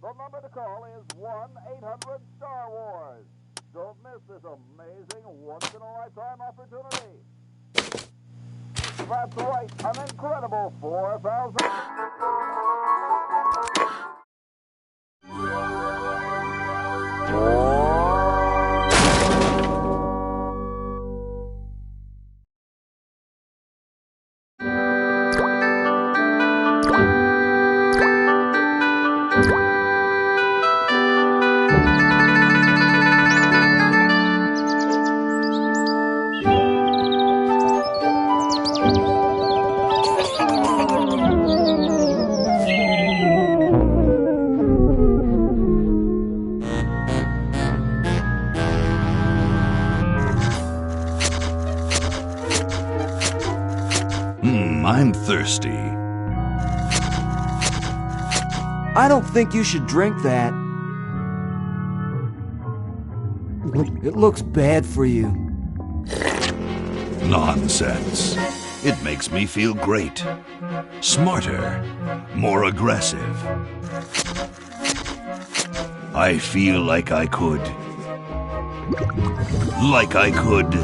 The number to call is 1-800-STAR Wars. Don't miss this amazing once-in-a-lifetime opportunity. That's right, an incredible 4,000... I'm thirsty. I don't think you should drink that. It looks bad for you. Nonsense. It makes me feel great. Smarter. More aggressive. I feel like I could. Like I could.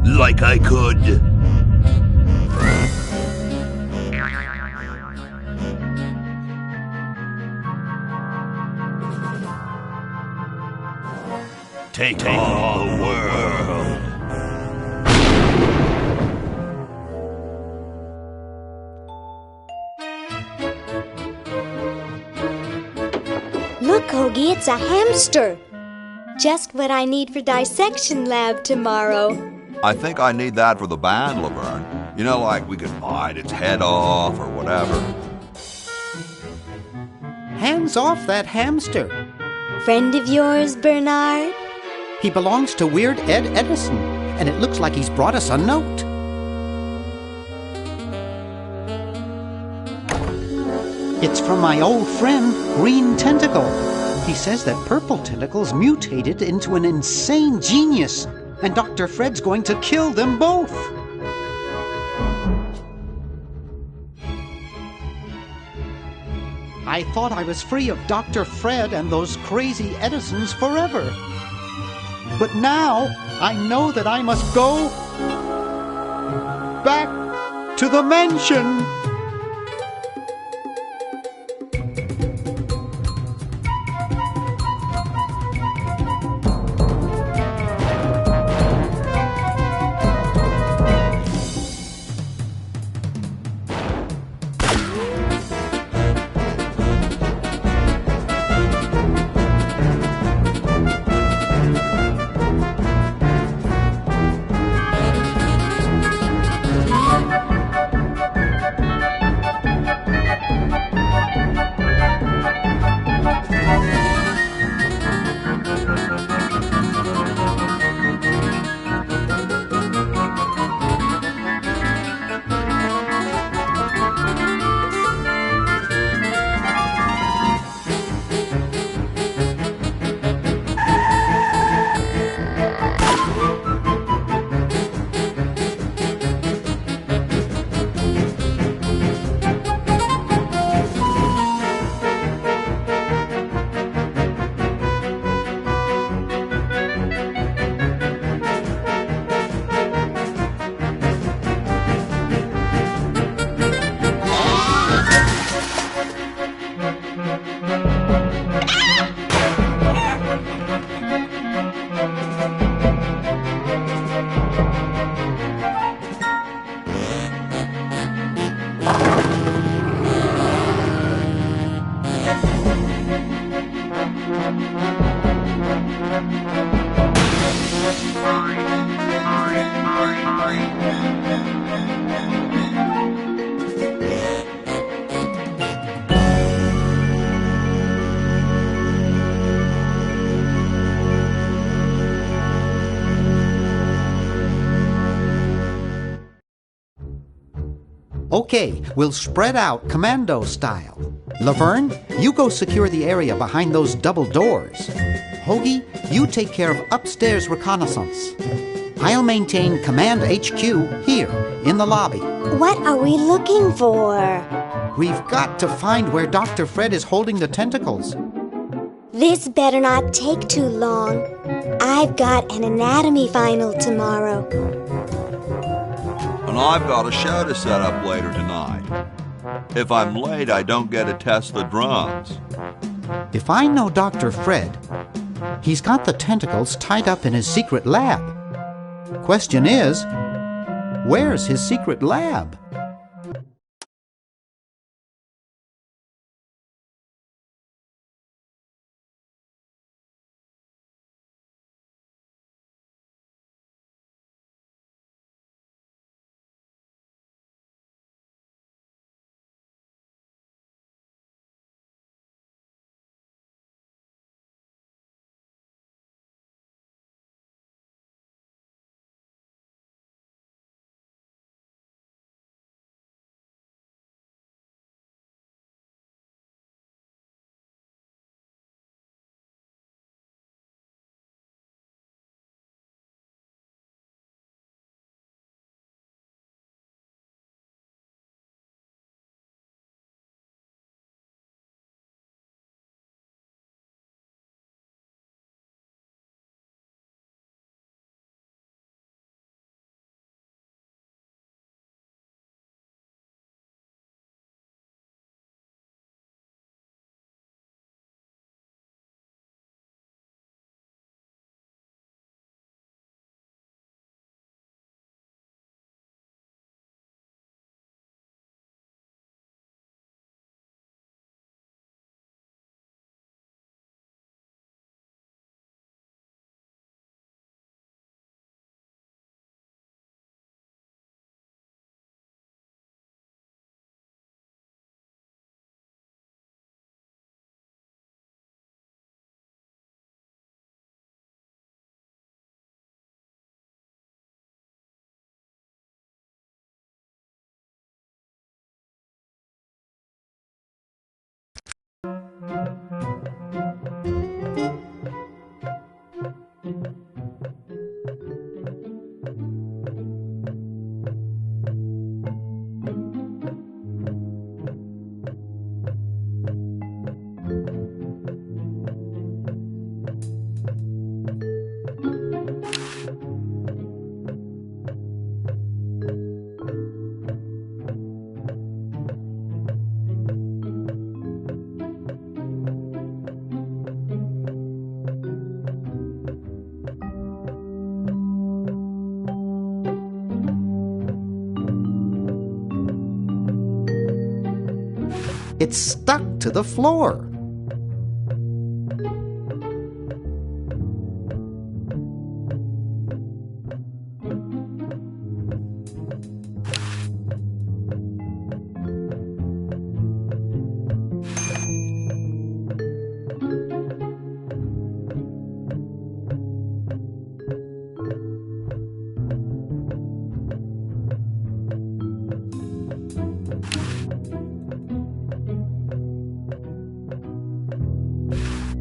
Like I could. Take on the world. Look, Hoagie, it's a hamster. Just what I need for dissection lab tomorrow. I think I need that for the band, Laverne. You know, like we could bite its head off or whatever. Hands off that hamster. Friend of yours, Bernard? He belongs to Weird Ed Edison, and it looks like he's brought us a note. It's from my old friend, Green Tentacle. He says that Purple Tentacle's mutated into an insane genius, and Dr. Fred's going to kill them both. I thought I was free of Dr. Fred and those crazy Edisons forever. But now I know that I must go back to the mansion. Okay, we'll spread out commando style. Laverne, you go secure the area behind those double doors. Hoagie, you take care of upstairs reconnaissance. I'll maintain Command HQ here, in the lobby. What are we looking for? We've got to find where Dr. Fred is holding the tentacles. This better not take too long. I've got an anatomy final tomorrow. And I've got a show to set up later tonight. If I'm late, I don't get to test the drums. If I know Dr. Fred, he's got the tentacles tied up in his secret lab. Question is, where's his secret lab? It's stuck to the floor.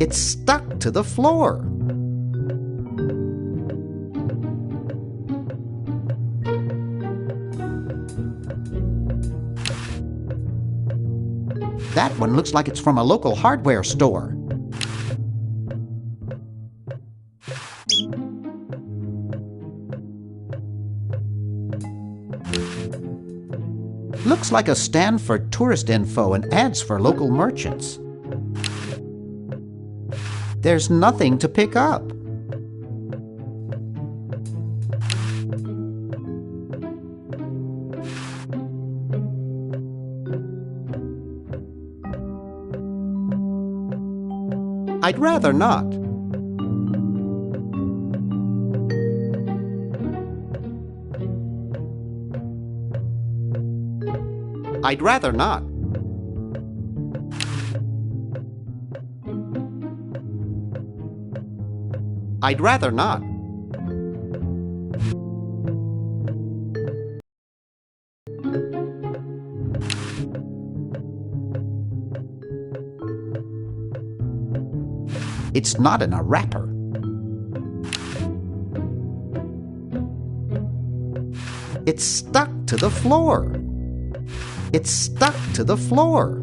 It's stuck to the floor. That one looks like it's from a local hardware store. Looks like a stand for tourist info and ads for local merchants. There's nothing to pick up. I'd rather not. I'd rather not. I'd rather not. It's not in a wrapper. It's stuck to the floor. It's stuck to the floor.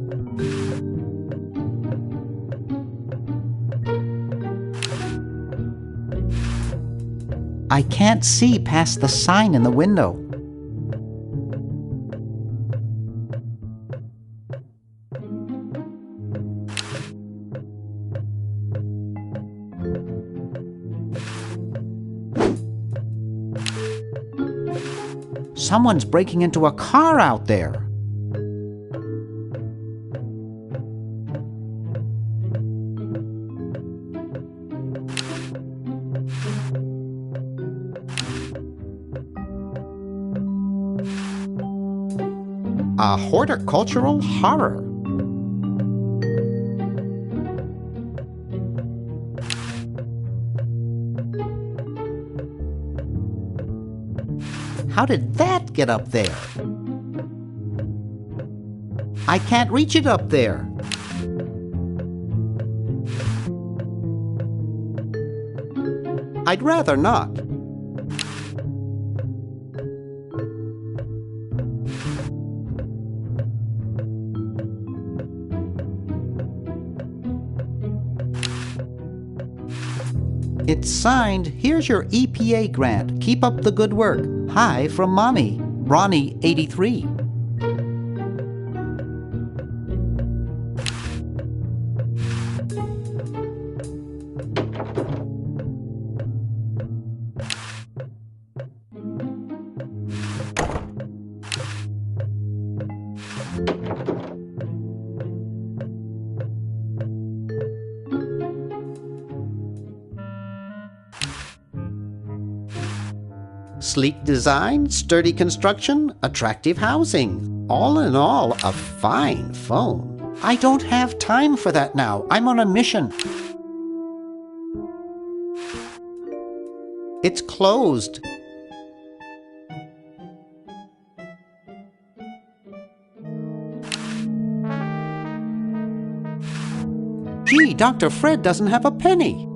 I can't see past the sign in the window. Someone's breaking into a car out there. A horticultural horror. How did that get up there? I can't reach it up there. I'd rather not. It's signed, "Here's your EPA grant. Keep up the good work. Hi from Mommy, Ronnie 83. Sleek design, sturdy construction, attractive housing. All in all, a fine phone. I don't have time for that now. I'm on a mission. It's closed. Gee, Dr. Fred doesn't have a penny.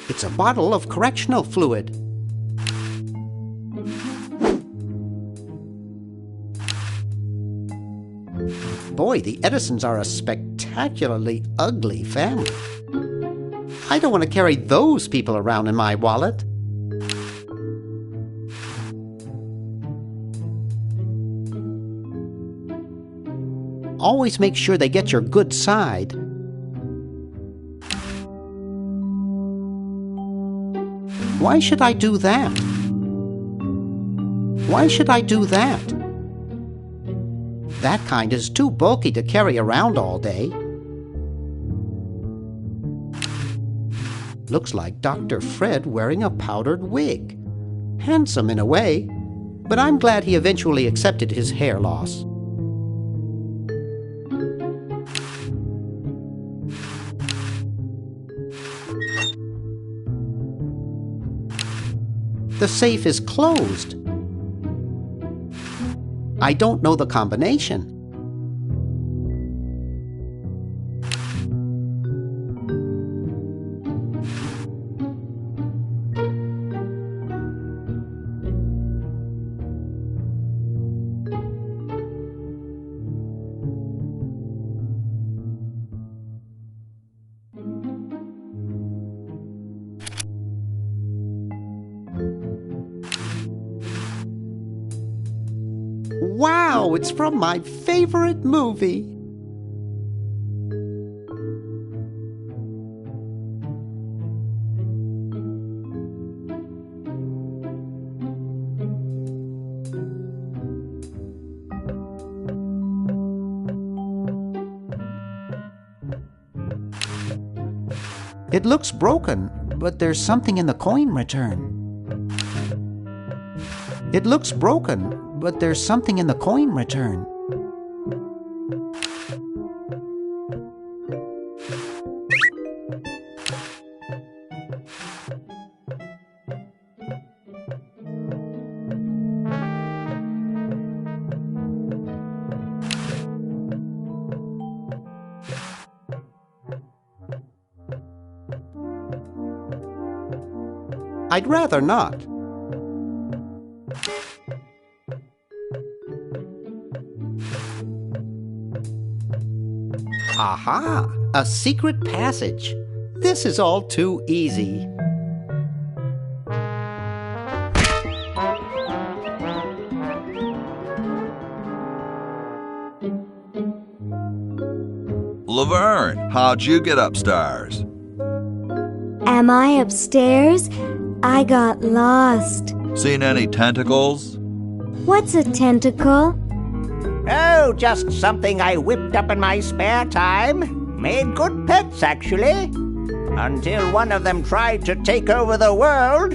It's a bottle of correctional fluid. Boy, the Edisons are a spectacularly ugly family. I don't want to carry those people around in my wallet. Always make sure they get your good side. Why should I do that? Why should I do that? That kind is too bulky to carry around all day. Looks like Dr. Fred wearing a powdered wig. Handsome in a way, but I'm glad he eventually accepted his hair loss. The safe is closed. I don't know the combination. Wow, it's from my favorite movie. It looks broken, but there's something in the coin return. It looks broken, but there's something in the coin return. I'd rather not. Aha! A secret passage. This is all too easy. Laverne, how'd you get upstairs? Am I upstairs? I got lost. Seen any tentacles? What's a tentacle? Oh, just something I whipped up in my spare time. Made good pets, actually. Until one of them tried to take over the world.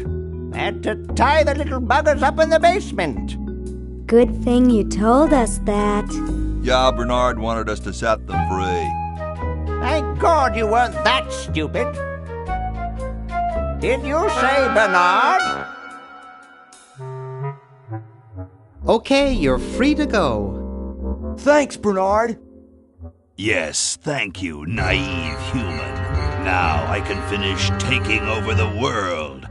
Had to tie the little buggers up in the basement. Good thing you told us that. Yeah, Bernard wanted us to set them free. Thank God you weren't that stupid. Did you say Bernard? Okay, you're free to go. Thanks, Bernard. Yes, thank you, naive human. Now I can finish taking over the world.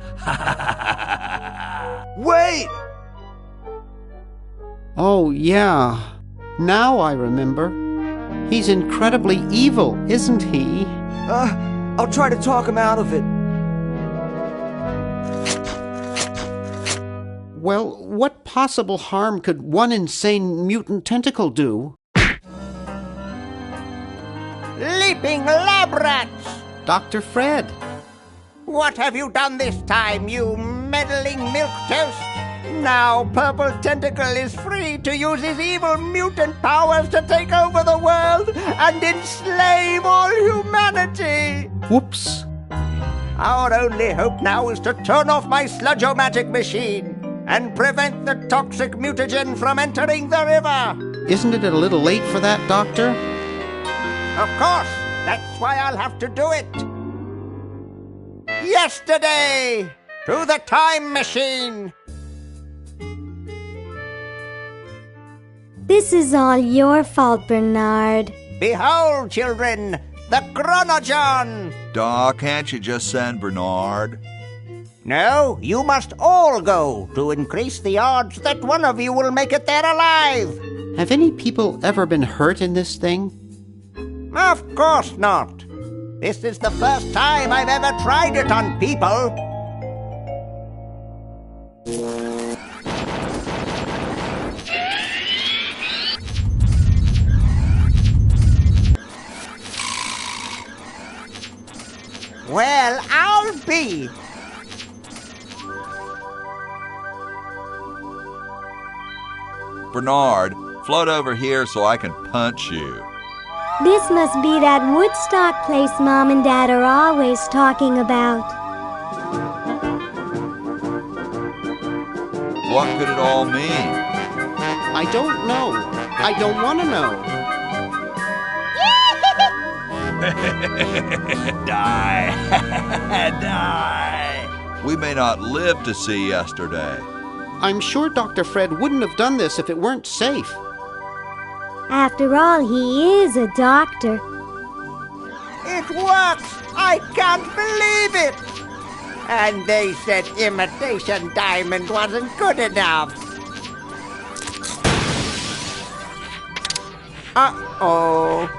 Wait! Oh, yeah. Now I remember. He's incredibly evil, isn't he? I'll try to talk him out of it. Well, what possible harm could one insane mutant tentacle do? Leaping lab rats! Dr. Fred. What have you done this time, you meddling milquetoast? Now Purple Tentacle is free to use his evil mutant powers to take over the world and enslave all humanity! Whoops. Our only hope now is to turn off my sludge-o-magic machine and prevent the toxic mutagen from entering the river. Isn't it a little late for that, Doctor? Of course, that's why I'll have to do it. Yesterday, to the time machine. This is all your fault, Bernard. Behold, children, the Chronogon. Doc, can't you just send Bernard? No, you must all go to increase the odds that one of you will make it there alive. Have any people ever been hurt in this thing? Of course not. This is the first time I've ever tried it on people. Well, I'll be. Bernard, float over here so I can punch you. This must be that Woodstock place Mom and Dad are always talking about. What could it all mean? I don't know. I don't want to know. Die. Die. We may not live to see yesterday. I'm sure Dr. Fred wouldn't have done this if it weren't safe. After all, he is a doctor. It works! I can't believe it! And they said imitation diamond wasn't good enough. Uh-oh.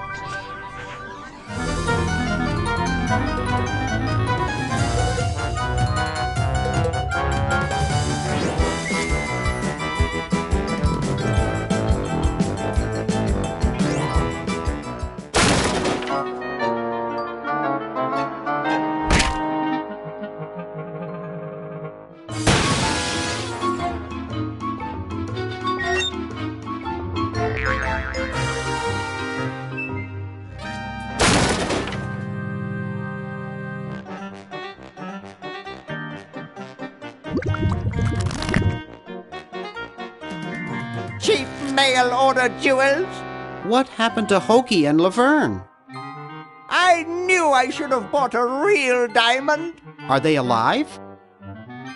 Cheap mail-order jewels. What happened to Hokey and Laverne? I knew I should have bought a real diamond. Are they alive?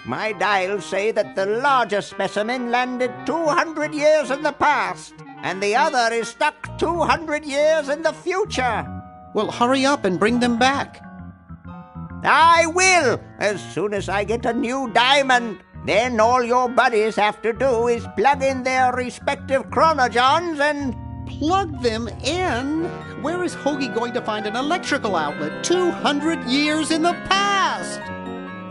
My dials say that the larger specimen landed 200 years in the past, and the other is stuck 200 years in the future. Well, hurry up and bring them back. I will, as soon as I get a new diamond. Then all your buddies have to do is plug in their respective chronojons and... Plug them in? Where is Hoagie going to find an electrical outlet 200 years in the past?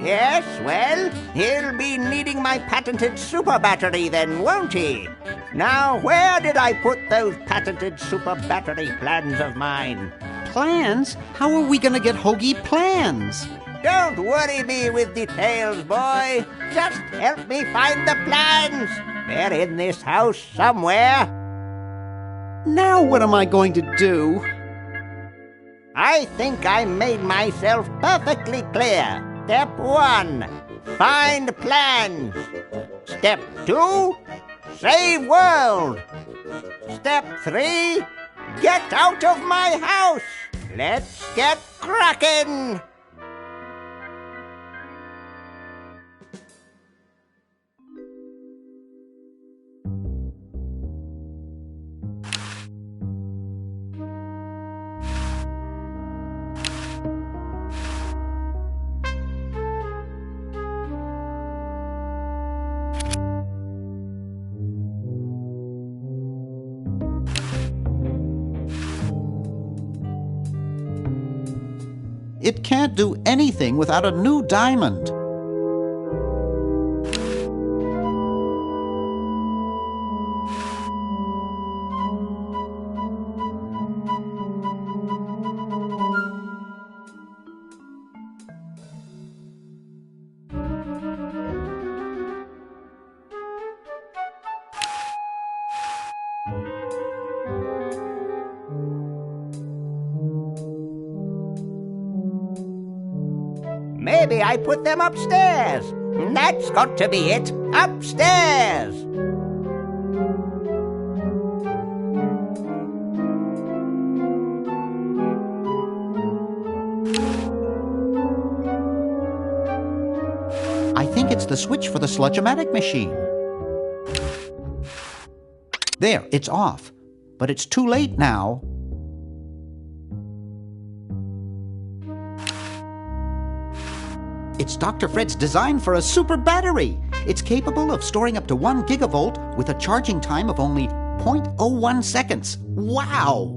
Yes, well, he'll be needing my patented super battery then, won't he? Now, where did I put those patented super battery plans of mine? Plans? How are we going to get Hoagie plans? Don't worry me with details, boy. Just help me find the plans. They're in this house somewhere. Now what am I going to do? I think I made myself perfectly clear. Step 1, find plans. Step 2, save world. Step 3, get out of my house. Let's get cracking. It can't do anything without a new diamond. Maybe I put them upstairs. That's got to be it. Upstairs. I think it's the switch for the sludge-o-matic machine. There, it's off. But it's too late now. It's Dr. Fred's design for a super battery. It's capable of storing up to 1 gigavolt with a charging time of only 0.01 seconds. Wow!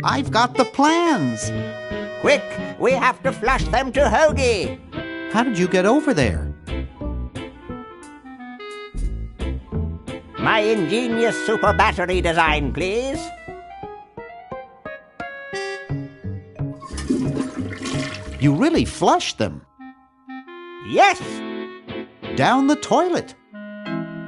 I've got the plans. Quick, we have to flush them to Hoagie. How did you get over there? My ingenious super battery design, please. You really flushed them. Yes. Down the toilet.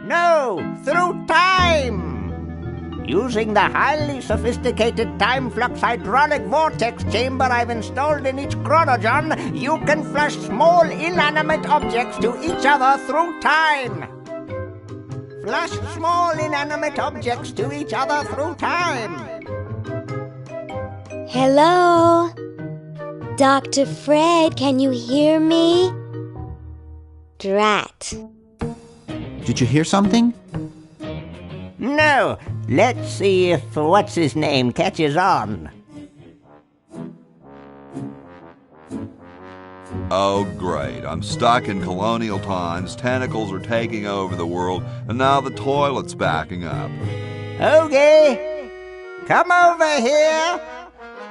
No, through time. Using the highly sophisticated time flux hydraulic vortex chamber I've installed in each chronojon, you can flush small inanimate objects to each other through time. Flush small inanimate objects to each other through time. Hello? Dr. Fred, can you hear me? Drat. Did you hear something? No. Let's see if what's-his-name catches on. Oh, great. I'm stuck in colonial times, tentacles are taking over the world, and now the toilet's backing up. Hoagie, come over here.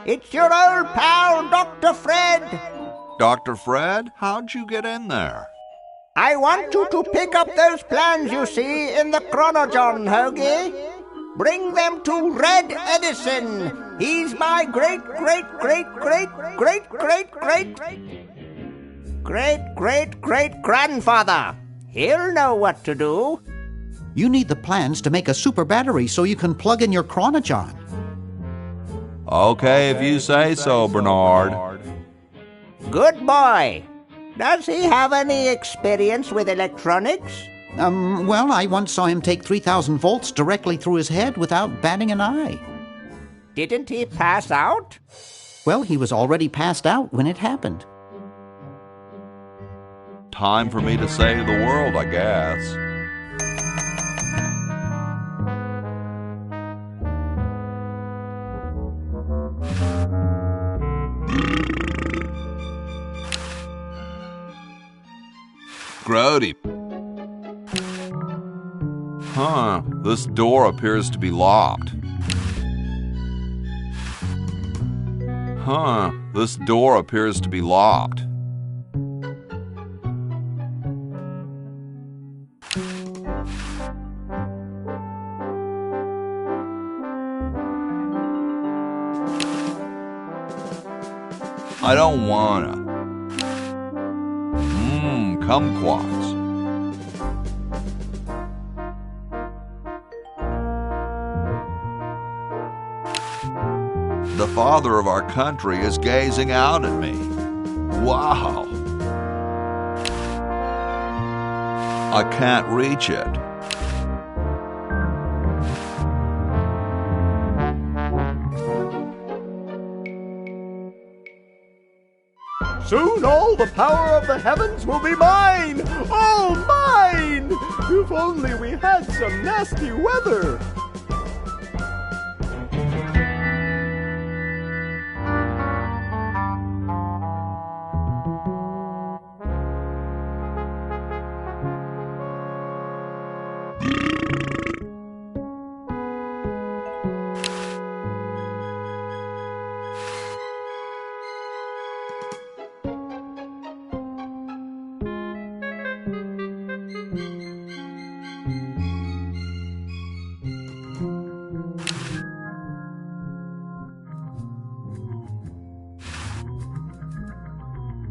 It's your old pal, Dr. Fred. Dr. Fred, how'd you get in there? I want you to pick up those plans you see in the chronojon, Hoagie. Bring them to Red Edison. He's my great-great-great-great-great-great-great-great-grandfather. He'll know what to do. You need the plans to make a super battery so you can plug in your chronojon. Okay, if you say so, Bernard. Good boy. Does he have any experience with electronics? Well, I once saw him take 3,000 volts directly through his head without batting an eye. Didn't he pass out? Well, he was already passed out when it happened. Time for me to save the world, I guess. Scrody. Huh, this door appears to be locked. Huh, this door appears to be locked. I don't wanna. Kumquats. The father of our country is gazing out at me. Wow. I can't reach it. Soon all the power of the heavens will be mine! All mine! If only we had some nasty weather!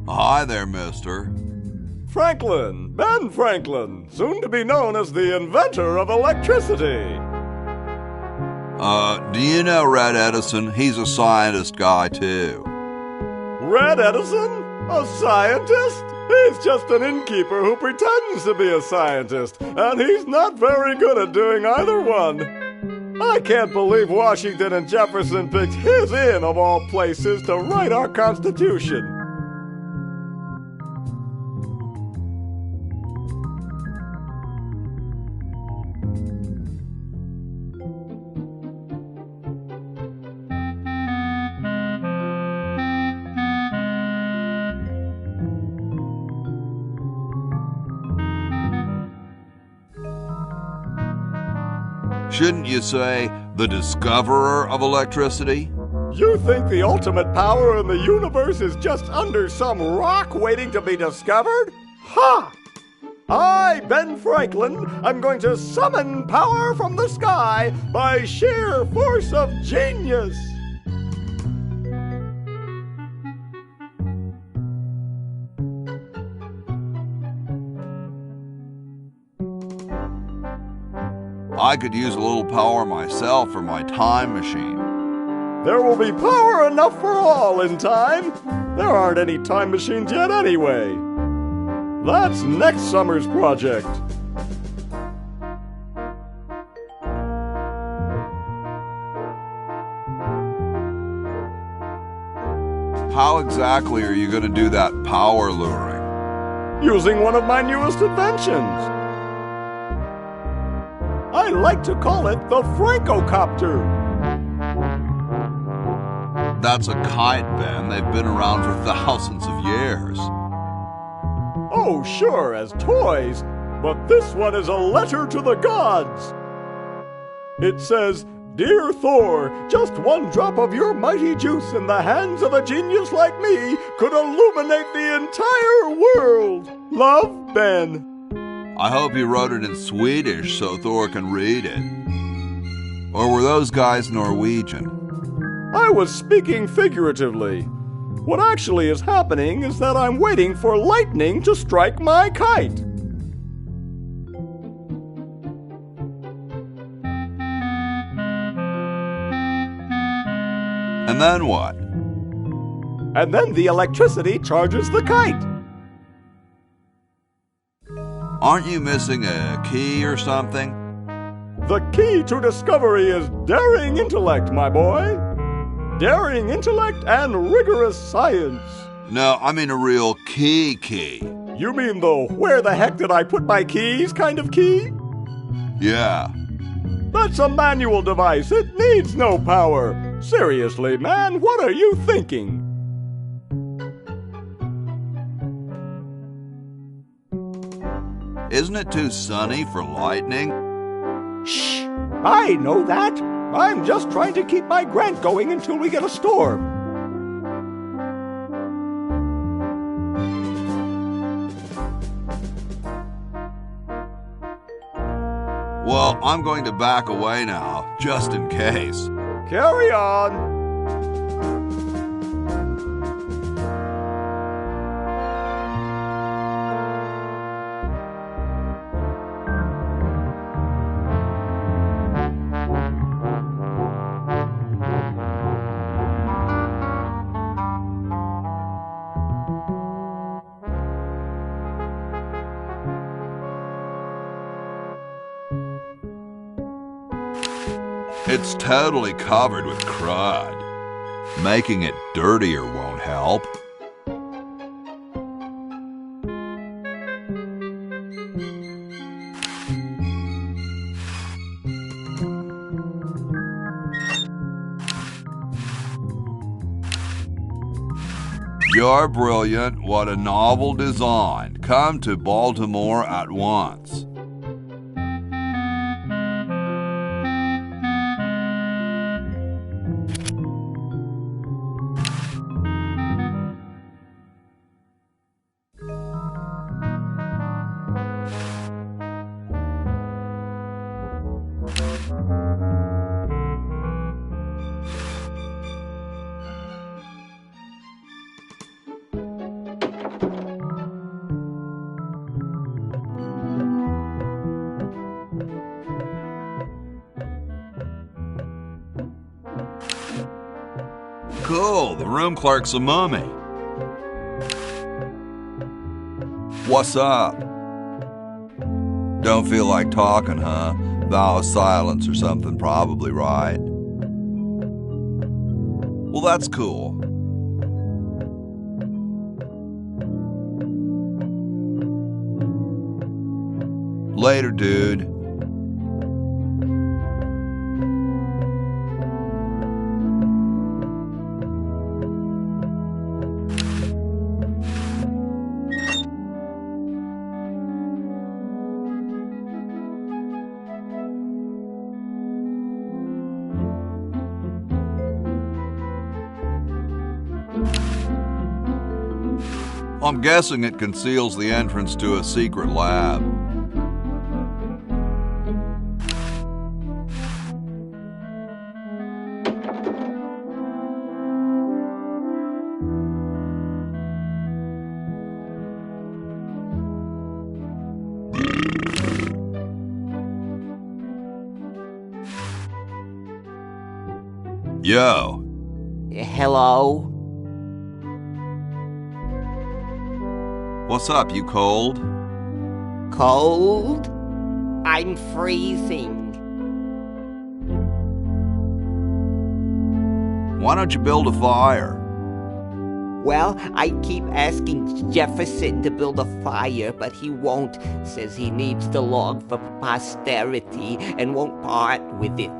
Hi there, mister. Franklin, Ben Franklin, soon to be known as the inventor of electricity. Do you know Red Edison? He's a scientist guy, too. Red Edison? A scientist? He's just an innkeeper who pretends to be a scientist, and he's not very good at doing either one. I can't believe Washington and Jefferson picked his inn, of all places, to write our Constitution. Shouldn't you say the discoverer of electricity? You think the ultimate power in the universe is just under some rock waiting to be discovered? Ha! I, Ben Franklin, am going to summon power from the sky by sheer force of genius! I could use a little power myself for my time machine. There will be power enough for all in time. There aren't any time machines yet anyway. That's next summer's project. How exactly are you going to do that power luring? Using one of my newest inventions. I like to call it the Francocopter. That's a kite, Ben. They've been around for thousands of years. Oh, sure, as toys, but this one is a letter to the gods. It says, "Dear Thor, just one drop of your mighty juice in the hands of a genius like me could illuminate the entire world. Love, Ben." I hope you wrote it in Swedish so Thor can read it. Or were those guys Norwegian? I was speaking figuratively. What actually is happening is that I'm waiting for lightning to strike my kite. And then what? And then the electricity charges the kite. Aren't you missing a key or something? The key to discovery is daring intellect, my boy. Daring intellect and rigorous science. No, I mean a real key. You mean the where the heck did I put my keys kind of key? Yeah. That's a manual device. It needs no power. Seriously, man, what are you thinking? Isn't it too sunny for lightning? Shh! I know that. I'm just trying to keep my grant going until we get a storm. Well, I'm going to back away now, just in case. Carry on. It's totally covered with crud. Making it dirtier won't help. You're brilliant. What a novel design. Come to Baltimore at once. Cool, the room clerk's a mummy. What's up? Don't feel like talking, huh? Vow of silence or something, probably, right? Well, that's cool. Later, dude. I'm guessing it conceals the entrance to a secret lab. Yo. Hello? What's up, you cold? Cold? I'm freezing. Why don't you build a fire? Well, I keep asking Jefferson to build a fire, but he won't. Says he needs the log for posterity and won't part with it.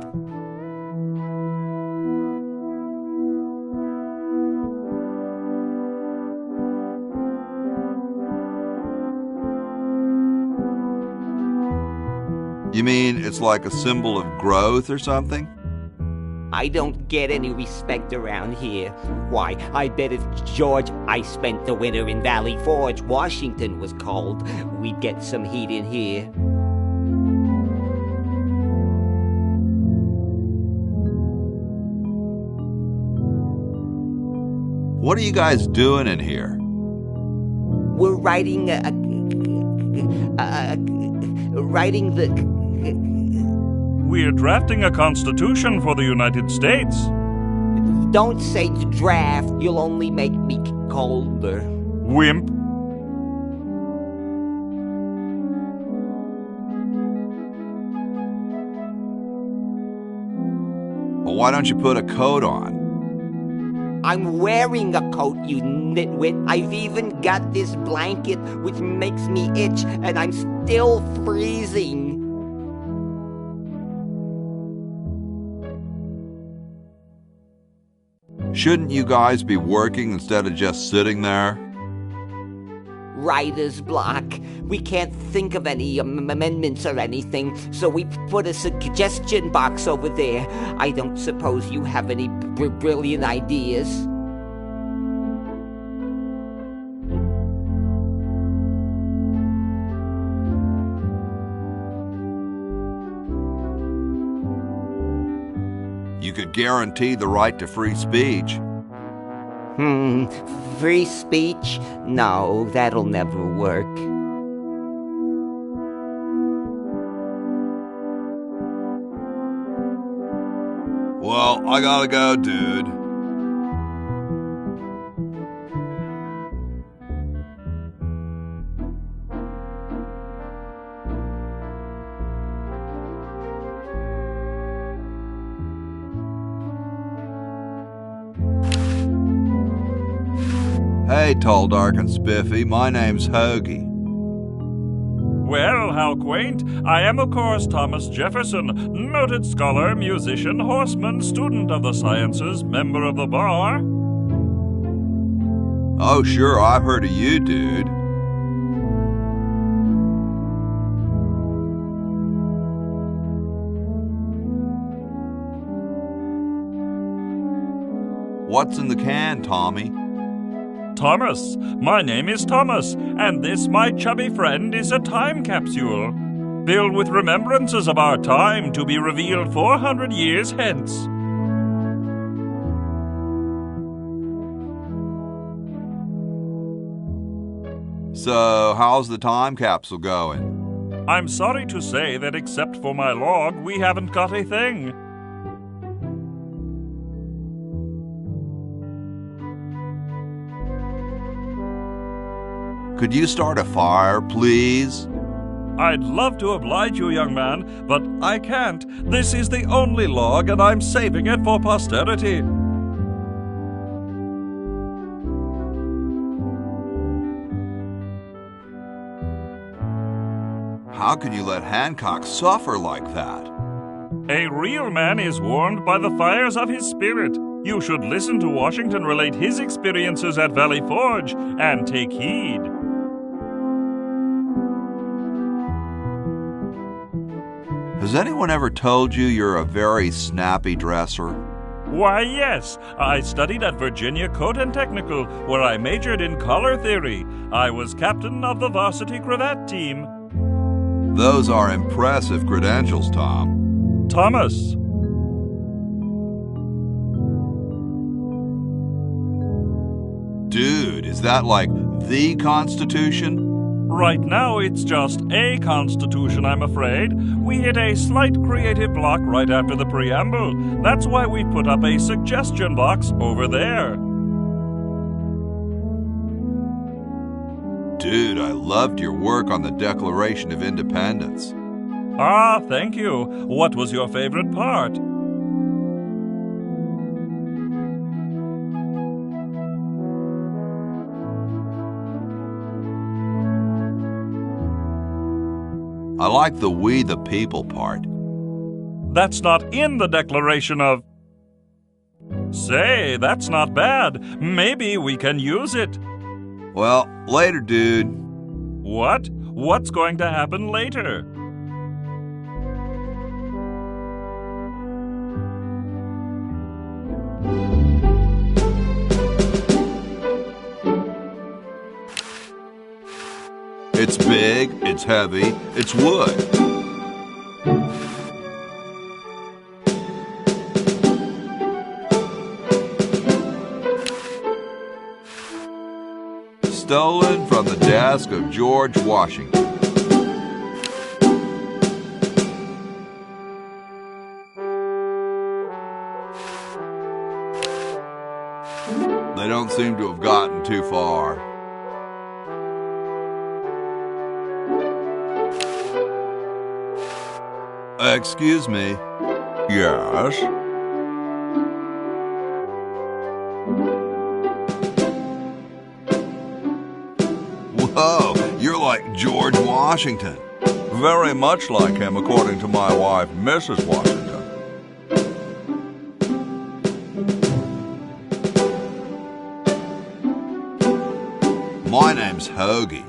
You mean it's like a symbol of growth or something? I don't get any respect around here. Why, I bet if George I spent the winter in Valley Forge, Washington was cold, we'd get some heat in here. What are you guys doing in here? We're writing We're drafting a constitution for the United States. Don't say draft, you'll only make me colder. Wimp. Well, why don't you put a coat on? I'm wearing a coat, you nitwit. I've even got this blanket which makes me itch, and I'm still freezing. Shouldn't you guys be working instead of just sitting there? writer's block. We can't think of any amendments or anything, so we put a suggestion box over there. I don't suppose you have any brilliant ideas? You could guarantee the right to free speech. Free speech? No, that'll never work. Well, I gotta go, dude. Hey, tall, dark, and spiffy, my name's Hoagie. Well, how quaint. I am, of course, Thomas Jefferson, noted scholar, musician, horseman, student of the sciences, member of the bar. Oh, sure, I've heard of you, dude. What's in the can, Tommy? Thomas. My name is Thomas, and this, my chubby friend, is a time capsule, filled with remembrances of our time to be revealed 400 years hence. So, how's the time capsule going? I'm sorry to say that except for my log, we haven't got a thing. Could you start a fire, please? I'd love to oblige you, young man, but I can't. This is the only log, and I'm saving it for posterity. How can you let Hancock suffer like that? A real man is warmed by the fires of his spirit. You should listen to Washington relate his experiences at Valley Forge and take heed. Has anyone ever told you you're a very snappy dresser? Why, yes. I studied at Virginia Coat and Technical, where I majored in color theory. I was captain of the varsity cravat team. Those are impressive credentials, Tom. Thomas. Dude, is that like the Constitution? Right now, it's just a constitution, I'm afraid. We hit a slight creative block right after the preamble. That's why we put up a suggestion box over there. Dude, I loved your work on the Declaration of Independence. Ah, thank you. What was your favorite part? I like the "we the people" part. That's not in the Declaration of... Say, that's not bad. Maybe we can use it. Well, later, dude. What? What's going to happen later? It's big, it's heavy, it's wood. Stolen from the desk of George Washington. They don't seem to have gotten too far. Excuse me. Yes? Whoa, you're like George Washington. Very much like him, according to my wife, Mrs. Washington. My name name's Hoagie.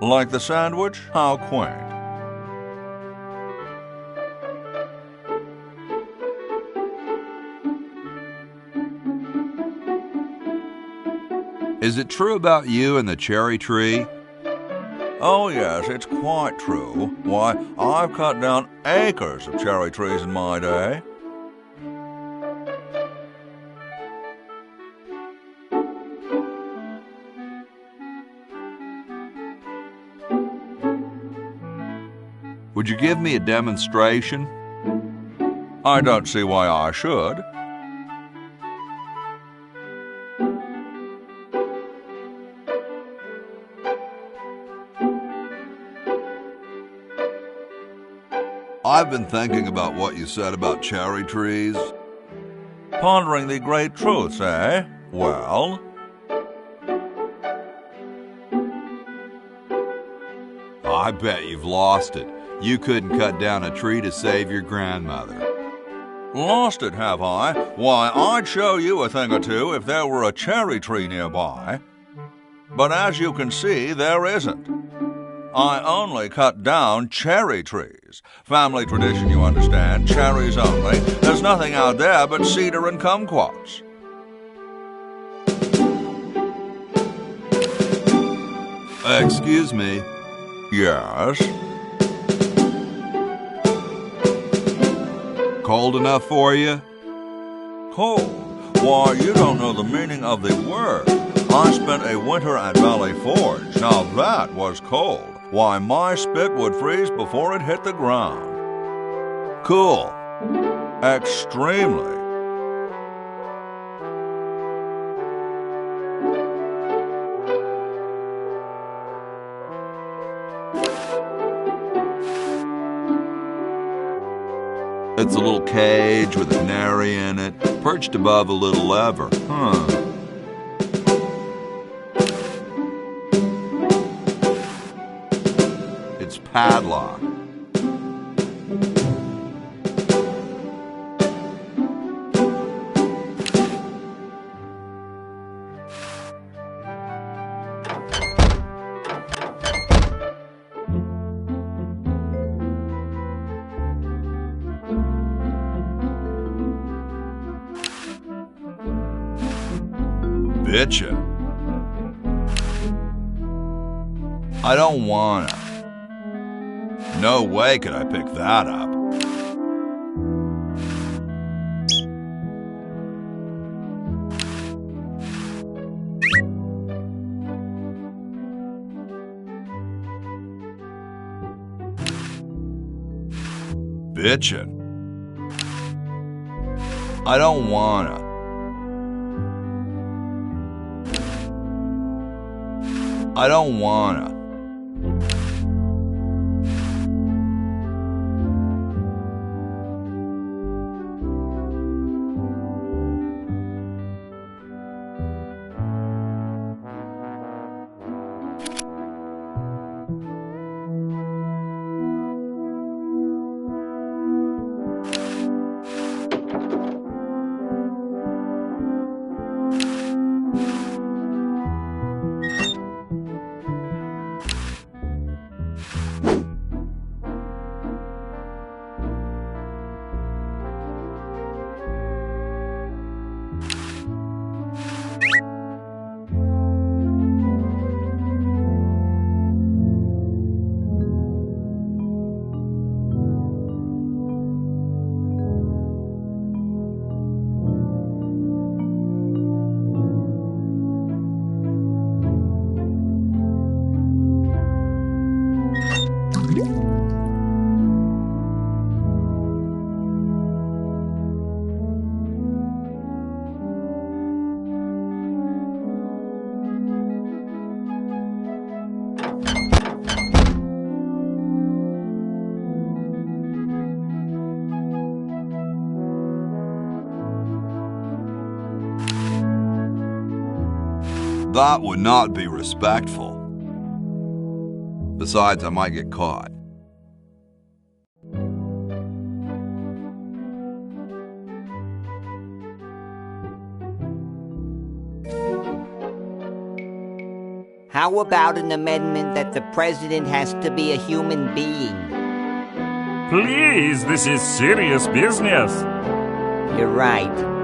Like the sandwich? How quaint. Is it true about you and the cherry tree? Oh yes, it's quite true. Why, I've cut down acres of cherry trees in my day. Would you give me a demonstration? I don't see why I should. I've been thinking about what you said about cherry trees. Pondering the great truths, eh? Well, I bet you've lost it. You couldn't cut down a tree to save your grandmother. Lost it, have I? Why, I'd show you a thing or two if there were a cherry tree nearby. But as you can see, there isn't. I only cut down cherry trees. Family tradition, you understand. Cherries only. There's nothing out there but cedar and kumquats. Excuse me. Yes? Cold enough for you? Cold? Why, you don't know the meaning of the word. I spent a winter at Valley Forge. Now that was cold. Why, my spit would freeze before it hit the ground. Cool. Extremely. It's a little cage with a canary in it, perched above a little lever. It's padlocked. Bitchin'. I don't wanna. No way could I pick that up. Bitchin'. I don't wanna. I don't wanna. That would not be respectful. Besides, I might get caught. How about an amendment that the president has to be a human being? Please, this is serious business. You're right.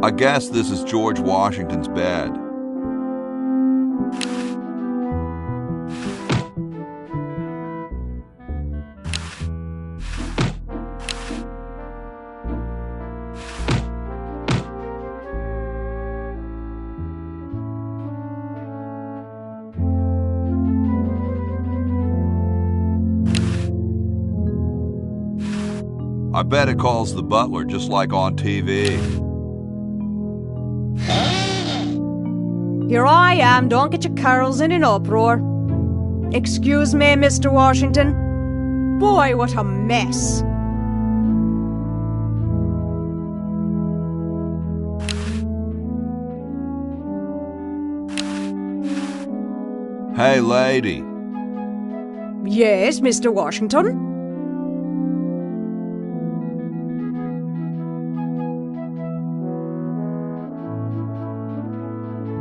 I guess this is George Washington's bed. I bet it calls the butler just like on TV. Here I am, don't get your curls in an uproar. Excuse me, Mr. Washington. Boy, what a mess. Hey, lady. Yes, Mr. Washington?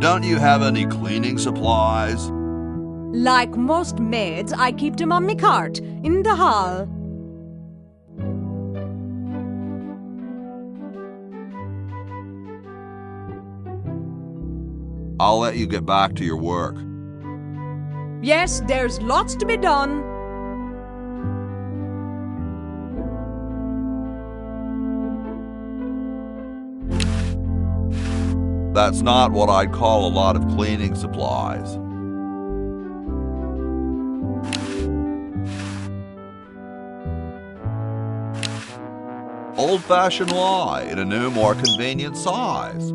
Don't you have any cleaning supplies? Like most maids, I keep them on me cart, in the hall. I'll let you get back to your work. Yes, there's lots to be done. That's not what I'd call a lot of cleaning supplies. Old-fashioned lye in a new, more convenient size.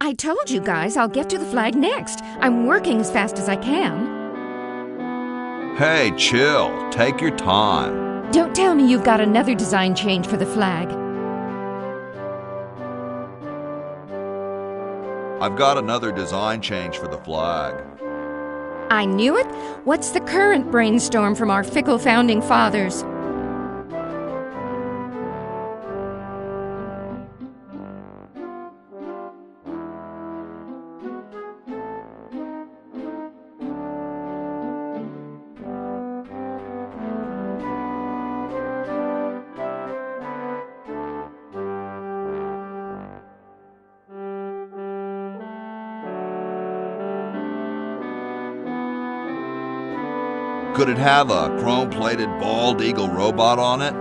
I told you guys I'll get to the flag next. I'm working as fast as I can. Hey, chill. Take your time. Don't tell me you've got another design change for the flag. I've got another design change for the flag. I knew it. What's the current brainstorm from our fickle founding fathers? Could it have a chrome-plated bald eagle robot on it?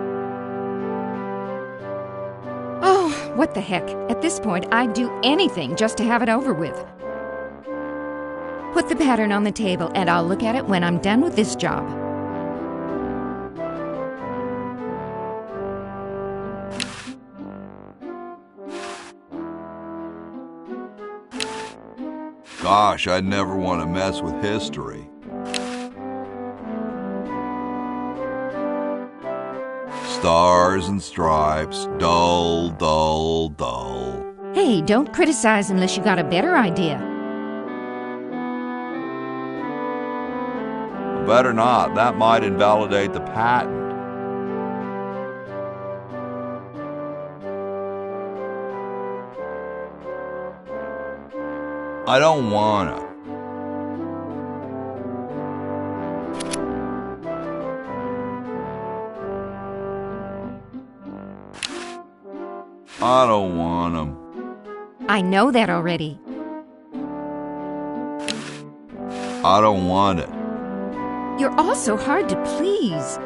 Oh, what the heck. At this point, I'd do anything just to have it over with. Put the pattern on the table and I'll look at it when I'm done with this job. Gosh, I'd never want to mess with history. Stars and stripes, dull, dull, dull. Hey, don't criticize unless you got a better idea. Better not. That might invalidate the patent. I don't wanna. I don't want them. I know that already. I don't want it. You're all so hard to please.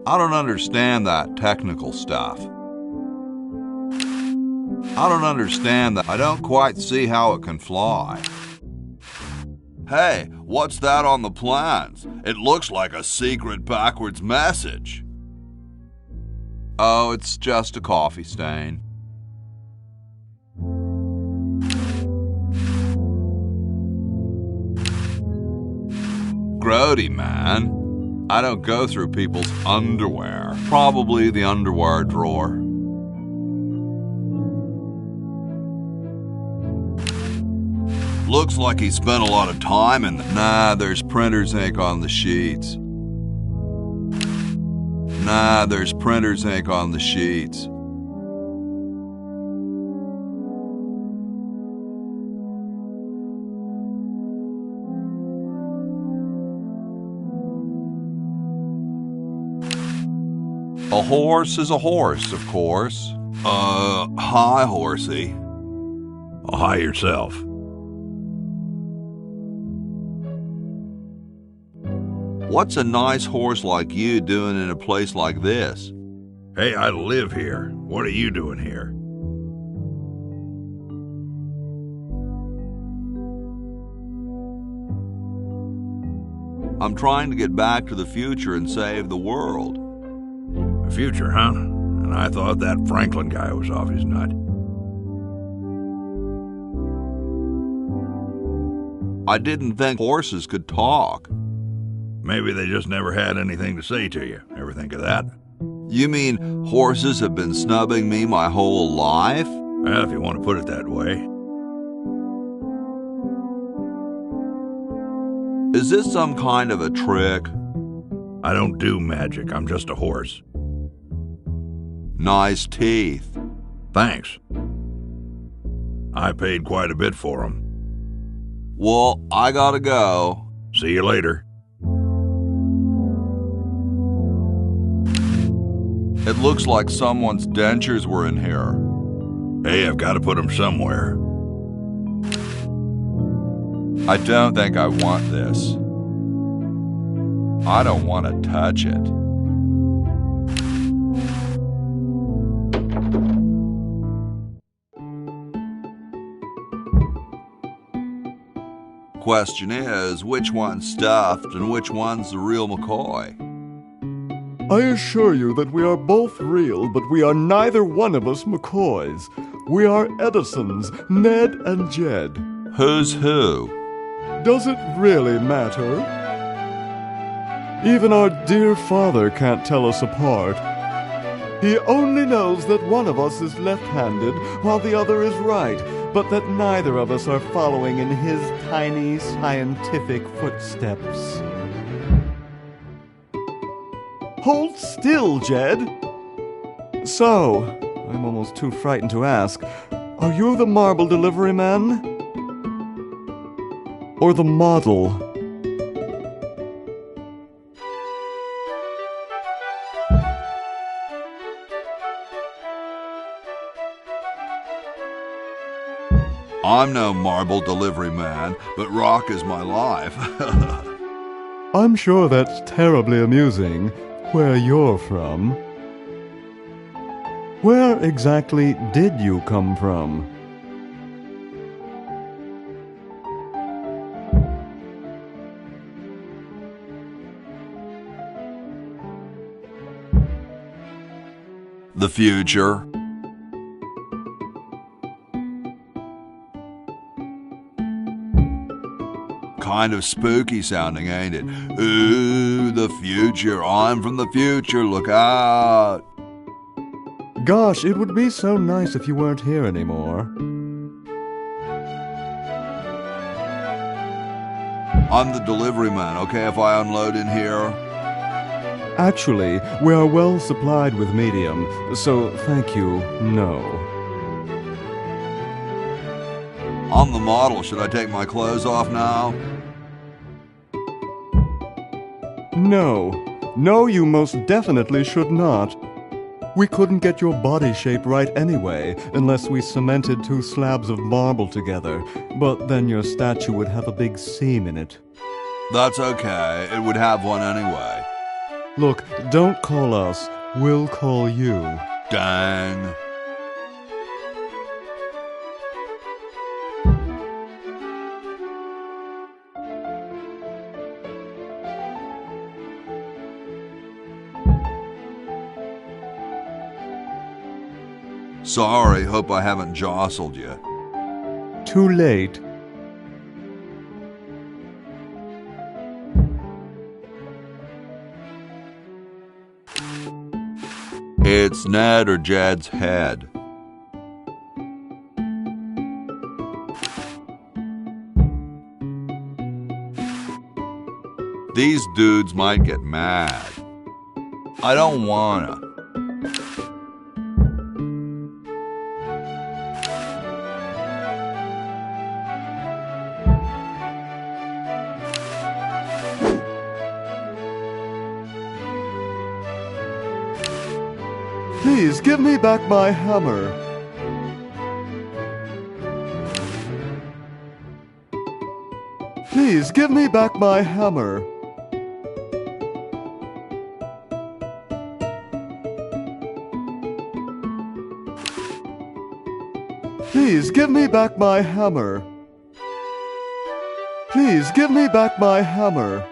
I don't understand that technical stuff. I don't understand that. I don't quite see how it can fly. Hey, what's that on the plans? It looks like a secret backwards message. Oh, it's just a coffee stain. Grody, man. I don't go through people's underwear. Probably the underwear drawer. Looks like he spent a lot of time in the... Nah, there's printer's ink on the sheets. Nah, there's printer's ink on the sheets. A horse is a horse, of course. Hi, horsey. Oh, hi yourself. What's a nice horse like you doing in a place like this? Hey, I live here. What are you doing here? I'm trying to get back to the future and save the world. The future, huh? And I thought that Franklin guy was off his nut. I didn't think horses could talk. Maybe they just never had anything to say to you. Ever think of that? You mean horses have been snubbing me my whole life? Well, if you want to put it that way. Is this some kind of a trick? I don't do magic. I'm just a horse. Nice teeth. Thanks. I paid quite a bit for them. Well, I gotta go. See you later. It looks like someone's dentures were in here. Hey, I've got to put them somewhere. I don't think I want this. I don't want to touch it. Question is, which one's stuffed and which one's the real McCoy? I assure you that we are both real, but we are neither one of us McCoys. We are Edisons, Ned and Jed. Who's who? Does it really matter? Even our dear father can't tell us apart. He only knows that one of us is left-handed while the other is right, but that neither of us are following in his tiny scientific footsteps. Hold still, Jed! So, I'm almost too frightened to ask, are you the marble delivery man? Or the model? I'm no marble delivery man, but rock is my life. I'm sure that's terribly amusing, where you're from. Where exactly did you come from? The future. Kind of spooky sounding, ain't it? Ooh, the future. I'm from the future. Look out. Gosh, it would be so nice if you weren't here anymore. I'm the delivery man, okay, if I unload in here? Actually, we are well supplied with medium, so thank you, no. I'm the model. Should I take my clothes off now? No. No, you most definitely should not. We couldn't get your body shape right anyway, unless we cemented 2 slabs of marble together, but then your statue would have a big seam in it. That's okay. It would have one anyway. Look, don't call us. We'll call you. Dang. Sorry, hope I haven't jostled you. Too late. It's Ned or Jed's head. These dudes might get mad. I don't wanna. Please give me back my hammer. Please give me back my hammer. Please give me back my hammer. Please give me back my hammer.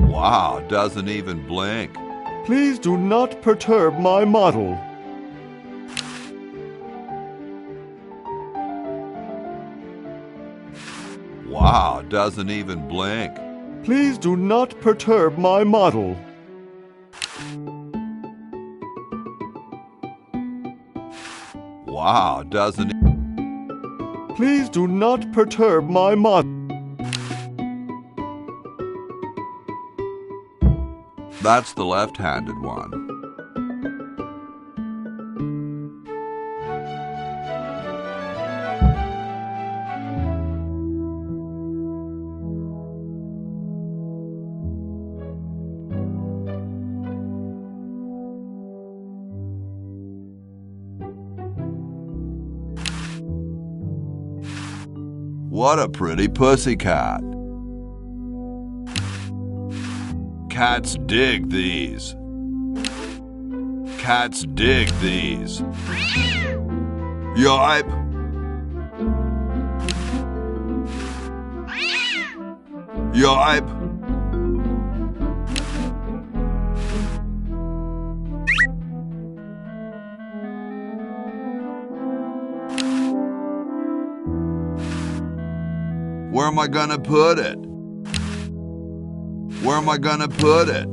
Wow, doesn't even blink. Please do not perturb my model. Wow, doesn't even blink. Please do not perturb my model. Wow, doesn't... Please do not perturb my model. That's the left-handed one. What a pretty pussycat. Cats dig these. Cats dig these. Yipe! Yipe! Where am I gonna put it? Where am I gonna put it?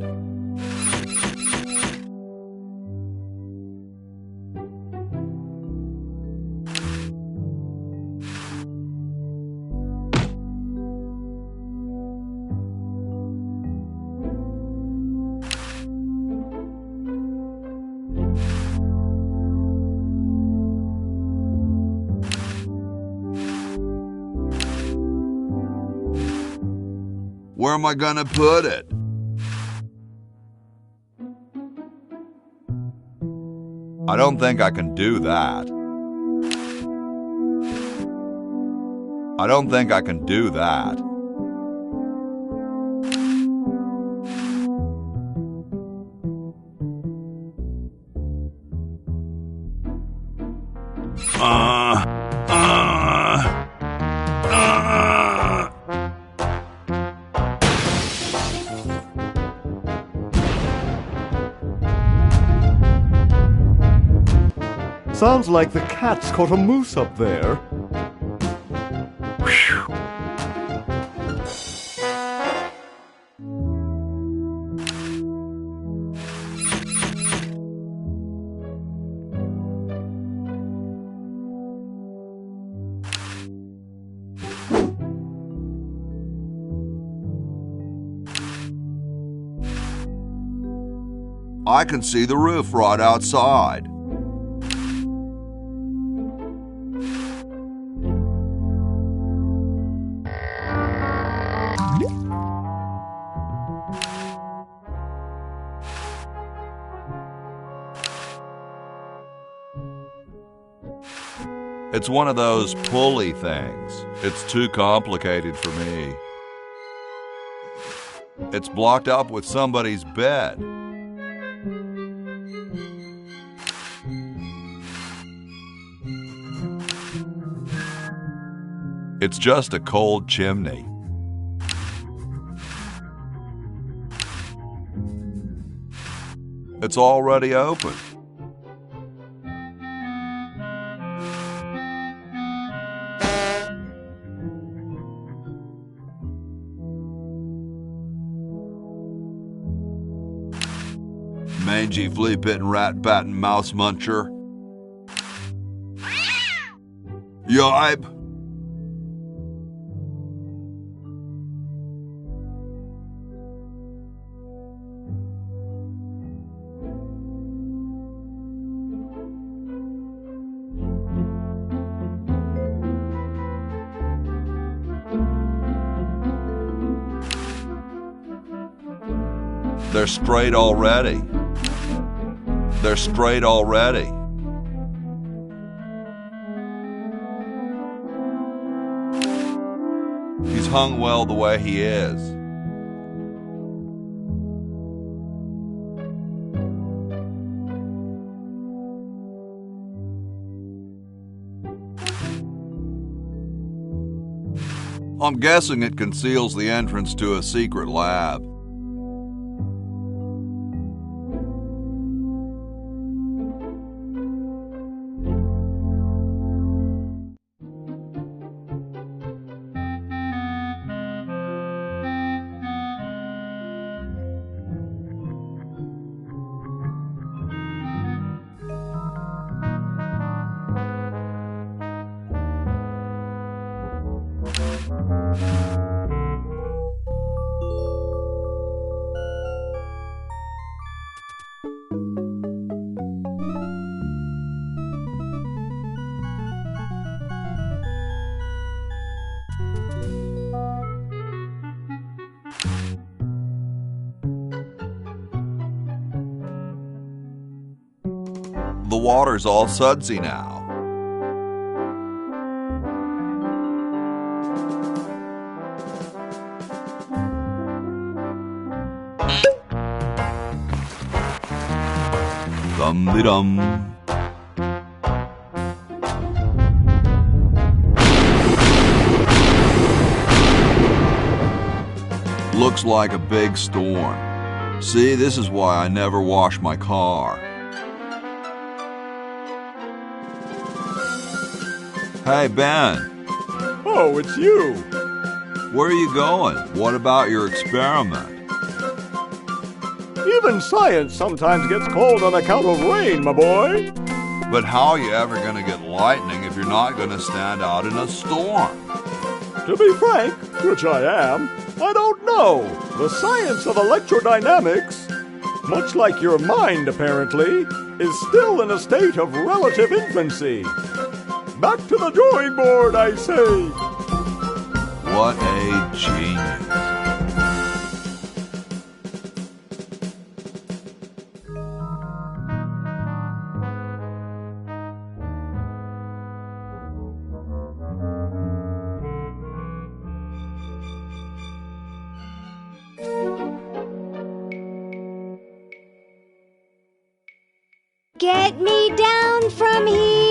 Where am I gonna put it? I don't think I can do that. I don't think I can do that. Sounds like the cat's caught a moose up there. I can see the roof right outside. It's one of those pulley things. It's too complicated for me. It's blocked up with somebody's bed. It's just a cold chimney. It's already open. Mangy flea-bitten, rat-batting mouse muncher. Yipe! They're straight already. They're straight already. He's hung well the way he is. I'm guessing it conceals the entrance to a secret lab. The water's all sudsy now. Dum-de-dum. Looks like a big storm. See, this is why I never wash my car. Hey, Ben. Oh, it's you. Where are you going? What about your experiment? Even science sometimes gets cold on account of rain, my boy. But how are you ever going to get lightning if you're not going to stand out in a storm? To be frank, which I am, I don't know. The science of electrodynamics, much like your mind apparently, is still in a state of relative infancy. Back to the drawing board, I say. What a genius. Get me down from here!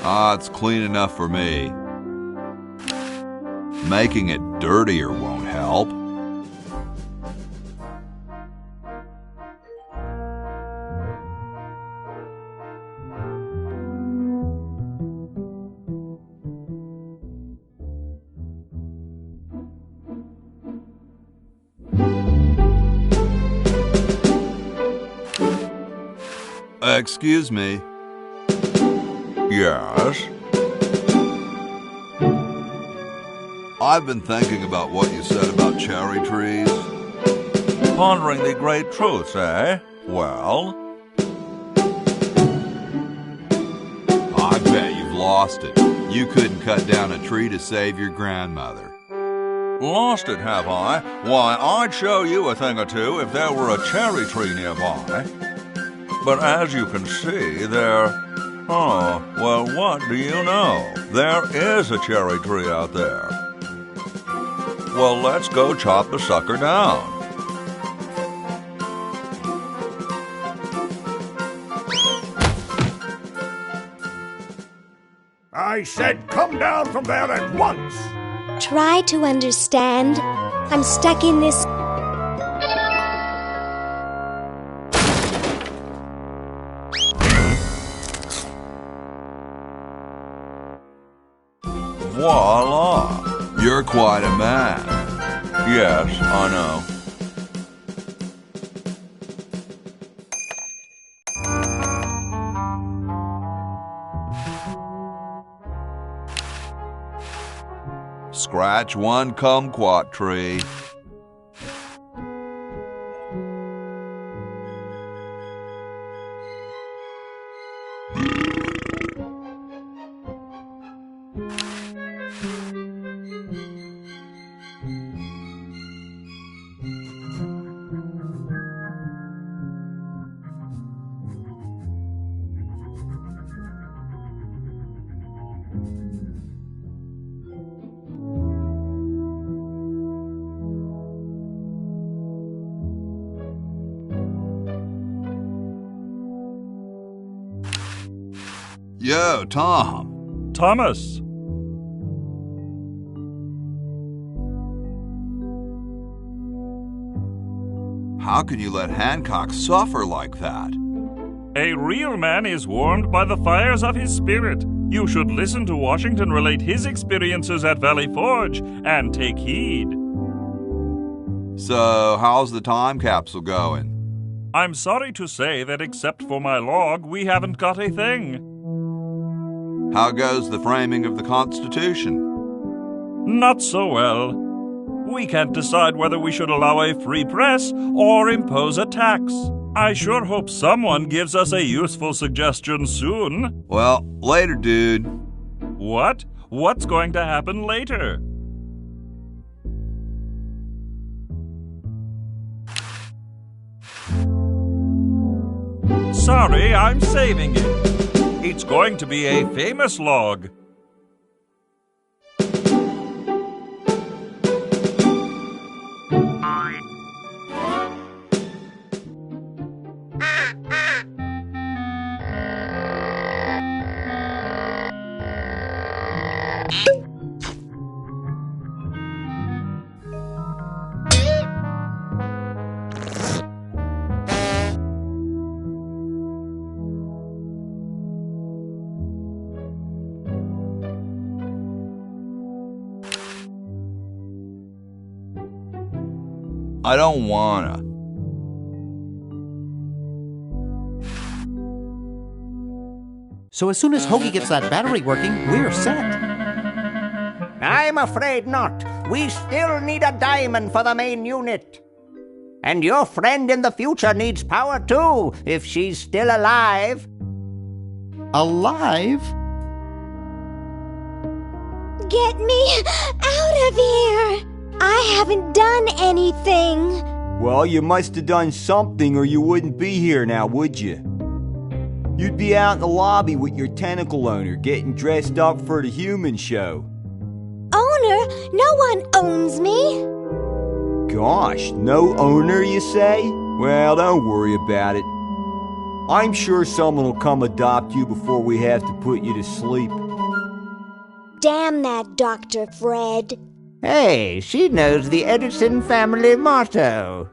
It's clean enough for me. Making it dirtier won't help. Excuse me. Yes? I've been thinking about what you said about cherry trees. Pondering the great truths, eh? Well? I bet you've lost it. You couldn't cut down a tree to save your grandmother. Lost it, have I? Why, I'd show you a thing or two if there were a cherry tree nearby. But as you can see, Oh, well, what do you know? There is a cherry tree out there. Well, let's go chop the sucker down. I said come down from there at once! Try to understand. I'm stuck in this. Voila! You're quite a man. Yes, I know. Scratch one kumquat tree. Yo, Tom. Thomas. How can you let Hancock suffer like that? A real man is warmed by the fires of his spirit. You should listen to Washington relate his experiences at Valley Forge and take heed. So, how's the time capsule going? I'm sorry to say that except for my log, we haven't got a thing. How goes the framing of the Constitution? Not so well. We can't decide whether we should allow a free press or impose a tax. I sure hope someone gives us a useful suggestion soon. Well, later, dude. What? What's going to happen later? Sorry, I'm saving it. It's going to be a famous log. I don't wanna. So as soon as Hoagie gets that battery working, we're set. I'm afraid not. We still need a diamond for the main unit. And your friend in the future needs power too, if she's still alive. Alive? Get me out of here! I haven't done anything. Well, you must have done something or you wouldn't be here now, would you? You'd be out in the lobby with your tentacle owner getting dressed up for the human show. Owner? No one owns me. Gosh, no owner, you say? Well, don't worry about it. I'm sure someone will come adopt you before we have to put you to sleep. Damn that Dr. Fred. Hey, she knows the Edison family motto.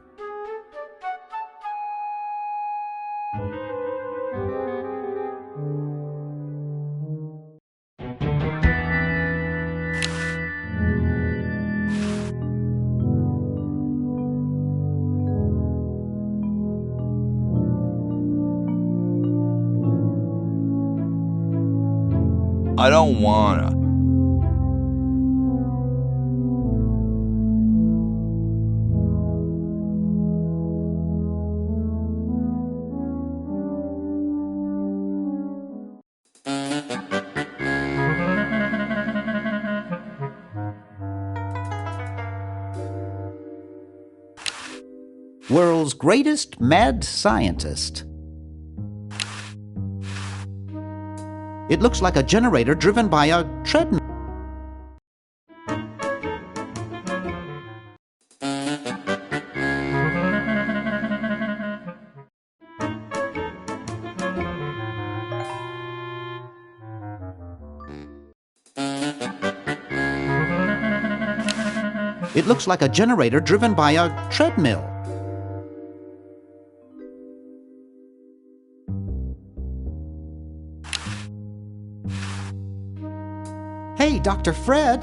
I don't wanna. World's greatest mad scientist. It looks like a generator driven by a treadmill. It looks like a generator driven by a treadmill. Hey, Dr. Fred.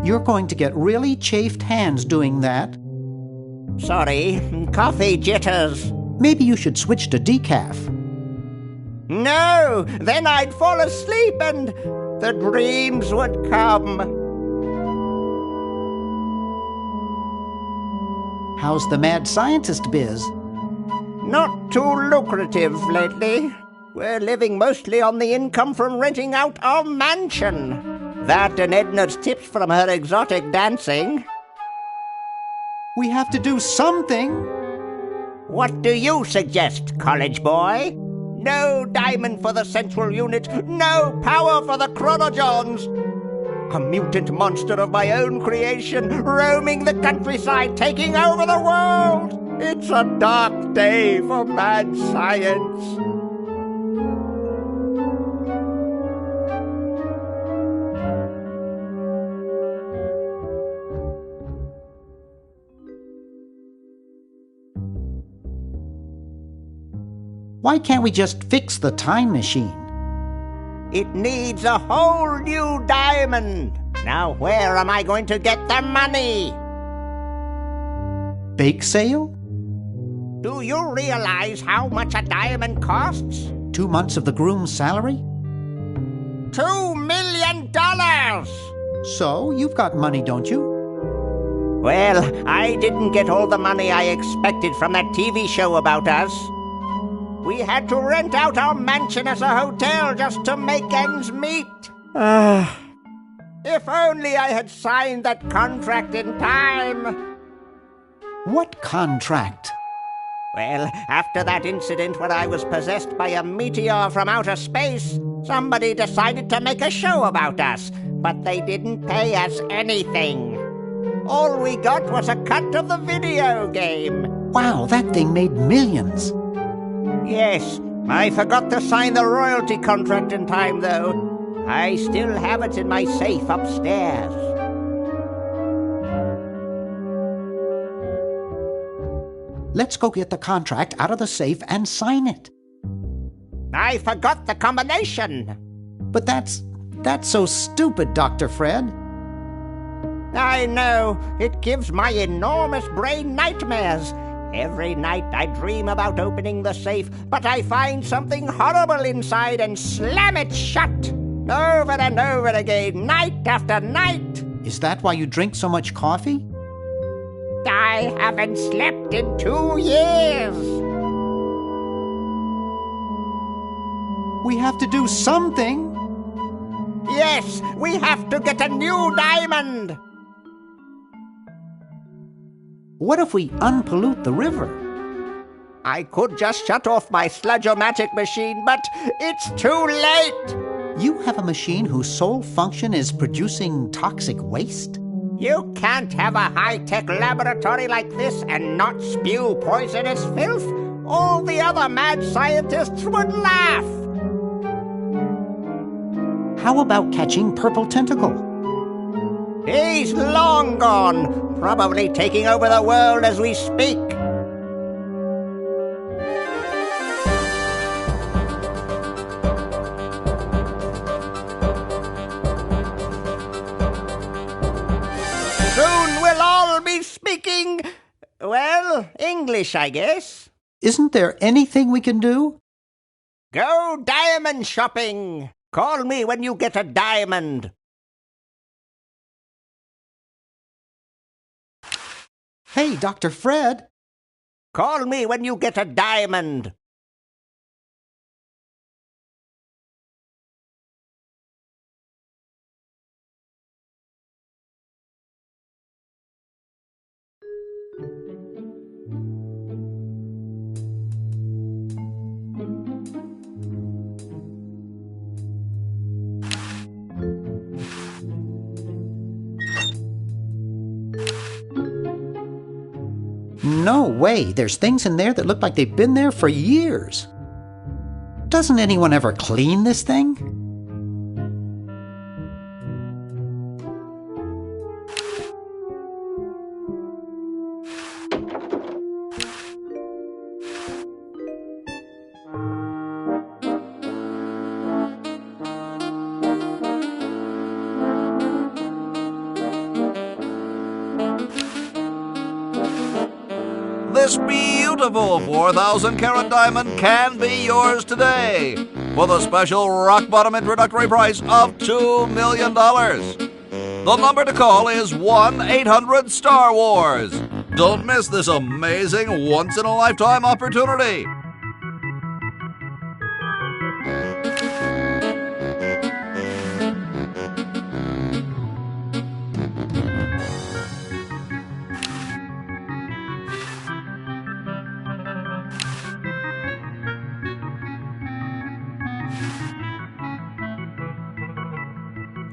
You're going to get really chafed hands doing that. Sorry, coffee jitters. Maybe you should switch to decaf. No, then I'd fall asleep and the dreams would come. How's the mad scientist biz? Not too lucrative lately. We're living mostly on the income from renting out our mansion. That and Edna's tips from her exotic dancing. We have to do something. What do you suggest, college boy? No diamond for the central unit, no power for the chronojons. A mutant monster of my own creation, roaming the countryside, taking over the world. It's a dark day for mad science. Why can't we just fix the time machine? It needs a whole new diamond. Now where am I going to get the money? Bake sale? Do you realize how much a diamond costs? 2 months of the groom's salary? $2 million! So, you've got money, don't you? Well, I didn't get all the money I expected from that TV show about us. We had to rent out our mansion as a hotel just to make ends meet. If only I had signed that contract in time. What contract? Well, after that incident when I was possessed by a meteor from outer space, somebody decided to make a show about us, but they didn't pay us anything. All we got was a cut of the video game. Wow, that thing made millions. Yes, I forgot to sign the royalty contract in time, though. I still have it in my safe upstairs. Let's go get the contract out of the safe and sign it. I forgot the combination. But that's so stupid, Dr. Fred. I know. It gives my enormous brain nightmares. Every night I dream about opening the safe, but I find something horrible inside and slam it shut. Over and over again, night after night. Is that why you drink so much coffee? I haven't slept in 2 years. We have to do something. Yes, we have to get a new diamond. What if we unpollute the river? I could just shut off my sludge-o-matic machine, but it's too late. You have a machine whose sole function is producing toxic waste? You can't have a high-tech laboratory like this and not spew poisonous filth. All the other mad scientists would laugh. How about catching Purple Tentacle? He's long gone, probably taking over the world as we speak. Soon we'll all be speaking, well, English, I guess. Isn't there anything we can do? Go diamond shopping. Call me when you get a diamond. Hey, Dr. Fred. Call me when you get a diamond. No way. There's things in there that look like they've been there for years. Doesn't anyone ever clean this thing? This beautiful 4,000-carat diamond can be yours today for the special rock-bottom introductory price of $2 million. The number to call is 1-800-STAR-WARS. Don't miss this amazing once-in-a-lifetime opportunity.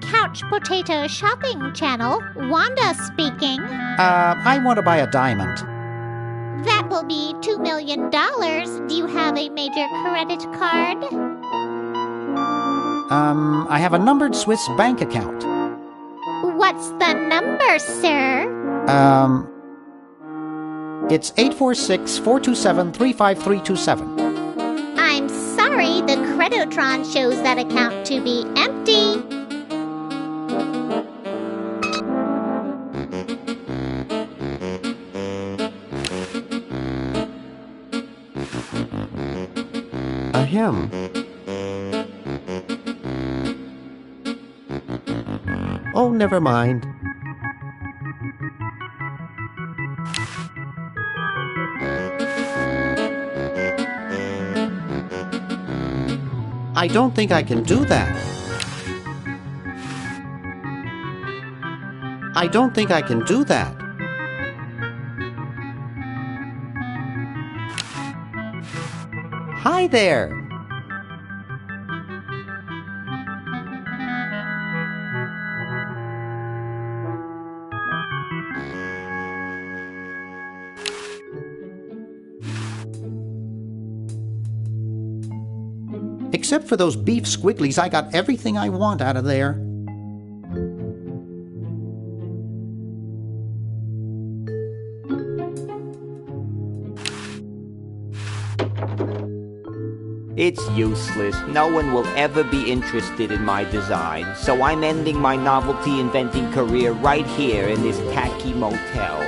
Couch Potato Shopping Channel, Wanda speaking. I want to buy a diamond. That will be $2 million. Do you have a major credit card? I have a numbered Swiss bank account. What's the number, sir? It's 846-427-35327. I'm sorry, the Creditron shows that account to be empty. Ahem. Oh, never mind. I don't think I can do that. I don't think I can do that. Hi there. Except for those beef squigglies, I got everything I want out of there. It's useless. No one will ever be interested in my design, so I'm ending my novelty inventing career right here in this tacky motel.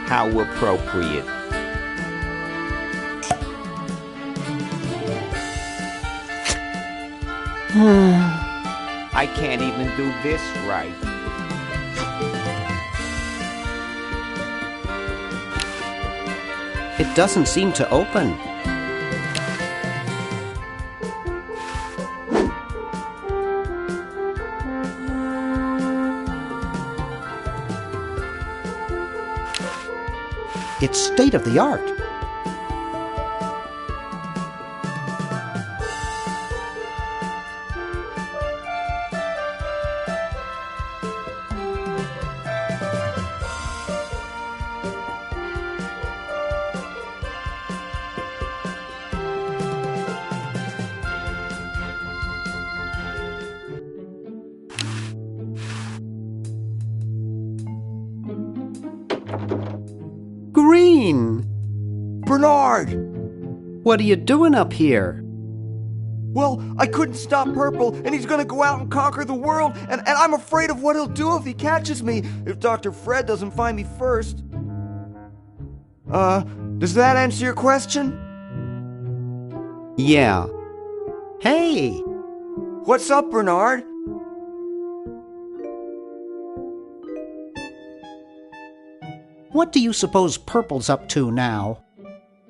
How appropriate. I can't even do this right. It doesn't seem to open. It's state-of-the-art. Green! Bernard! What are you doing up here? Well, I couldn't stop Purple, and he's gonna go out and conquer the world, and I'm afraid of what he'll do if he catches me, if Dr. Fred doesn't find me first. Does that answer your question? Yeah. Hey! What's up, Bernard? What do you suppose Purple's up to now?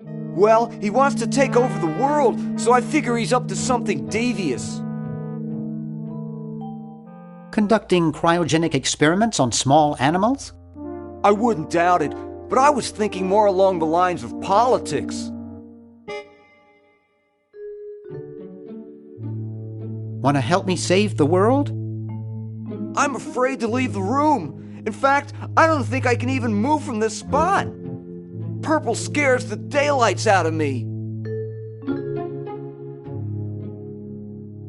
Well, he wants to take over the world, so I figure he's up to something devious. Conducting cryogenic experiments on small animals? I wouldn't doubt it, but I was thinking more along the lines of politics. Want to help me save the world? I'm afraid to leave the room. In fact, I don't think I can even move from this spot. Purple scares the daylights out of me.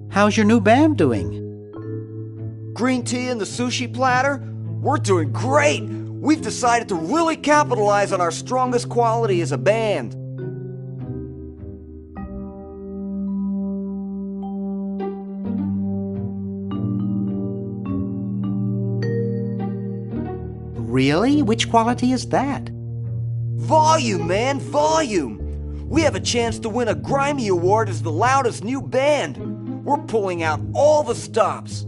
How's your new band doing? Green tea and the sushi platter? We're doing great. We've decided to really capitalize on our strongest quality as a band. Really? Which quality is that? Volume, man, volume! We have a chance to win a Grimy Award as the loudest new band. We're pulling out all the stops.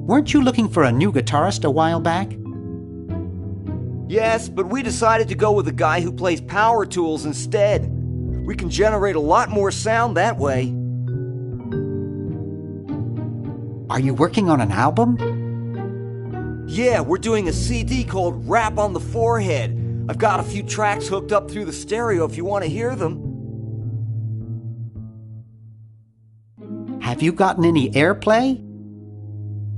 Weren't you looking for a new guitarist a while back? Yes, but we decided to go with a guy who plays power tools instead. We can generate a lot more sound that way. Are you working on an album? Yeah, we're doing a CD called Rap on the Forehead. I've got a few tracks hooked up through the stereo if you want to hear them. Have you gotten any airplay?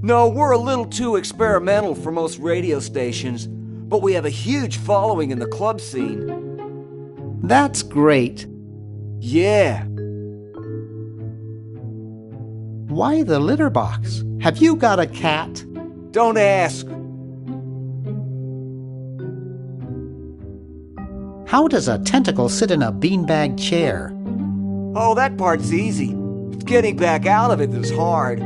No, we're a little too experimental for most radio stations, but we have a huge following in the club scene. That's great. Yeah. Why the litter box? Have you got a cat? Don't ask. How does a tentacle sit in a beanbag chair? Oh, that part's easy. It's getting back out of it that's hard.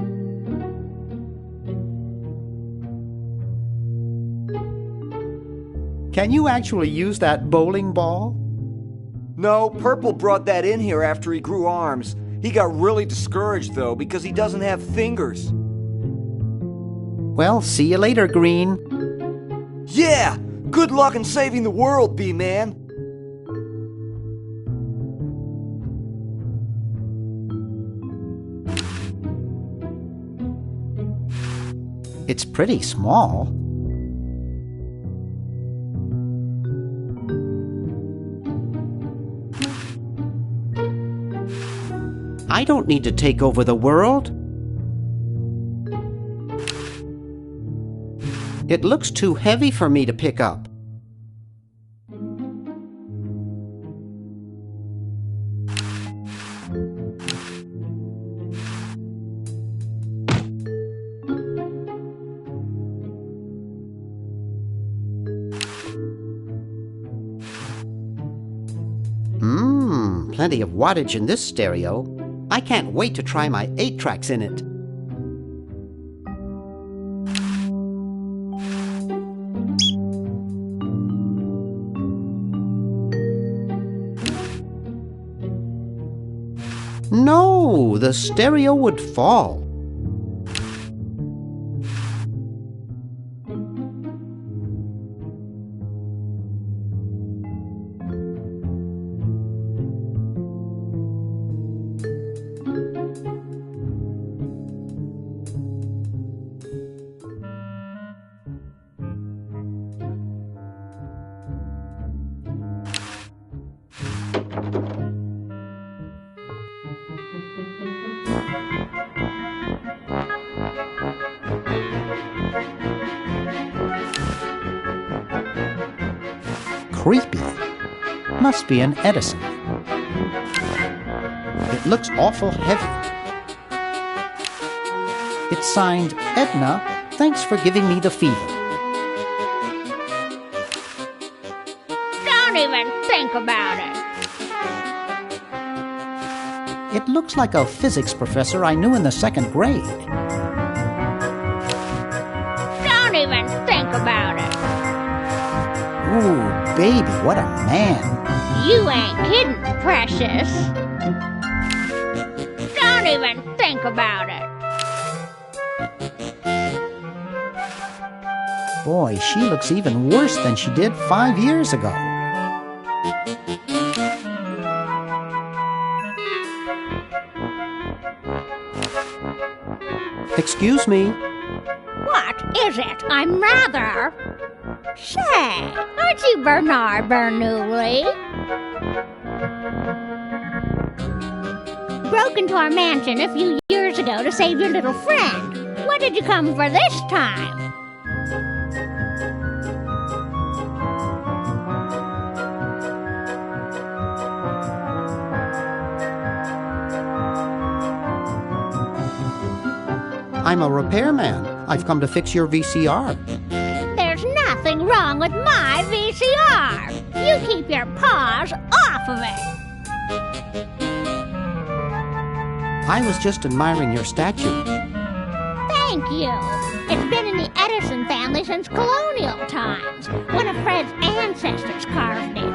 Can you actually use that bowling ball? No, Purple brought that in here after he grew arms. He got really discouraged, though, because he doesn't have fingers. Well, see you later, Green. Yeah! Good luck in saving the world, B-Man. It's pretty small. I don't need to take over the world. It looks too heavy for me to pick up. Plenty of wattage in this stereo. I can't wait to try my 8 tracks in it. No, the stereo would fall. Creepy. must be an Edison. It looks awful heavy. It's signed, Edna, thanks for giving me the fever. Don't even think about it. It looks like a physics professor I knew in the 2nd grade. Don't even think about it. Ooh, baby, what a man. You ain't kidding, precious. Don't even think about it. Boy, she looks even worse than she did 5 years ago. Excuse me. What is it? I'm rather... Say, aren't you Bernard Bernoulli? Broke into our mansion a few years ago to save your little friend. What did you come for this time? I'm a repairman. I've come to fix your VCR. There's nothing wrong with my VCR. You keep your paws off of it. I was just admiring your statue. Thank you. It's been in the Edison family since colonial times. One of Fred's ancestors carved it.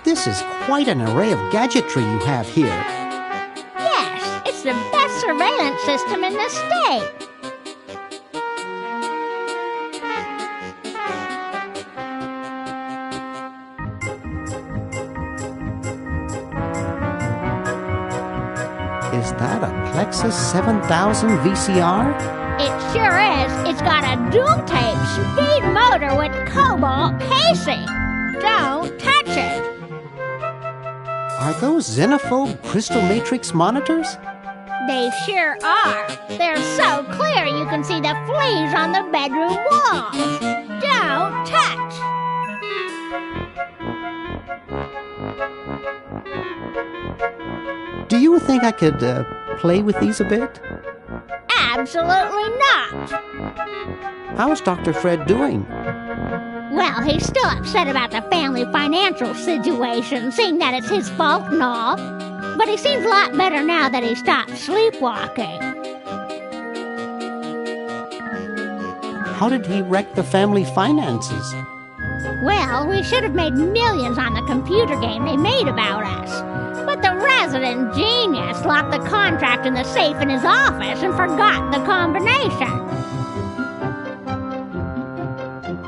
This is quite an array of gadgetry you have here. Yes, it's the best surveillance system in the state. Is that a Plexus 7000 VCR? It sure is. It's got a dual-tape speed motor with cobalt casing. Don't touch it. Are those xenophobe crystal matrix monitors? They sure are. They're so clear you can see the fleas on the bedroom walls. Don't touch. Do you think I could play with these a bit? Absolutely not. How's Dr. Fred doing? Well, he's still upset about the family financial situation, seeing that it's his fault and all. But he seems a lot better now that he stopped sleepwalking. How did he wreck the family finances? Well, we should have made millions on the computer game they made about us. But the resident genius locked the contract in the safe in his office and forgot the combination.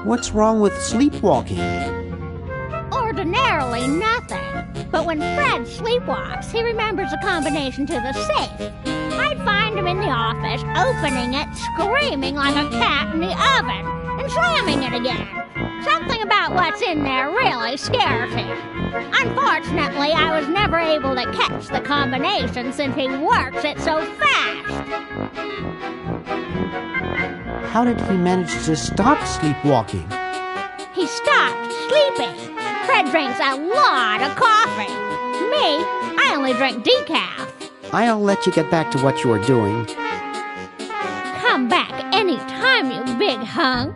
What's wrong with sleepwalking? Ordinarily nothing. But when Fred sleepwalks, he remembers the combination to the safe. I'd find him in the office, opening it, screaming like a cat in the oven, and slamming it again. Something about what's in there really scares him. Unfortunately, I was never able to catch the combination since he works it so fast. How did he manage to stop sleepwalking? He stopped sleeping. Fred drinks a lot of coffee. Me, I only drink decaf. I'll let you get back to what you were doing. Come back anytime, you big hunk.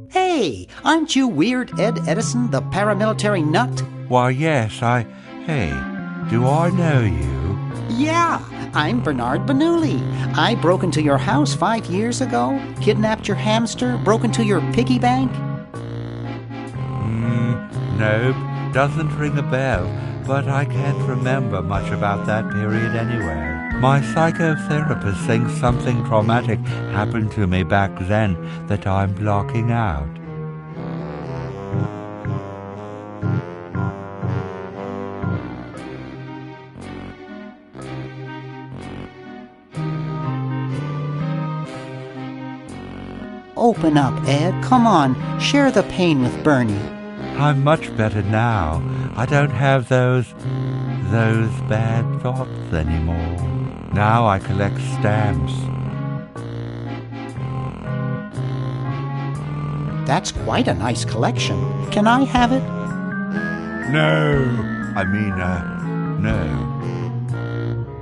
Hey, aren't you Weird Ed Edison, the paramilitary nut? Why, yes, Hey, do I know you? Yeah, I'm Bernard Bernoulli. I broke into your house 5 years ago, kidnapped your hamster, broke into your piggy bank. Nope, doesn't ring a bell, but I can't remember much about that period anyway. My psychotherapist thinks something traumatic happened to me back then that I'm blocking out. Open up, Ed. Come on, share the pain with Bernie. I'm much better now. I don't have those bad thoughts anymore. Now I collect stamps. That's quite a nice collection. Can I have it? No. No.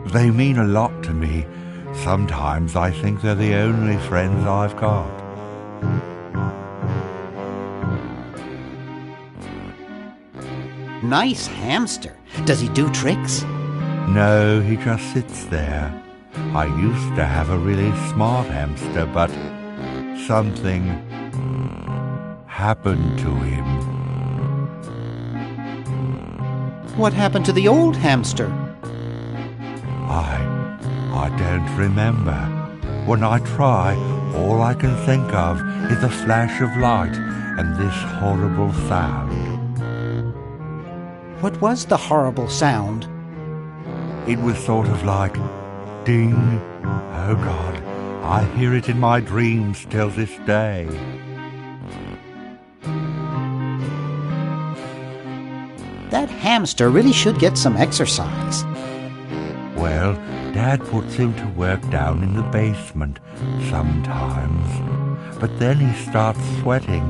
They mean a lot to me. Sometimes I think they're the only friends I've got. Nice hamster. Does he do tricks? No, he just sits there. I used to have a really smart hamster, but something happened to him. What happened to the old hamster? I don't remember. When I try, all I can think of is a flash of light and this horrible sound. What was the horrible sound? It was sort of like ding. Oh God, I hear it in my dreams till this day. That hamster really should get some exercise. Well, Dad puts him to work down in the basement sometimes. But then he starts sweating,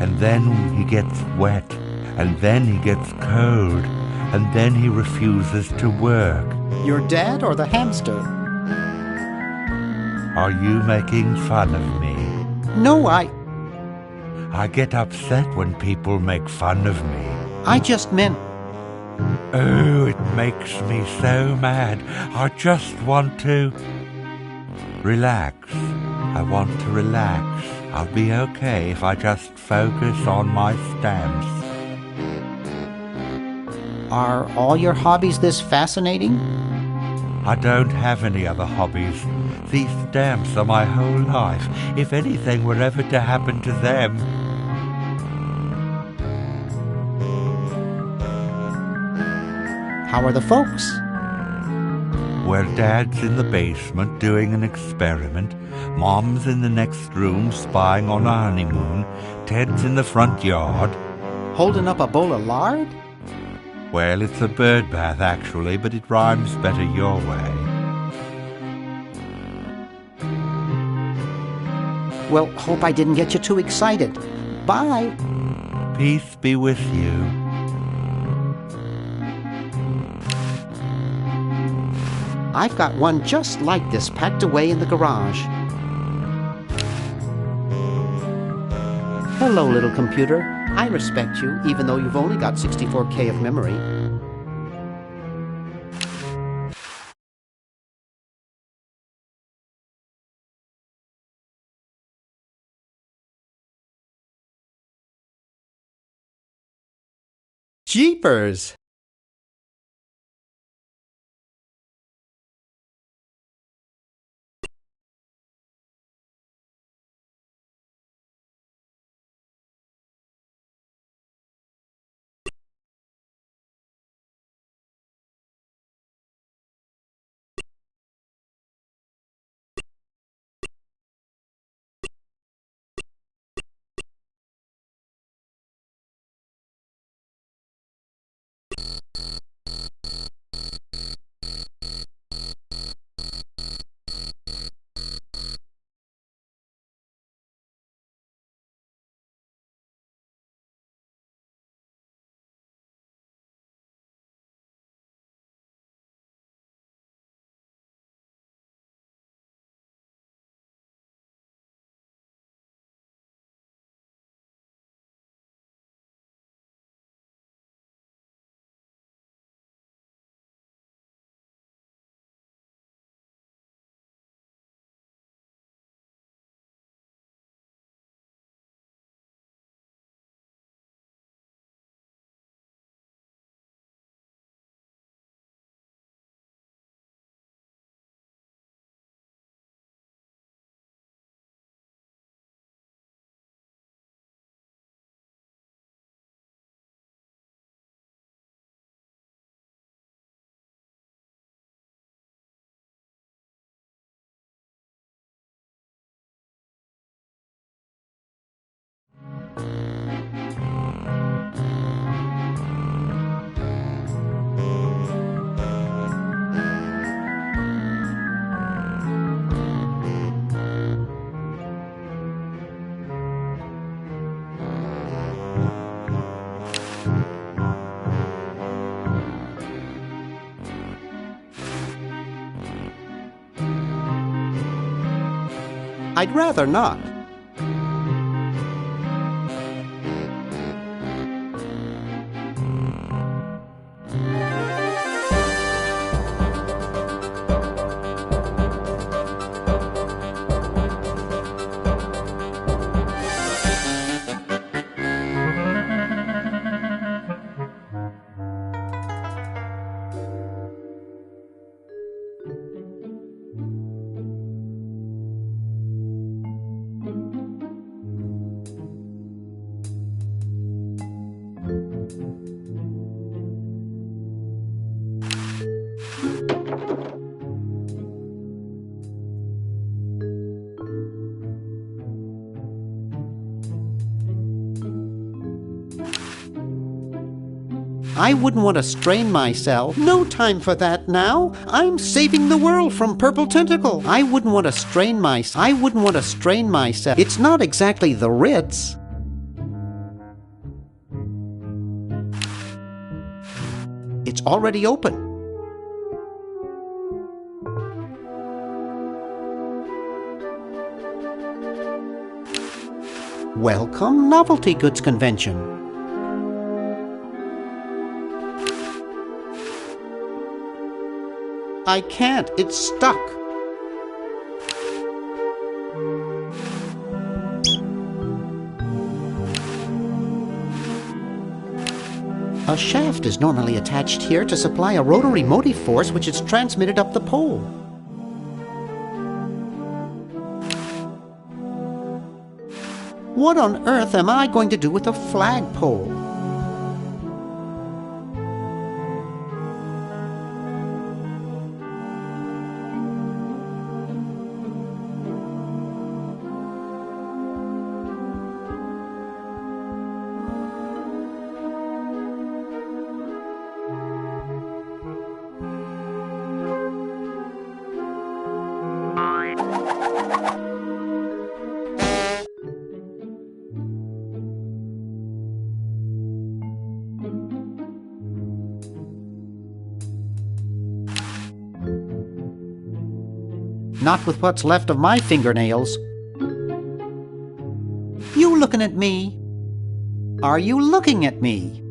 and then he gets wet, and then he gets cold, and then he refuses to work. Your dad or the hamster? Are you making fun of me? No, I get upset when people make fun of me. I just meant... Oh, it makes me so mad. I just want to relax. I want to relax. I'll be okay if I just focus on my stamps. Are all your hobbies this fascinating? I don't have any other hobbies. These stamps are my whole life. If anything were ever to happen to them... How are the folks? Well, Dad's in the basement doing an experiment. Mom's in the next room spying on a honeymoon. Ted's in the front yard. Holding up a bowl of lard? Well, it's a bird bath, actually, but it rhymes better your way. Well, hope I didn't get you too excited. Bye. Peace be with you. I've got one just like this packed away in the garage. Hello, little computer. I respect you, even though you've only got 64K of memory. Jeepers! I'd rather not. I wouldn't want to strain myself. No time for that now. I'm saving the world from Purple Tentacle. I wouldn't want to strain myself. It's not exactly the Ritz. It's already open. Welcome, Novelty Goods Convention. I can't. It's stuck. A shaft is normally attached here to supply a rotary motive force which is transmitted up the pole. What on earth am I going to do with a flagpole? Not with what's left of my fingernails. You looking at me? Are you looking at me?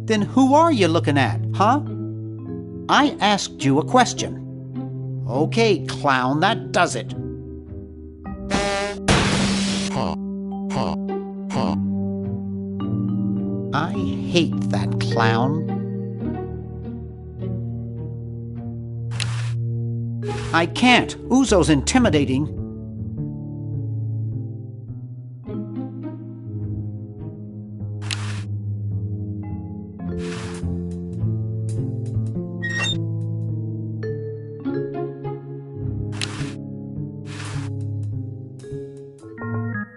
Then who are you looking at, huh? I asked you a question. Okay, clown, that does it. I hate that clown. I can't. Uzo's intimidating.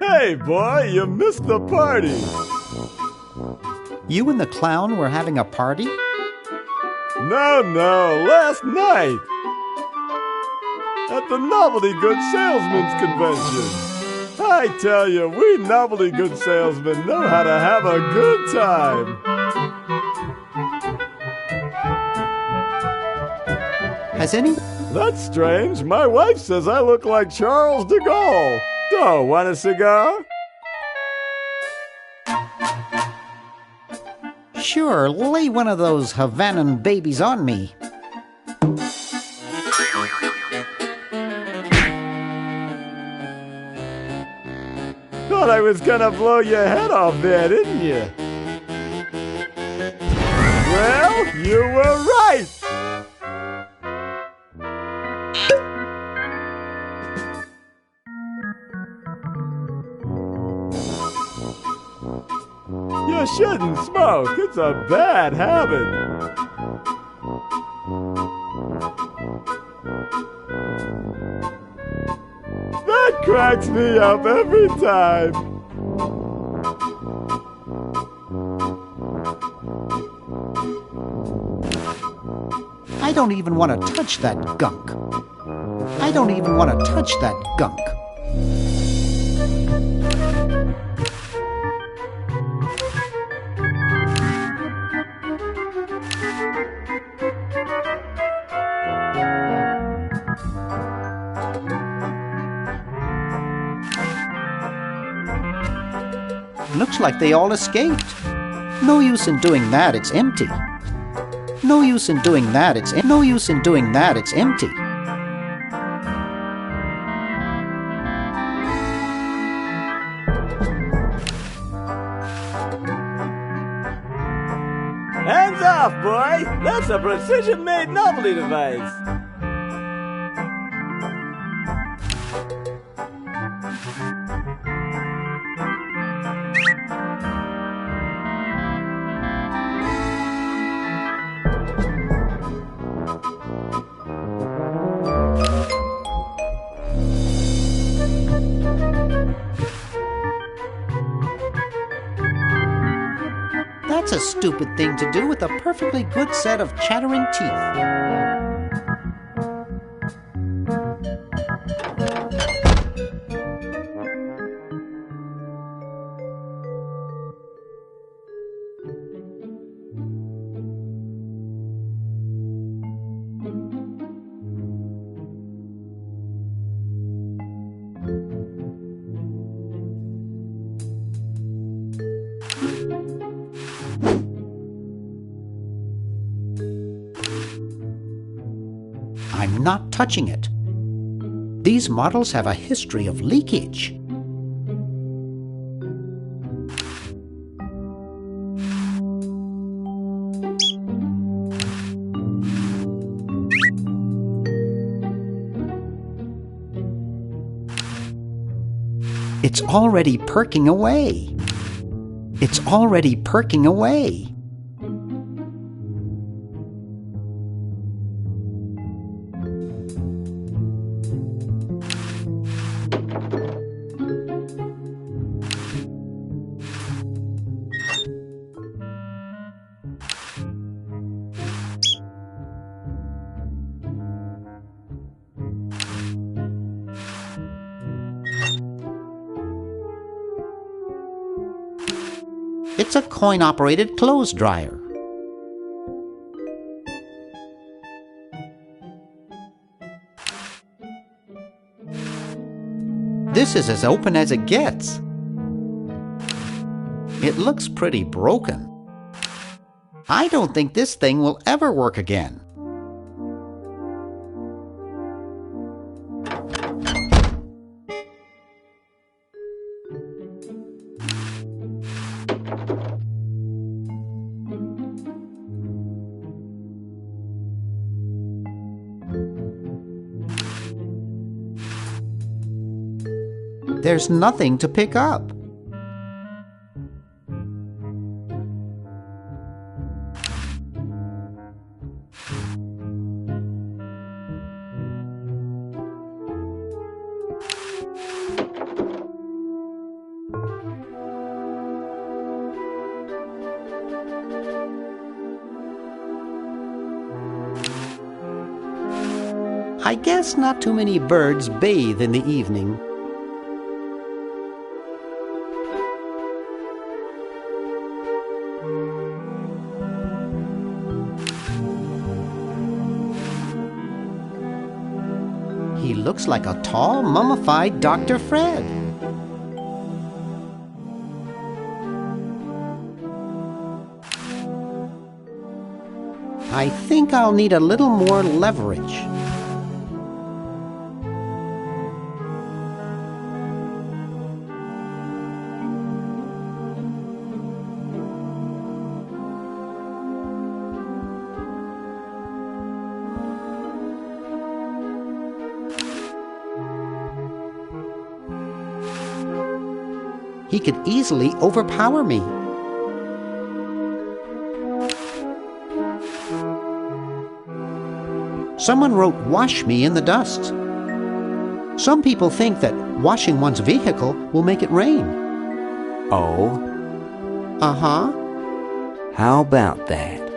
Hey, boy, you missed the party. You and the clown were having a party? No, last night. At the Novelty Goods Salesmen's Convention. I tell you, we novelty goods salesmen know how to have a good time. Has any? That's strange. My wife says I look like Charles de Gaulle. So, want a cigar? Sure, lay one of those Havanan babies on me. Thought I was gonna blow your head off there, didn't you? Well, you were right! You shouldn't smoke. It's a bad habit. That cracks me up every time. I don't even want to touch that gunk. I don't even want to touch that gunk. Looks like they all escaped. No use in doing that, it's empty. No use in doing that, it's empty. Hands off, boy! That's a precision-made novelty device! That's a stupid thing to do with a perfectly good set of chattering teeth. I'm not touching it. These models have a history of leakage. It's already perking away. It's already perking away. It's a coin-operated clothes dryer. This is as open as it gets. It looks pretty broken. I don't think this thing will ever work again. There's nothing to pick up. I guess not too many birds bathe in the evening. He looks like a tall, mummified Dr. Fred. I think I'll need a little more leverage. He could easily overpower me. Someone wrote "wash me" in the dust. Some people think that washing one's vehicle will make it rain. Oh? Uh-huh. How about that?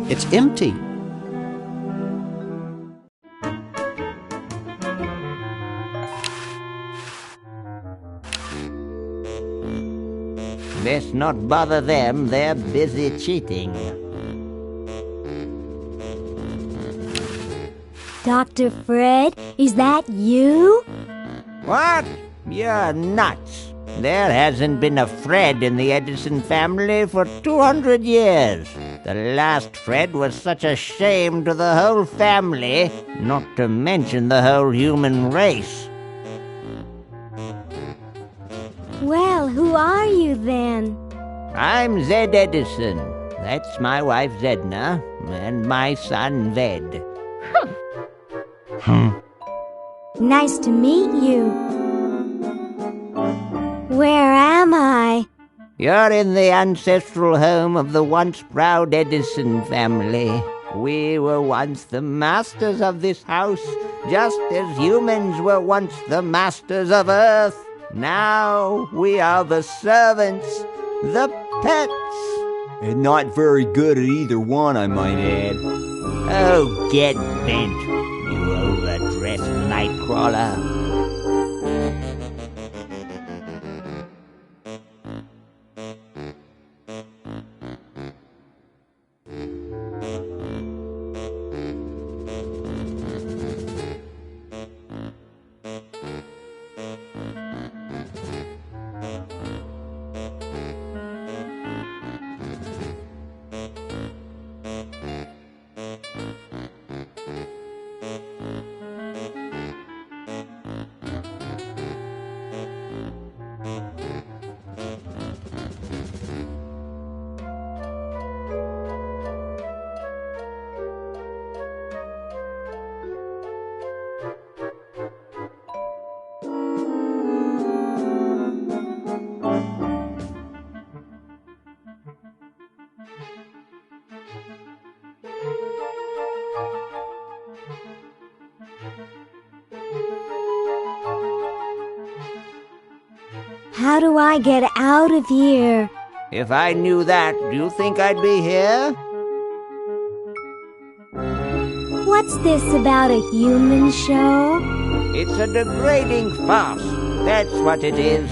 It's empty. Best not bother them, they're busy cheating. Dr. Fred, is that you? What? You're nuts. There hasn't been a Fred in the Edison family for 200 years. The last Fred was such a shame to the whole family, not to mention the whole human race. Well, who are you then? I'm Zed Edison. That's my wife Zedna, and my son Ved. Nice to meet you. Where am I? You're in the ancestral home of the once proud Edison family. We were once the masters of this house, just as humans were once the masters of Earth. Now we are the servants, the pets. And not very good at either one, I might add. Oh, get bent, you overdressed nightcrawler. How do I get out of here? If I knew that, do you think I'd be here? What's this about a human show? It's a degrading farce. That's what it is.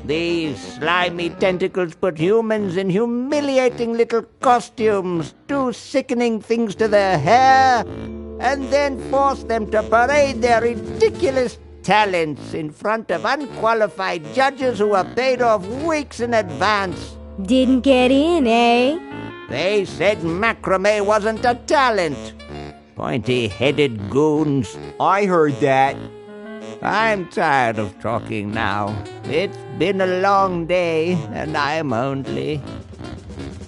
These slimy tentacles put humans in humiliating little costumes, do sickening things to their hair, and then force them to parade their ridiculous talents in front of unqualified judges who are paid off weeks in advance. Didn't get in, eh? They said macrame wasn't a talent. Pointy-headed goons. I heard that. I'm tired of talking now. It's been a long day, and I'm only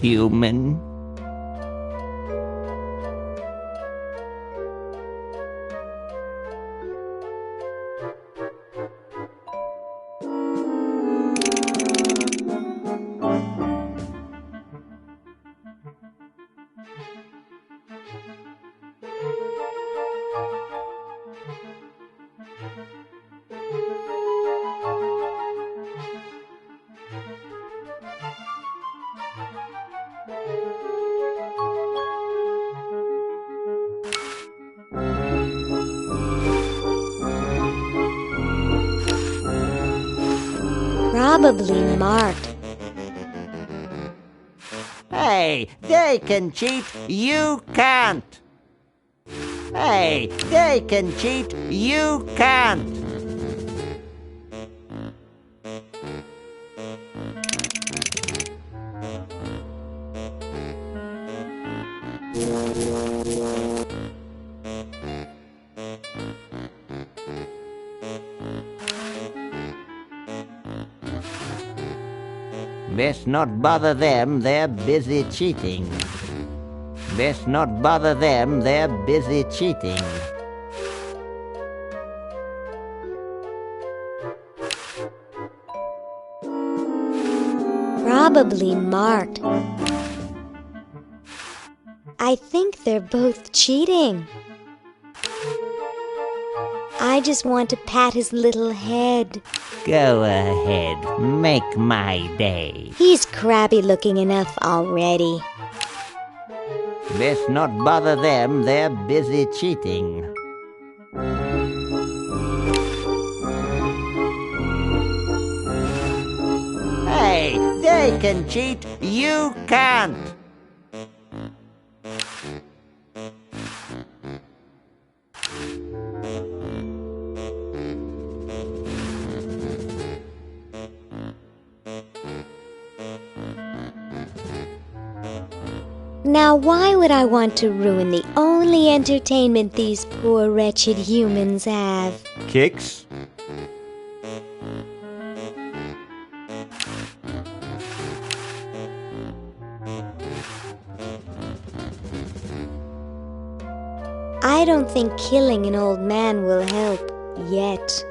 human. Probably marked. Hey, they can cheat, you can't. Hey, they can cheat, you can't. Best not bother them, they're busy cheating. Best not bother them, they're busy cheating. Probably marked. I think they're both cheating. I I just want to pat his little head. Go ahead, make my day. He's crabby looking enough already. Best not bother them, they're busy cheating. Hey, they can cheat, you can't. Now why would I want to ruin the only entertainment these poor wretched humans have? Kicks? I don't think killing an old man will help, yet.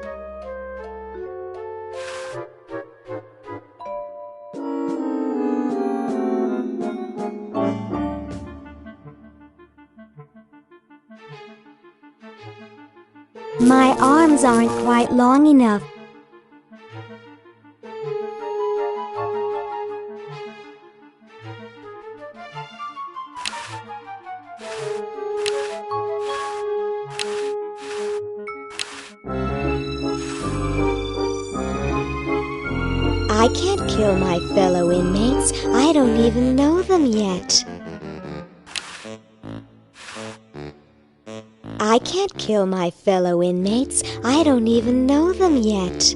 My arms aren't quite long enough. I can't kill my fellow inmates. I don't even know them yet. I can't kill my fellow inmates. I don't even know them yet.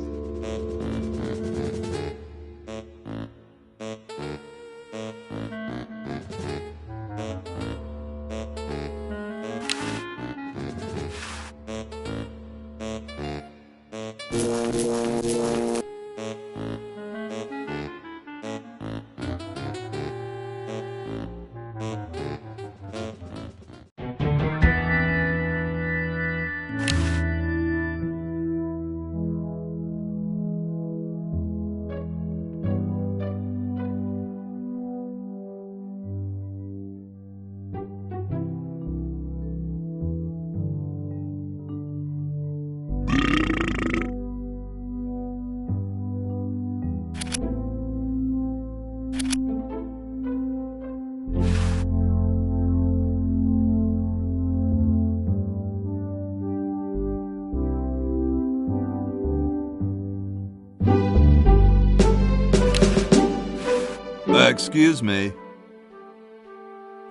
Excuse me.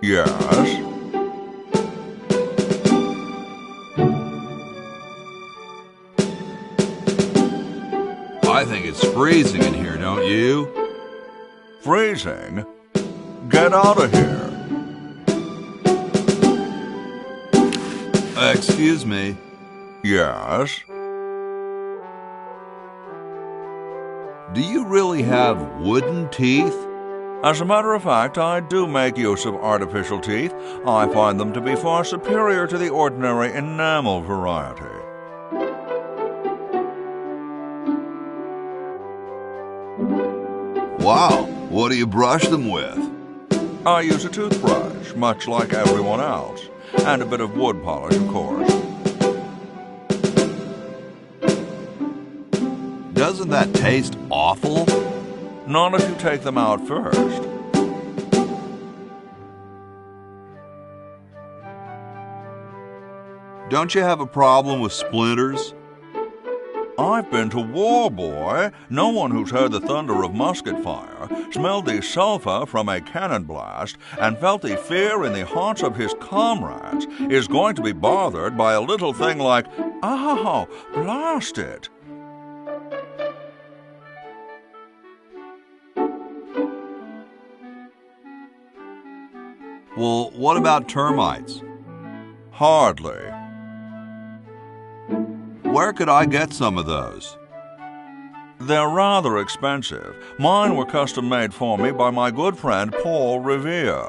Yes? I think it's freezing in here, don't you? Freezing? Get out of here. Excuse me. Yes? Do you really have wooden teeth? As a matter of fact, I do make use of artificial teeth. I find them to be far superior to the ordinary enamel variety. Wow, what do you brush them with? I use a toothbrush, much like everyone else, and a bit of wood polish, of course. Doesn't that taste awful? Not if you take them out first. Don't you have a problem with splinters? I've been to war, boy. No one who's heard the thunder of musket fire, smelled the sulphur from a cannon blast, and felt the fear in the hearts of his comrades is going to be bothered by a little thing like, "Oh, blast it." Well, what about termites? Hardly. Where could I get some of those? They're rather expensive. Mine were custom made for me by my good friend Paul Revere.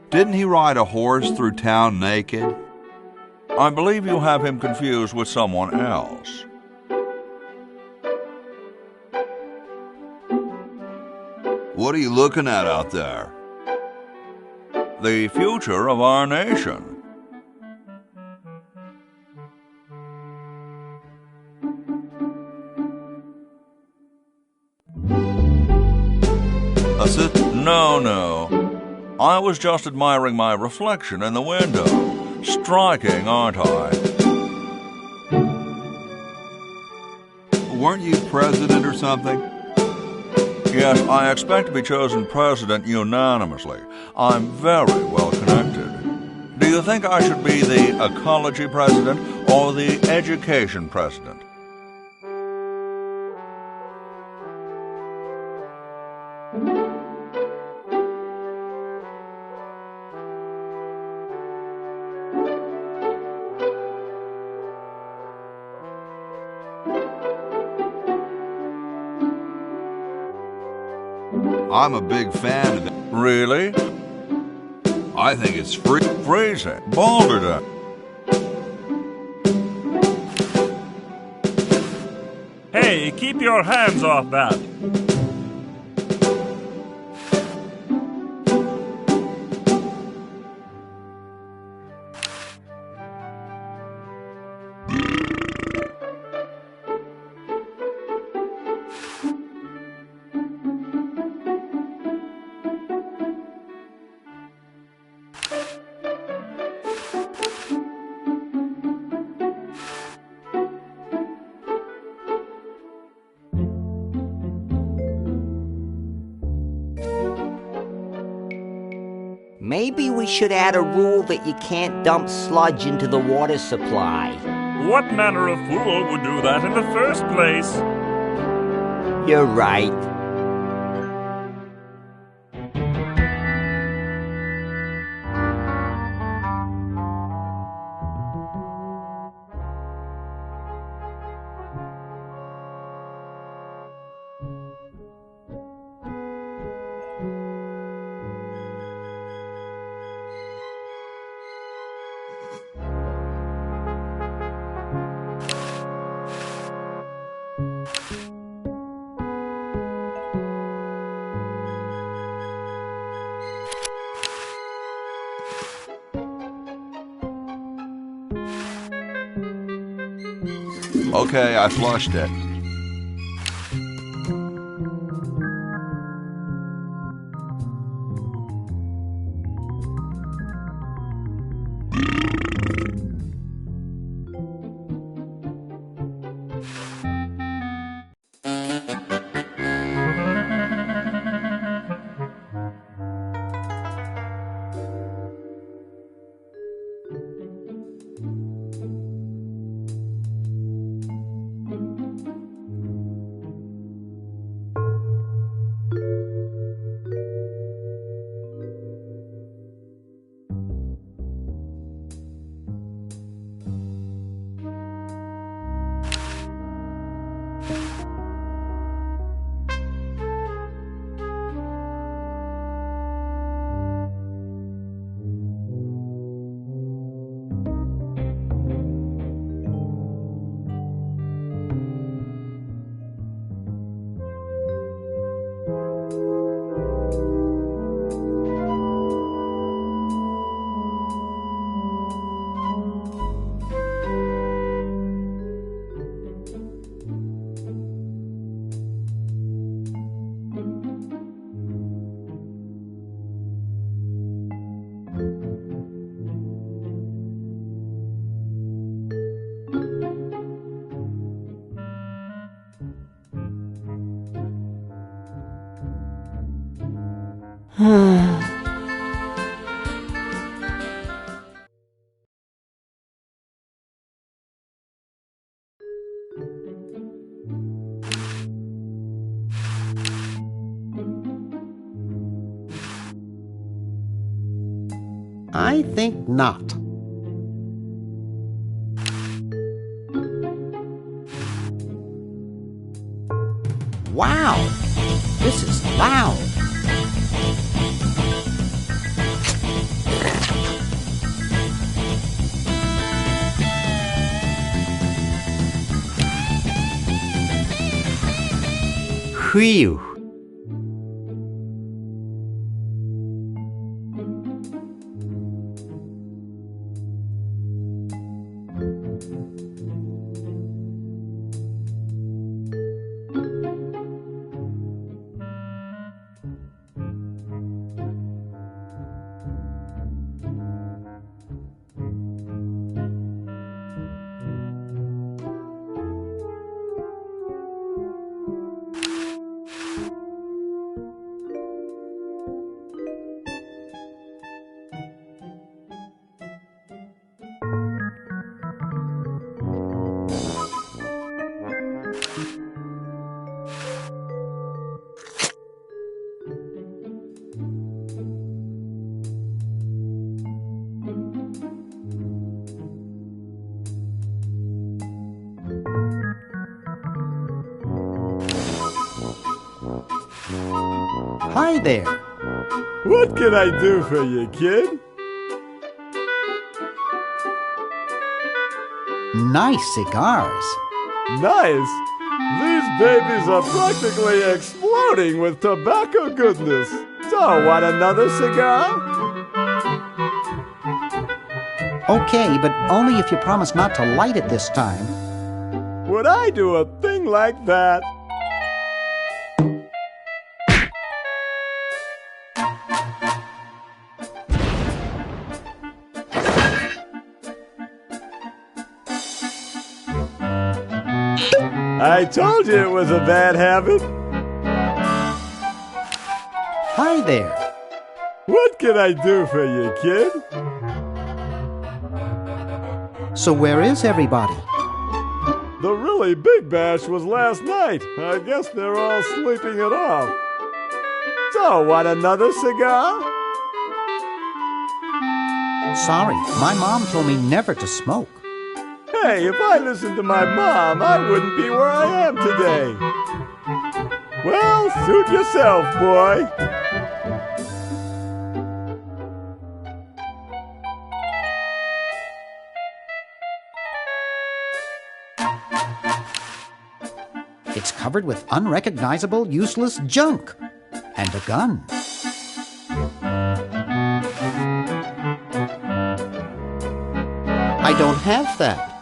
Didn't he ride a horse through town naked? I believe you have him confused with someone else. what are you looking at out there? The future of our nation. No. I was just admiring my reflection in the window. Striking, aren't I? Weren't you president or something? Yes, I expect to be chosen president unanimously. I'm very well connected. Do you think I should be the ecology president or the education president? I'm a big fan of it. Really? I think it's freezing. Balderdash. Hey, keep your hands off that. Maybe we should add a rule that you can't dump sludge into the water supply. What manner of fool would do that in the first place? You're right. Okay, I flushed it. I think not. Wow, this is loud. Whew. Hi there. What can I do for you, kid? Nice cigars. Nice? These babies are practically exploding with tobacco goodness. So, want another cigar? Okay, but only if you promise not to light it this time. Would I do a thing like that? I told you it was a bad habit. Hi there. What can I do for you, kid? So where is everybody? The really big bash was last night. I guess they're all sleeping it off. So, want another cigar? Sorry, my mom told me never to smoke. Hey, if I listened to my mom, I wouldn't be where I am today. Well, suit yourself, boy. It's covered with unrecognizable, useless junk. And a gun. I don't have that.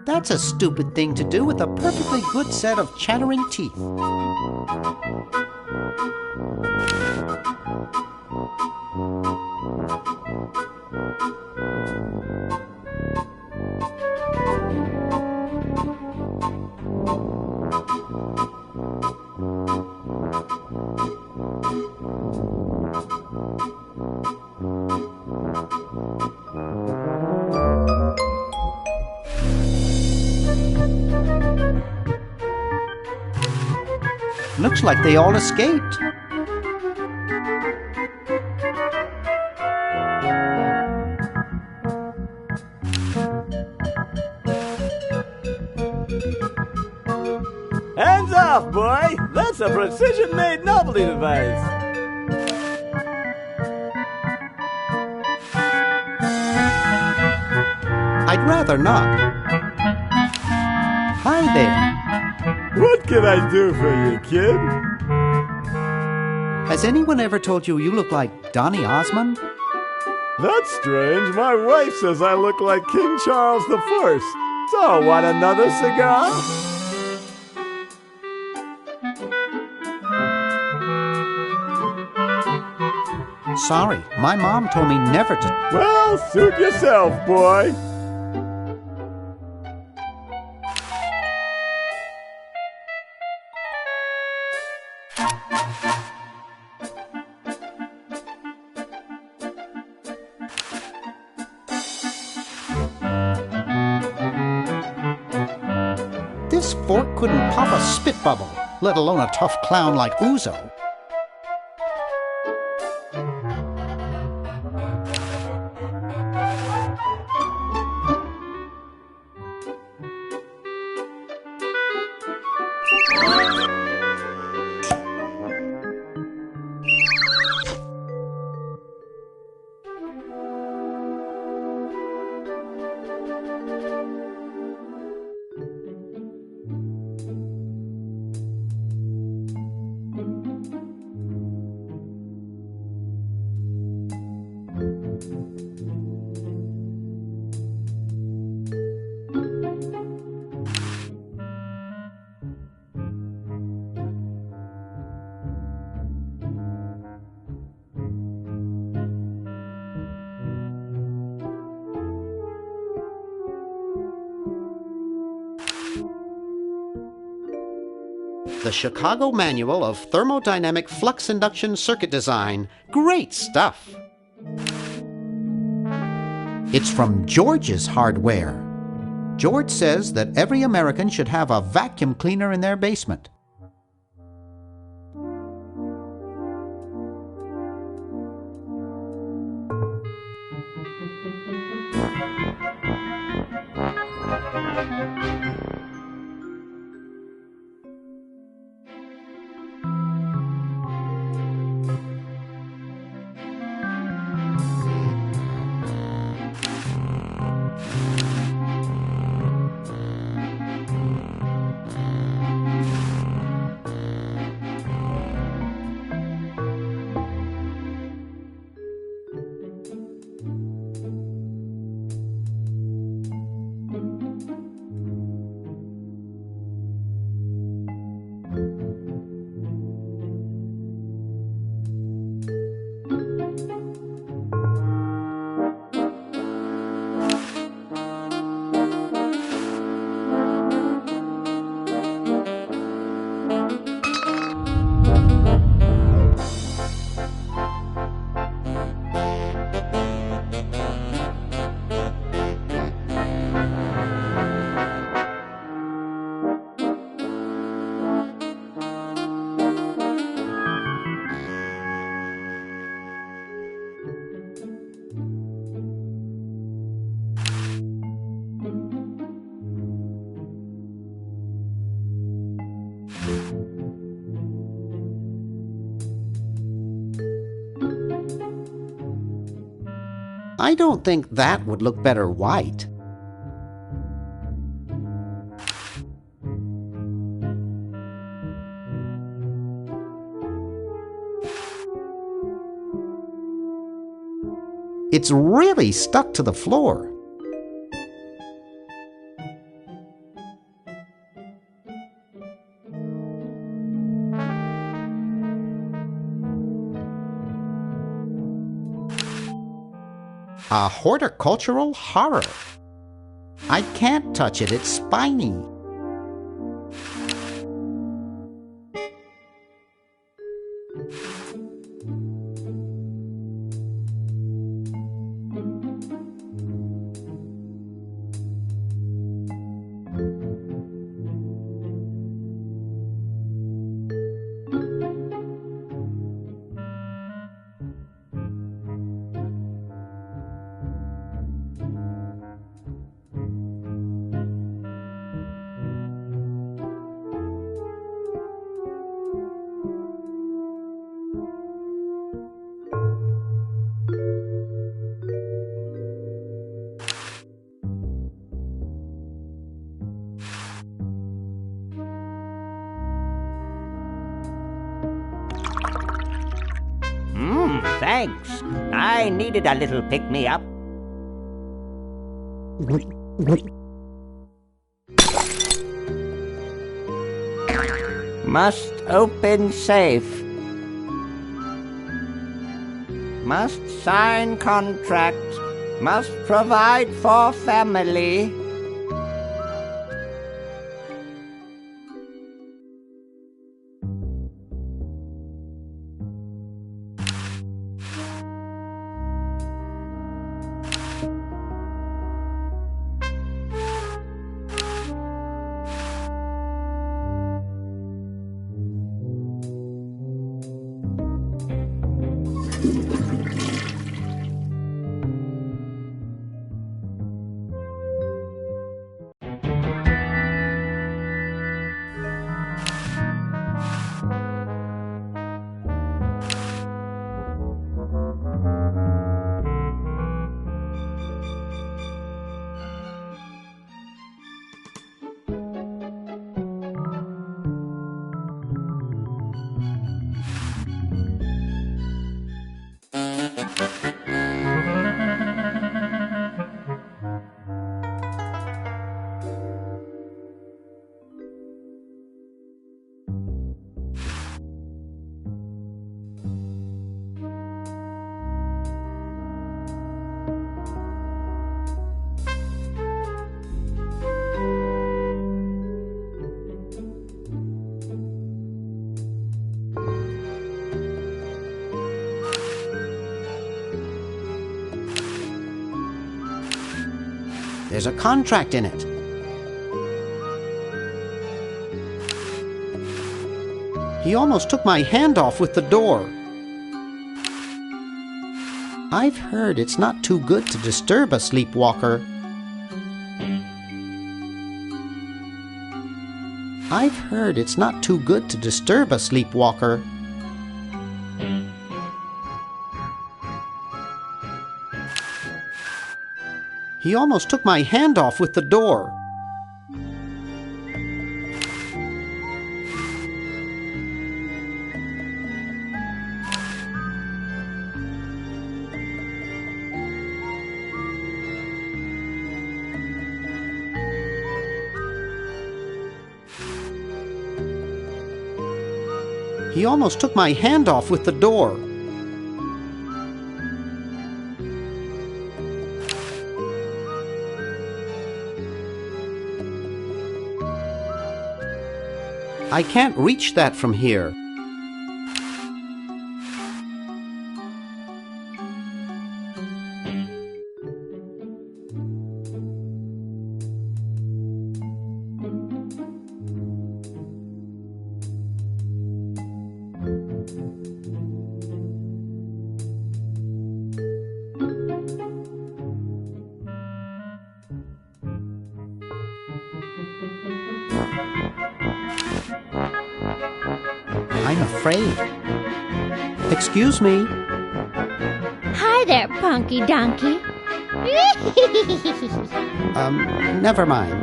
That's a stupid thing to do with a perfectly good set of chattering teeth. Looks like they all escaped. Hands off, boy! That's a precision-made novelty device. I'd rather not. Hi there. What can I do for you, kid? Has anyone ever told you you look like Donny Osmond? That's strange. My wife says I look like King Charles I. So, want another cigar? Sorry, my mom told me never to. Well, suit yourself, boy. This fork couldn't pop a spit bubble, let alone a tough clown like Uzo. The Chicago Manual of Thermodynamic Flux Induction Circuit Design. Great stuff! It's from George's Hardware. George says that every American should have a vacuum cleaner in their basement. I don't think that would look better white. It's really stuck to the floor. A horticultural horror. I can't touch it, it's spiny. Thanks. I needed a little pick-me-up. Must open safe. Must sign contract. Must provide for family. There's a contract in it. He almost took my hand off with the door. I've heard it's not too good to disturb a sleepwalker. I've heard it's not too good to disturb a sleepwalker. He almost took my hand off with the door. He almost took my hand off with the door. I can't reach that from here. I'm afraid. Excuse me. Hi there, Punky Donkey. Never mind.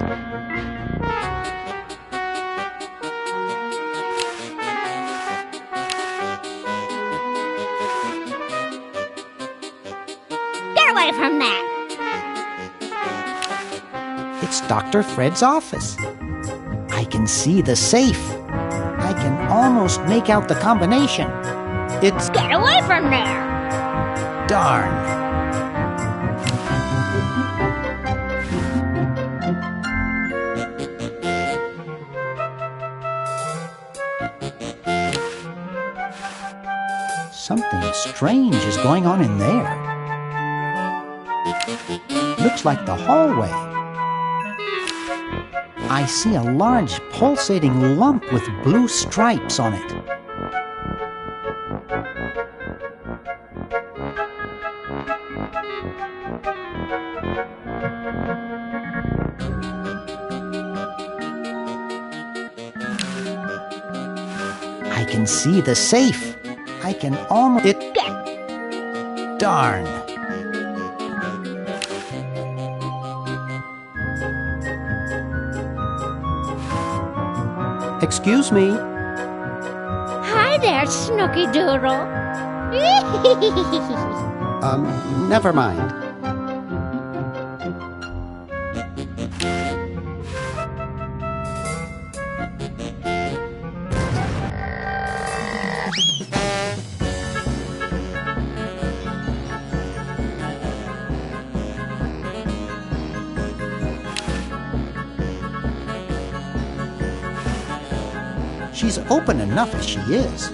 Get away from that! It's Dr. Fred's office. I can see the safe. I can almost make out the combination. It's... Get away from there! Darn. Something strange is going on in there. Looks like the hallway. I see a large pulsating lump with blue stripes on it. I can see the safe. I can almost... Darn. Excuse me. Hi there, Snooky Doodle. Never mind. She's open enough as she is.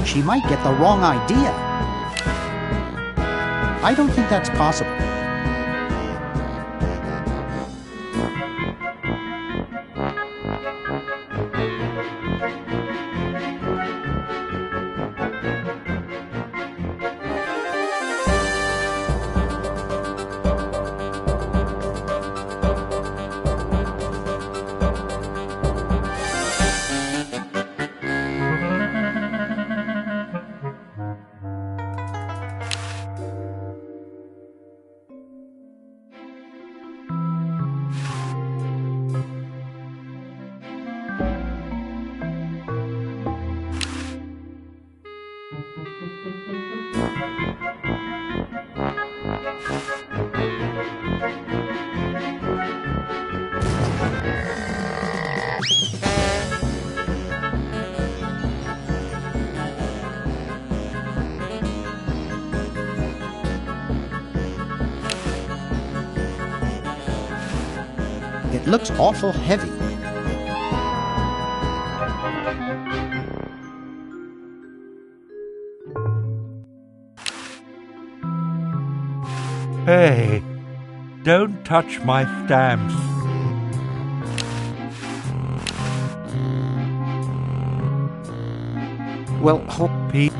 She might get the wrong idea. I don't think that's possible. It looks awful heavy. Hey, don't touch my stamps. Well, Pete.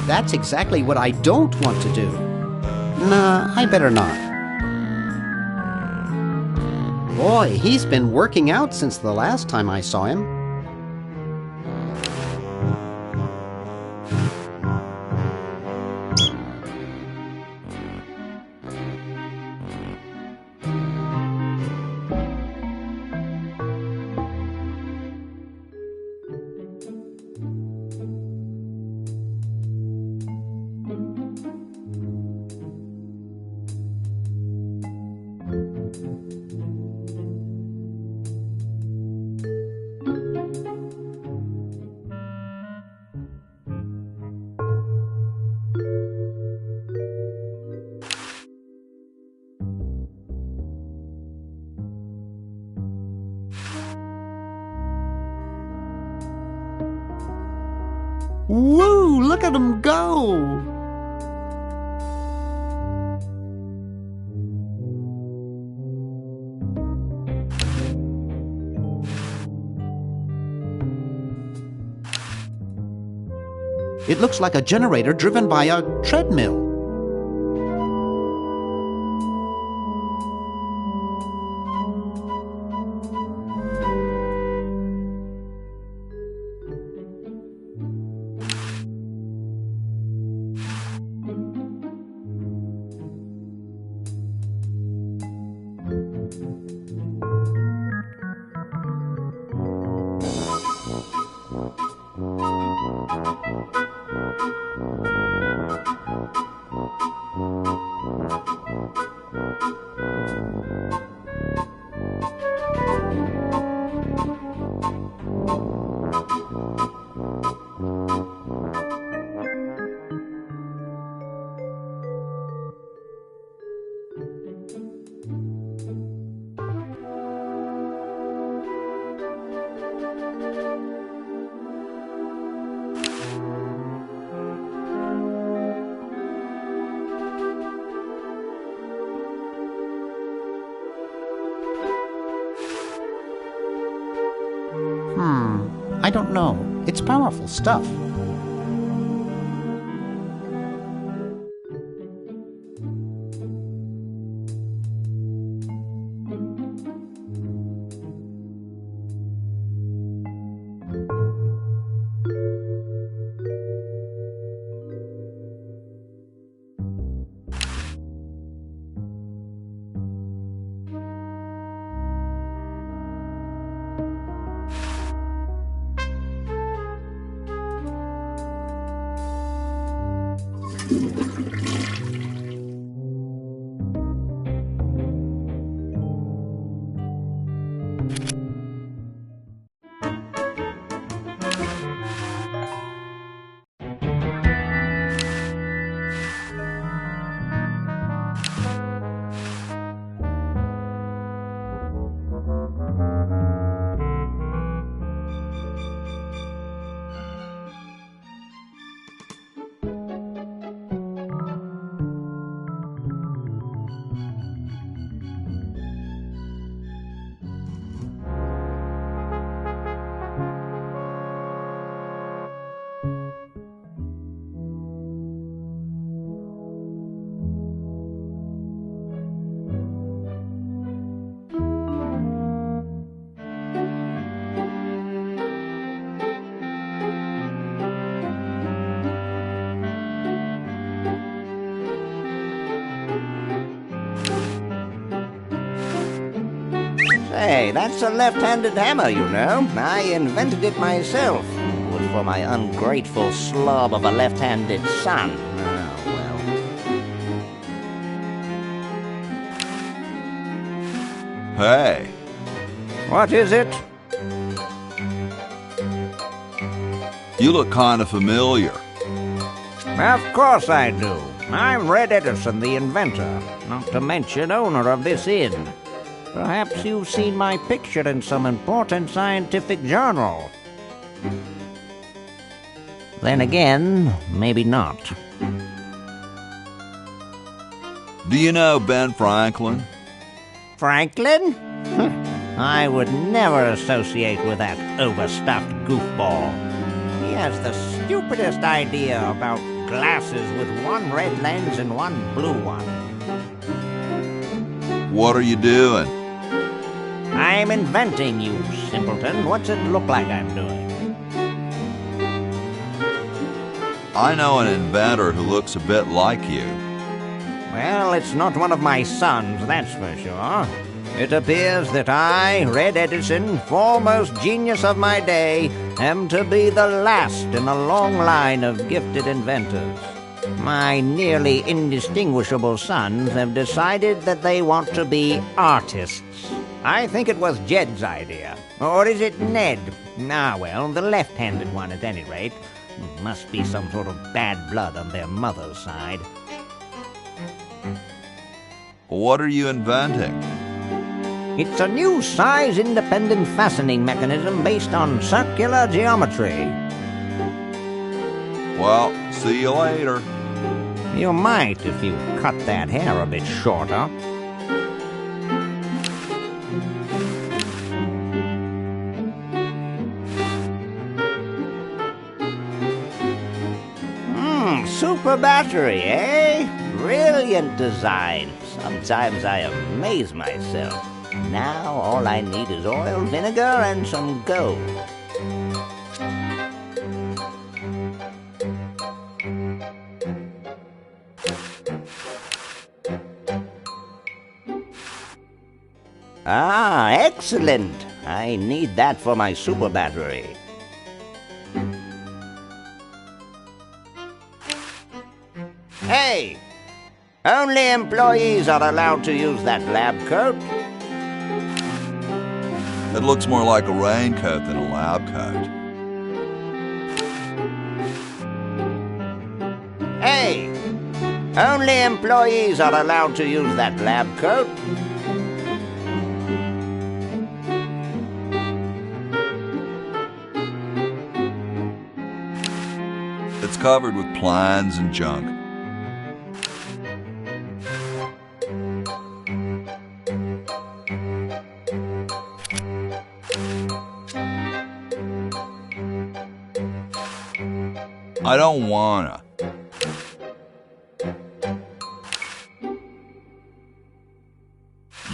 That's exactly what I don't want to do. Nah, I better not. Boy, he's been working out since the last time I saw him. Woo! Look at him go! It looks like a generator driven by a treadmill. I don't know. It's powerful stuff. Hey, that's a left-handed hammer, you know. I invented it myself. It was for my ungrateful slob of a left-handed son. Oh, well. Hey. What is it? You look kind of familiar. Of course I do. I'm Red Edison, the inventor, not to mention owner of this inn. Perhaps you've seen my picture in some important scientific journal. Then again, maybe not. Do you know Ben Franklin? Franklin? I would never associate with that overstuffed goofball. He has the stupidest idea about glasses with one red lens and one blue one. What are you doing? I'm inventing, you simpleton. What's it look like I'm doing? I know an inventor who looks a bit like you. Well, it's not one of my sons, that's for sure. It appears that I, Red Edison, foremost genius of my day, am to be the last in a long line of gifted inventors. My nearly indistinguishable sons have decided that they want to be artists. I think it was Jed's idea. Or is it Ned? Ah, well, the left-handed one at any rate. Must be some sort of bad blood on their mother's side. What are you inventing? It's a new size-independent fastening mechanism based on circular geometry. Well, see you later. You might if you cut that hair a bit shorter. Super battery, eh? Brilliant design. Sometimes I amaze myself. Now all I need is oil, vinegar, and some gold. Ah, excellent. I need that for my super battery. Hey! Only employees are allowed to use that lab coat. It looks more like a raincoat than a lab coat. Hey! Only employees are allowed to use that lab coat. It's covered with plans and junk. I don't wanna.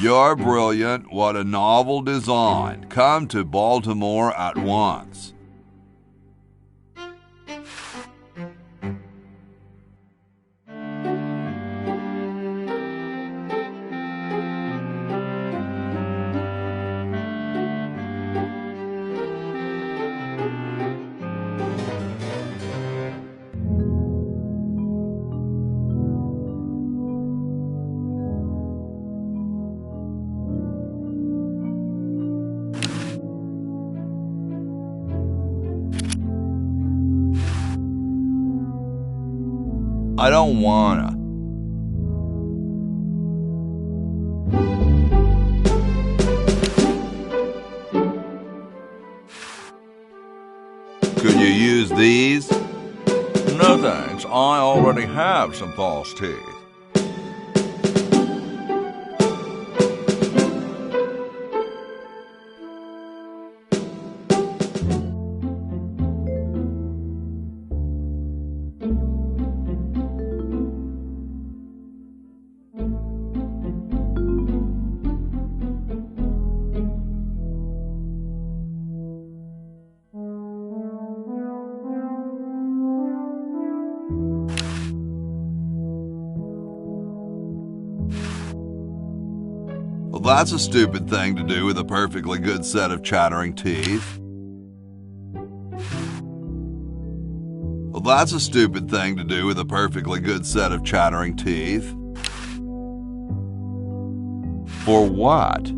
You're brilliant. What a novel design. Come to Baltimore at once. I don't wanna. Could you use these? No thanks, I already have some false teeth. Well, that's a stupid thing to do with a perfectly good set of chattering teeth. Well, that's a stupid thing to do with a perfectly good set of chattering teeth. For what?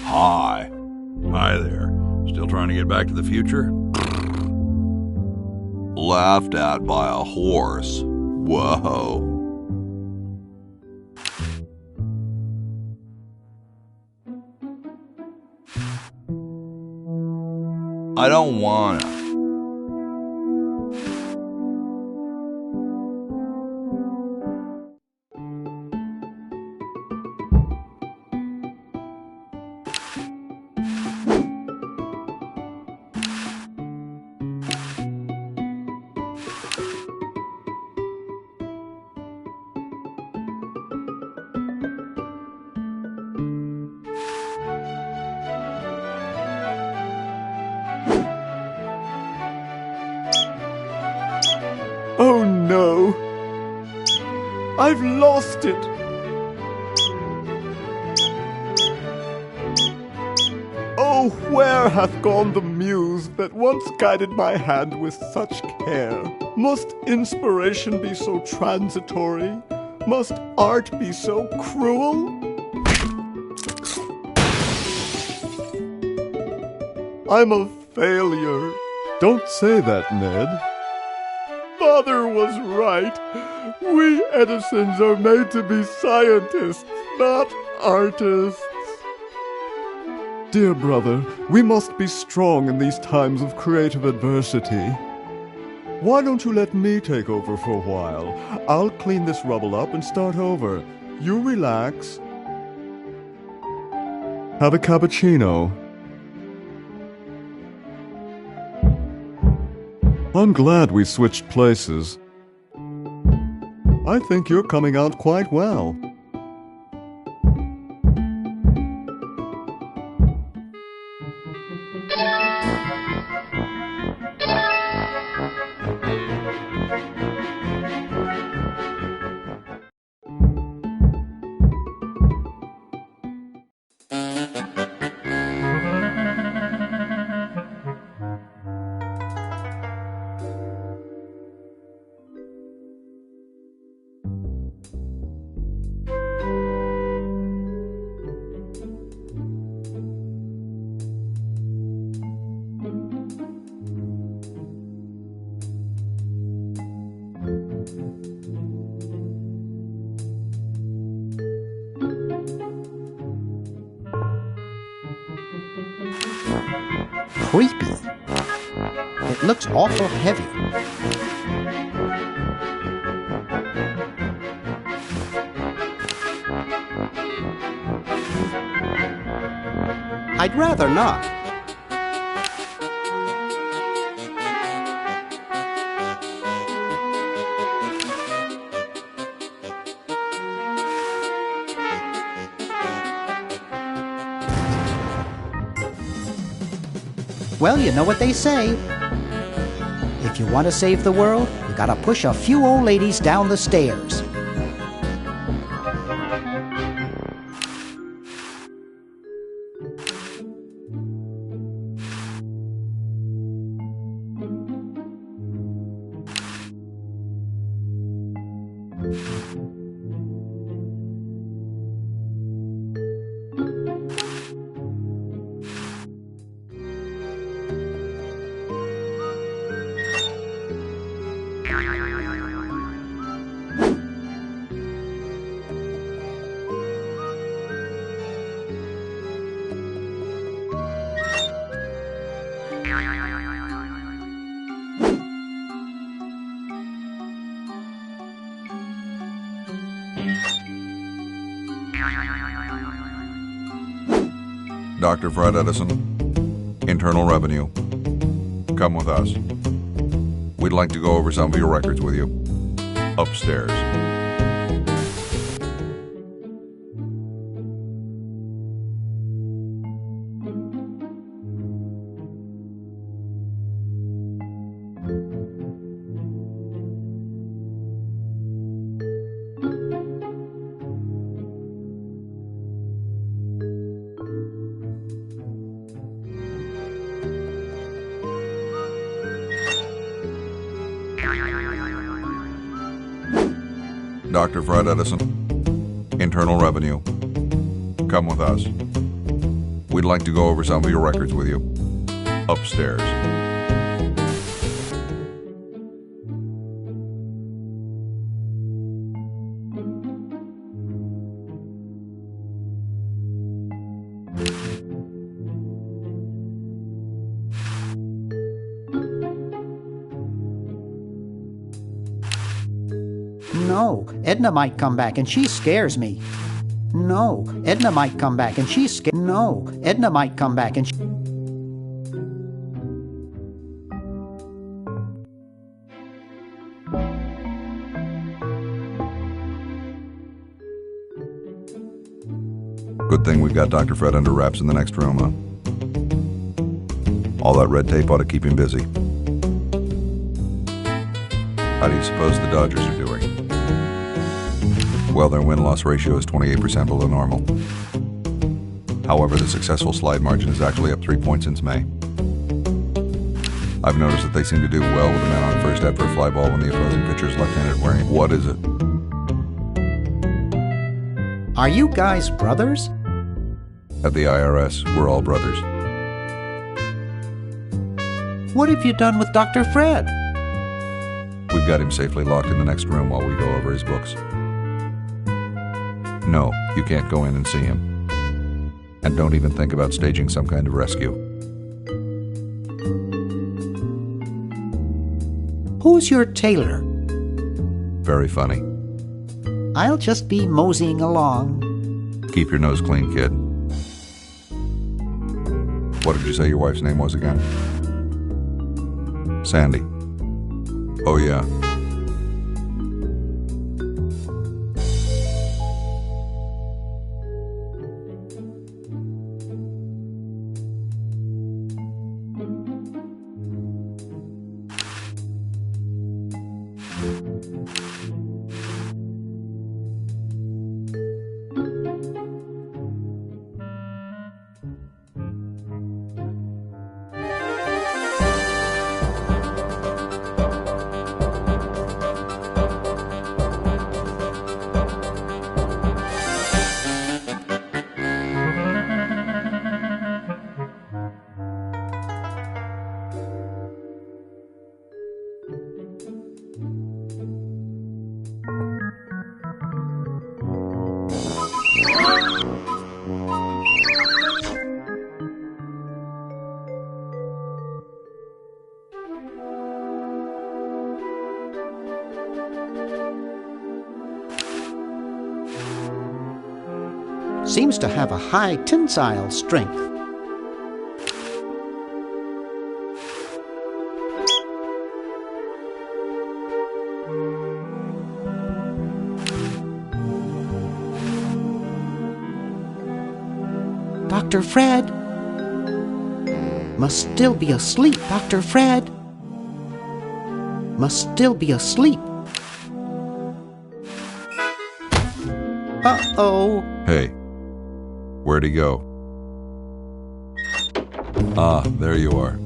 Hi. Hi there. Still trying to get back to the future? Laughed at by a horse. Whoa. I don't wanna. Oh no! I've lost it! Oh, where hath gone the muse that once guided my hand with such care? Must inspiration be so transitory? Must art be so cruel? I'm a failure. Don't say that, Ned. Father was right. We Edisons are made to be scientists, not artists. Dear brother, we must be strong in these times of creative adversity. Why don't you let me take over for a while? I'll clean this rubble up and start over. You relax. Have a cappuccino. I'm glad we switched places. I think you're coming out quite well. Creepy. It looks awful heavy. I'd rather not. Well, you know what they say. If you want to save the world, you gotta push a few old ladies down the stairs. Dr. Fred Edison, Internal Revenue. Come with us. We'd like to go over some of your records with you. Upstairs. Dr. Fred Edison, Internal Revenue. Come with us. We'd like to go over some of your records with you. Upstairs. No, Edna might come back and she scares me. No, Edna might come back and she scares. No, Edna might come back and she... Good thing we've got Dr. Fred under wraps in the next room, huh? All that red tape ought to keep him busy. How do you suppose the Dodgers are doing? Well, their win-loss ratio is 28% below normal. However, the successful slide margin is actually up 3 points since May. I've noticed that they seem to do well with the man on first after a fly ball when the opposing pitcher is left-handed wearing. What is it? Are you guys brothers? At the IRS, we're all brothers. What have you done with Dr. Fred? We've got him safely locked in the next room while we go over his books. No, you can't go in and see him. And don't even think about staging some kind of rescue. Who's your tailor? Very funny. I'll just be moseying along. Keep your nose clean, kid. What did you say your wife's name was again? Sandy. Oh, yeah. Seems to have a high tensile strength. Dr. Fred! Must still be asleep, Dr. Fred! Must still be asleep. Uh-oh. Hey, where'd he go? Ah, there you are.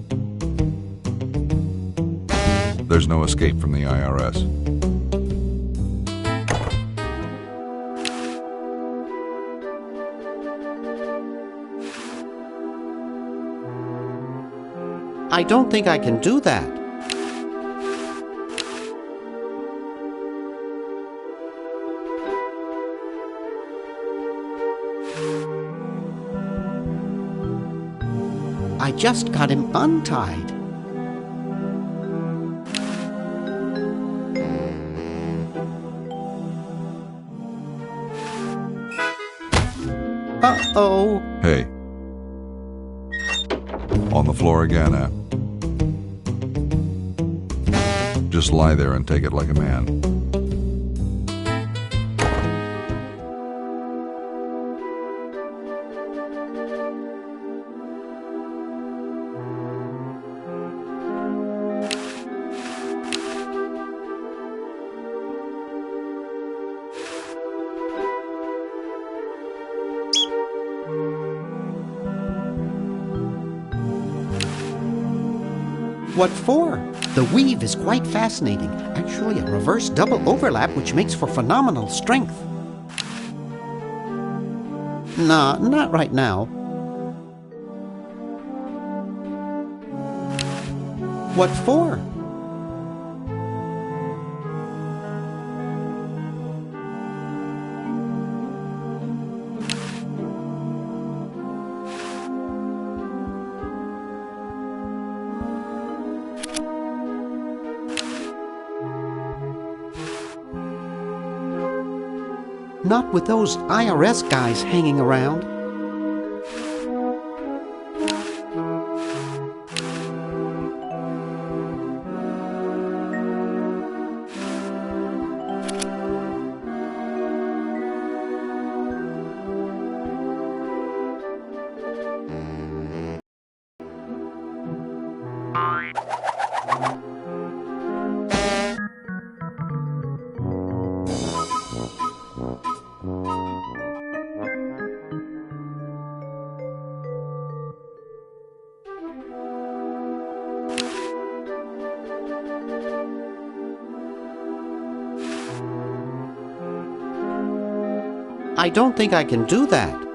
There's no escape from the IRS. I don't think I can do that. I just got him untied. Uh-oh. Hey. On the floor again, eh? Just lie there and take it like a man. What for? The weave is quite fascinating. Actually, a reverse double overlap which makes for phenomenal strength. Nah, not right now. What for? Not with those IRS guys hanging around. I don't think I can do that.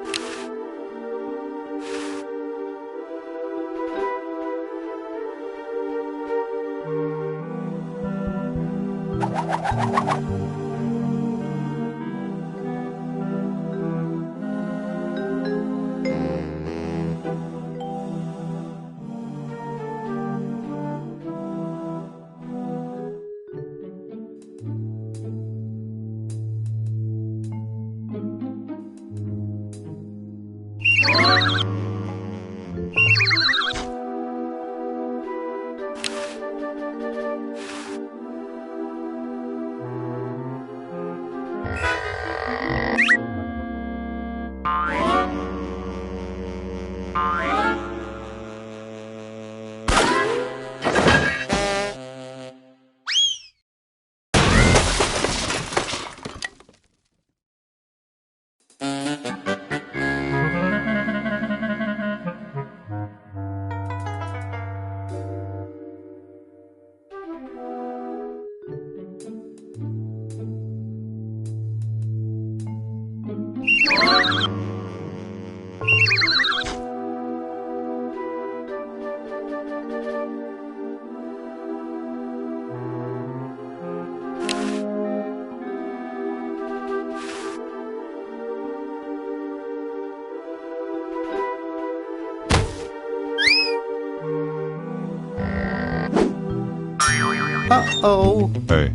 Uh-oh. Hey.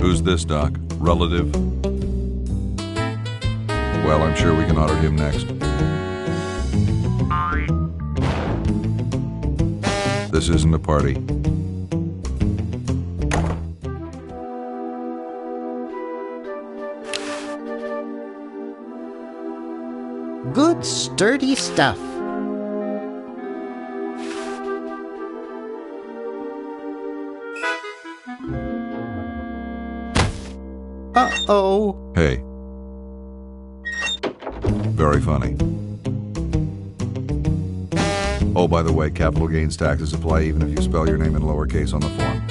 Who's this, Doc? Relative? Well, I'm sure we can honor him next. This isn't a party. Good, sturdy stuff. Uh-oh. Hey. Very funny. Oh, by the way, capital gains taxes apply even if you spell your name in lowercase on the form.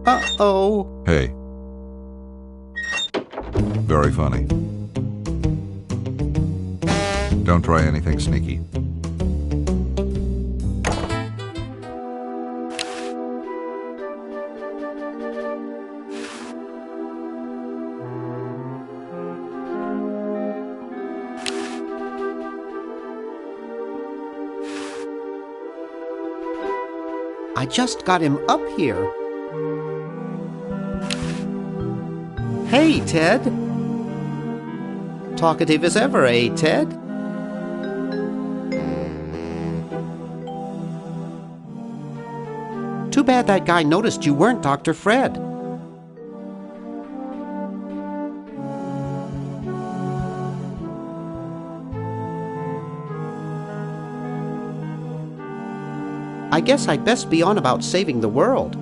Uh-oh. Hey. Very funny. Don't try anything sneaky. I just got him up here. Hey, Ted. Talkative as ever, eh, Ted? Too bad that guy noticed you weren't Dr. Fred. I guess I'd best be on about saving the world.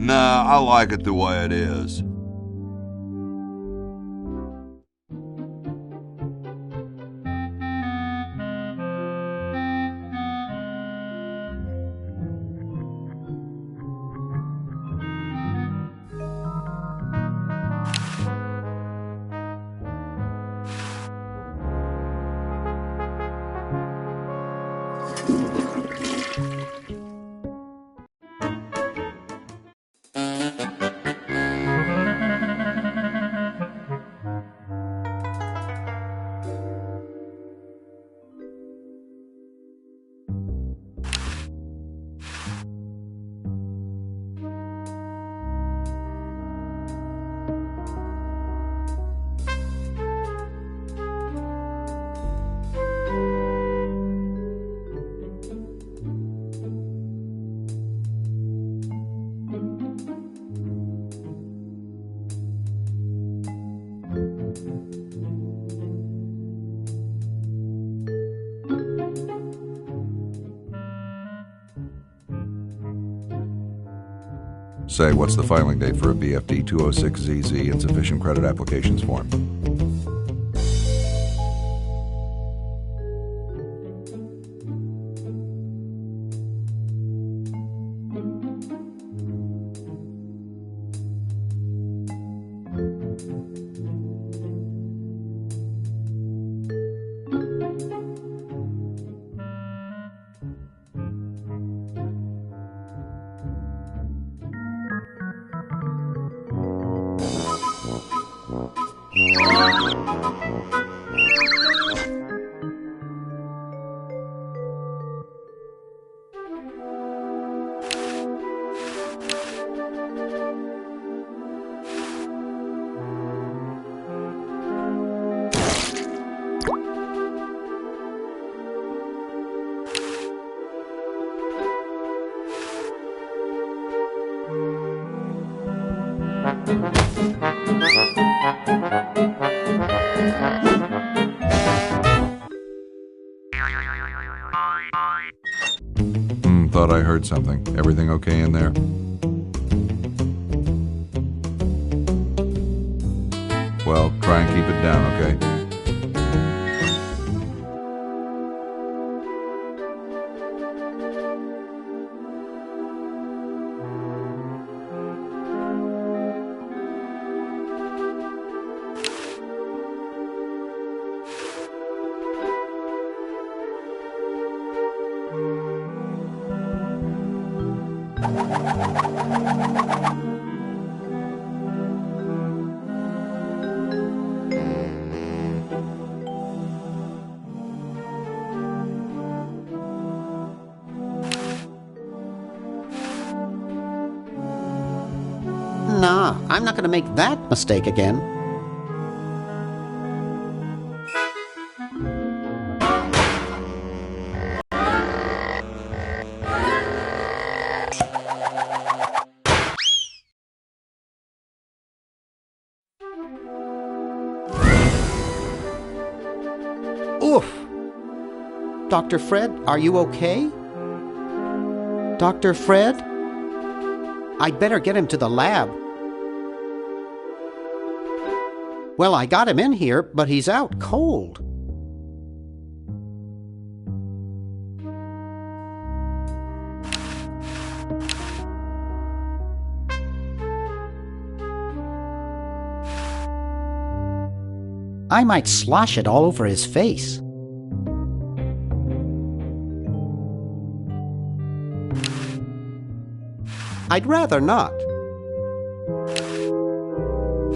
Nah, I like it the way it is. Say, what's the filing date for a BFD 206ZZ insufficient credit applications form? Thought I heard something. Everything okay in there? Well, try and keep it down, okay? Nah, I'm not going to make that mistake again. Oof! Dr. Fred, are you okay? Dr. Fred? I'd better get him to the lab. Well, I got him in here, but he's out cold. I might slosh it all over his face. I'd rather not.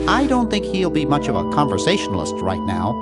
I don't think he'll be much of a conversationalist right now.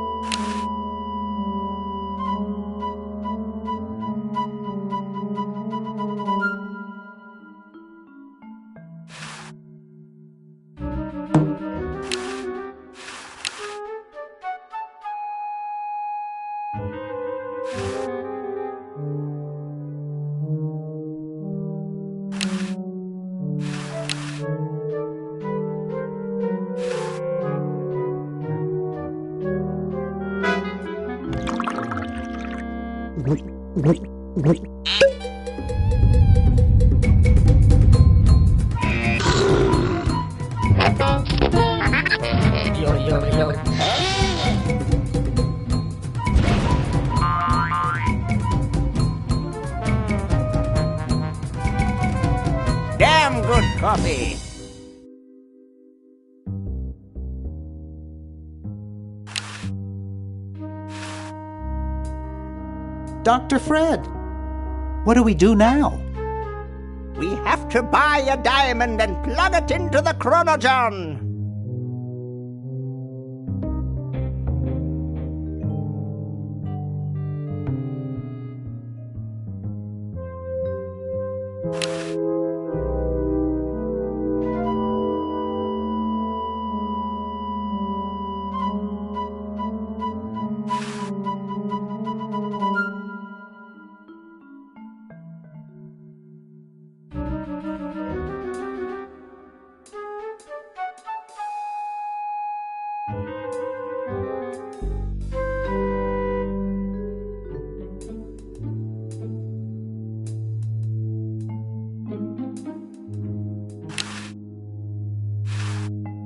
Damn good coffee. Dr. Fred, what do we do now? We have to buy a diamond and plug it into the chronogen.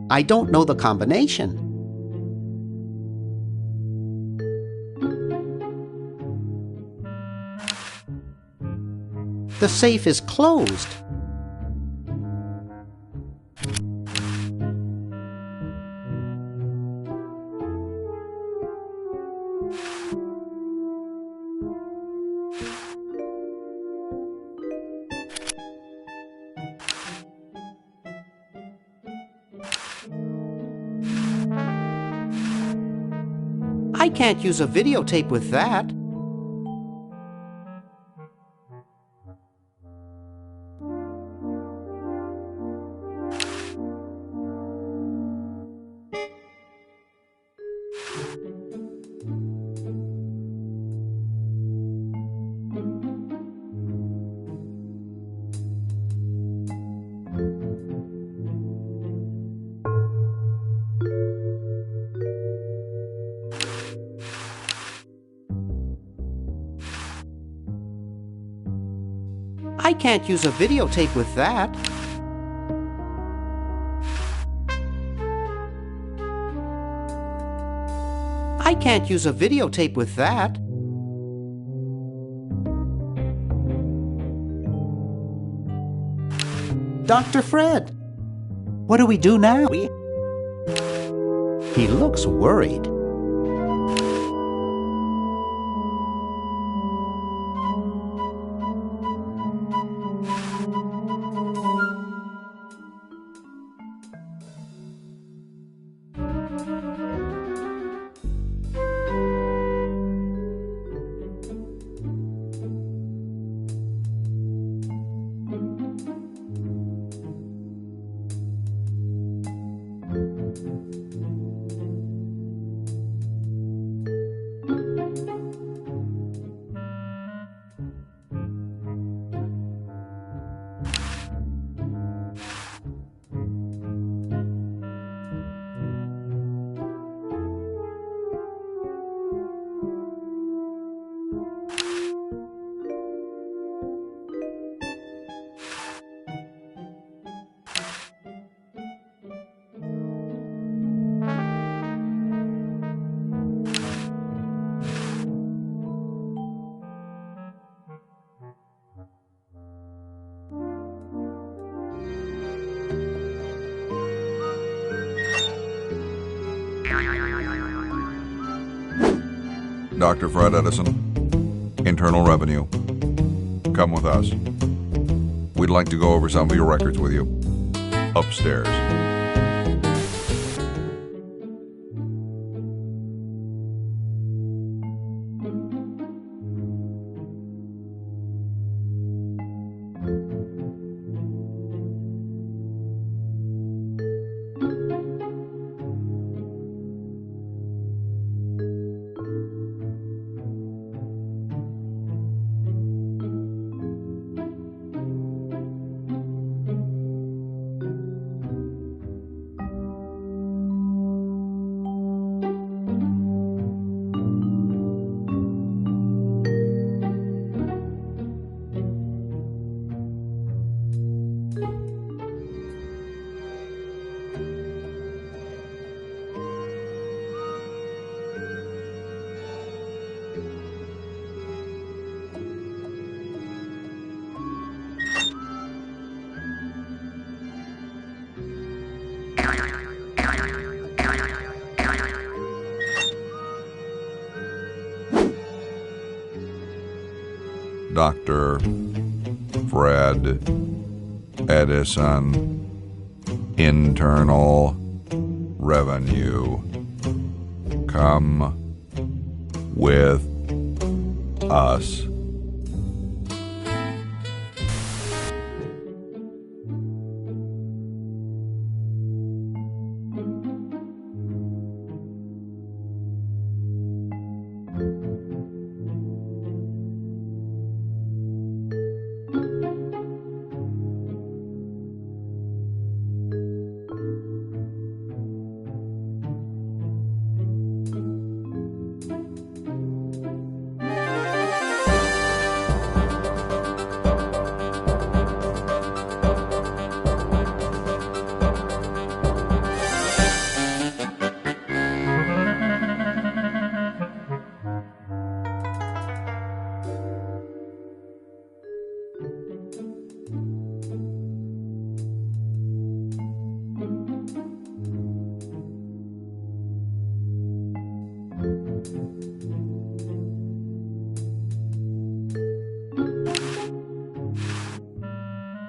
I don't know the combination. The safe is closed. I can't use a videotape with that. I can't use a videotape with that. I can't use a videotape with that. Dr. Fred, what do we do now? He looks worried. Dr. Fred Edison, Internal Revenue. Come with us. We'd like to go over some of your records with you. Upstairs. Dr. Fred Edison, Internal Revenue. Come with us.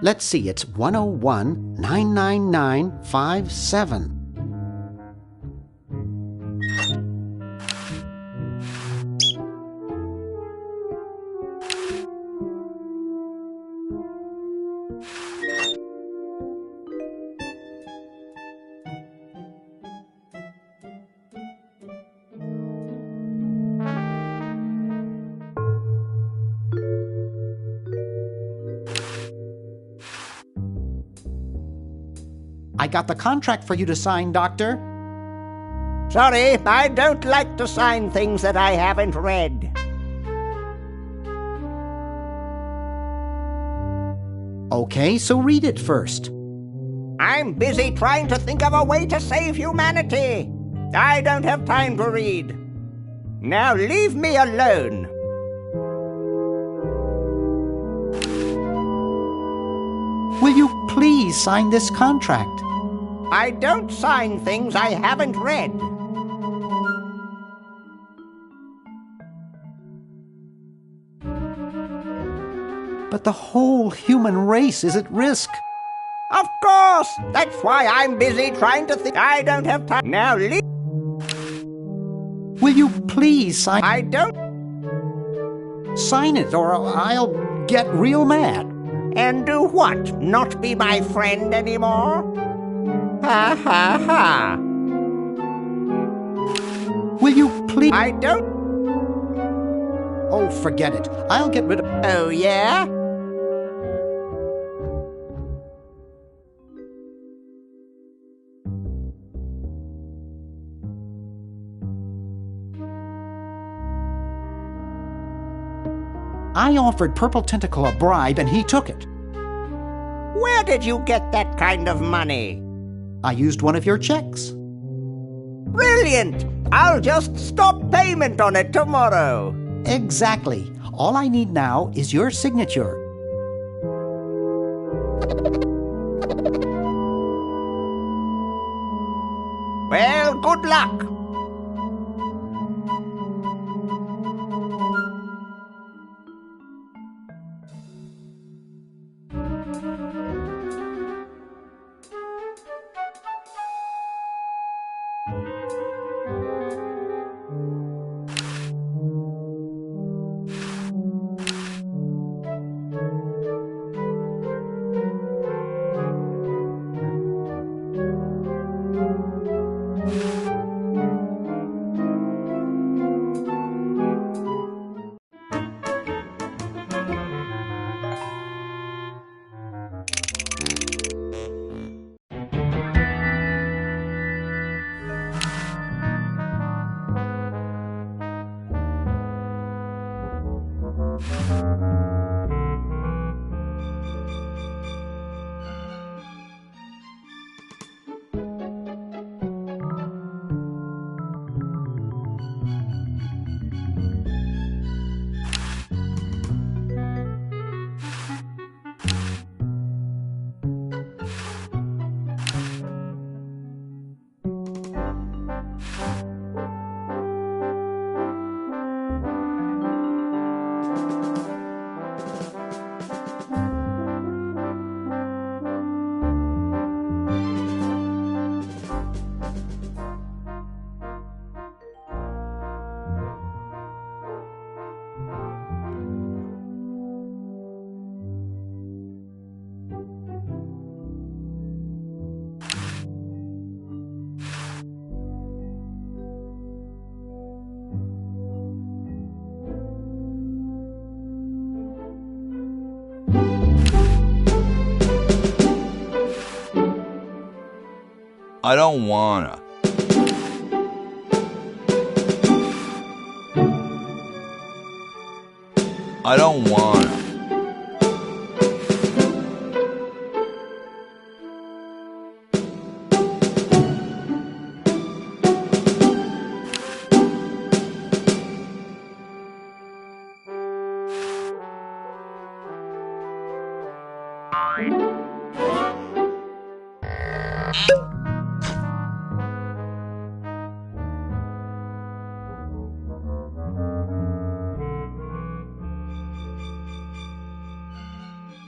Let's see, it's 101-999-57. I got the contract for you to sign, Doctor. Sorry, I don't like to sign things that I haven't read. Okay, so read it first. I'm busy trying to think of a way to save humanity. I don't have time to read. Now leave me alone. Will you please sign this contract? I don't sign things I haven't read. But the whole human race is at risk. Of course! That's why I'm busy trying to think. I don't have time. Now leave. Will you please sign? I don't. Sign it or I'll get real mad. And do what? Not be my friend anymore? Ha ha ha. Will you please? I don't. Oh, forget it. I'll get rid of. Oh, yeah? I offered Purple Tentacle a bribe and he took it. Where did you get that kind of money? I used one of your checks. Brilliant! I'll just stop payment on it tomorrow. Exactly. All I need now is your signature. Well, good luck. I don't wanna. I don't wanna.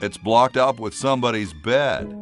It's blocked up with somebody's bed.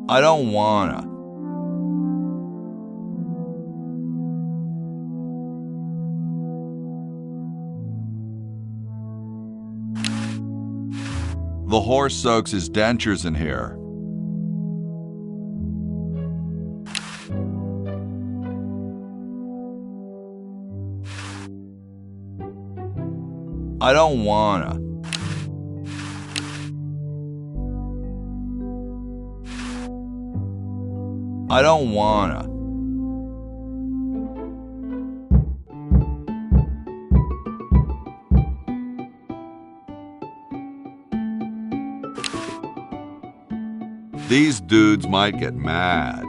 I don't wanna. The horse soaks his dentures in here. I don't wanna. I don't wanna. These dudes might get mad.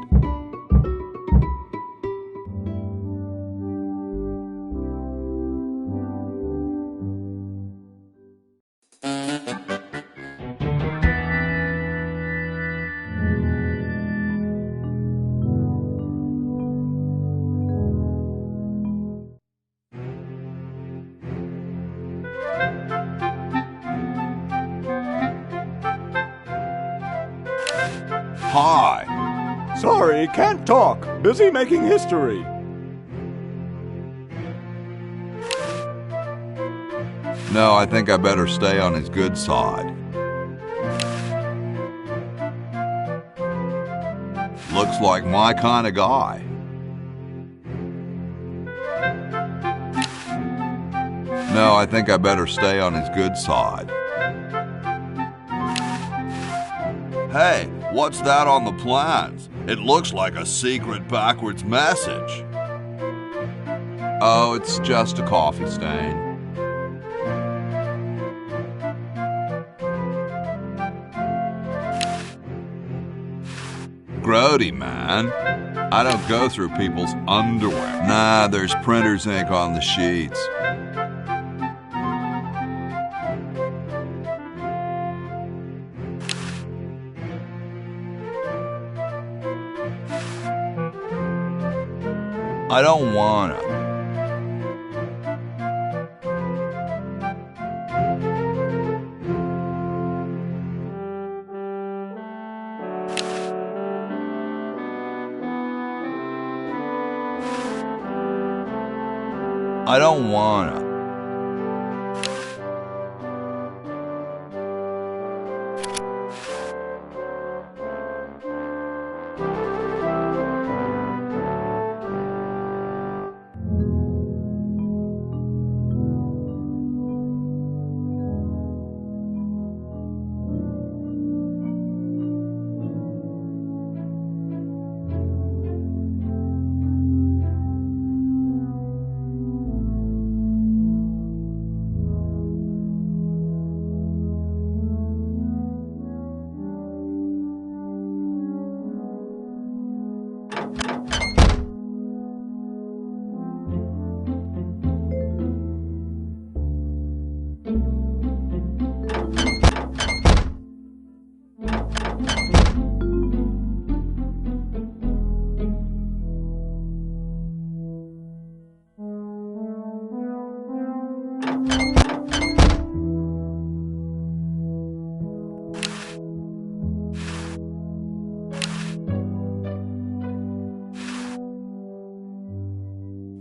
Hi. Sorry, can't talk. Busy making history. No, I think I better stay on his good side. Looks like my kind of guy. No, I think I better stay on his good side. Hey, what's that on the plans? It looks like a secret backwards message. Oh, it's just a coffee stain. Grody, man. I don't go through people's underwear. Nah, there's printer's ink on the sheets. I don't wanna. I don't wanna.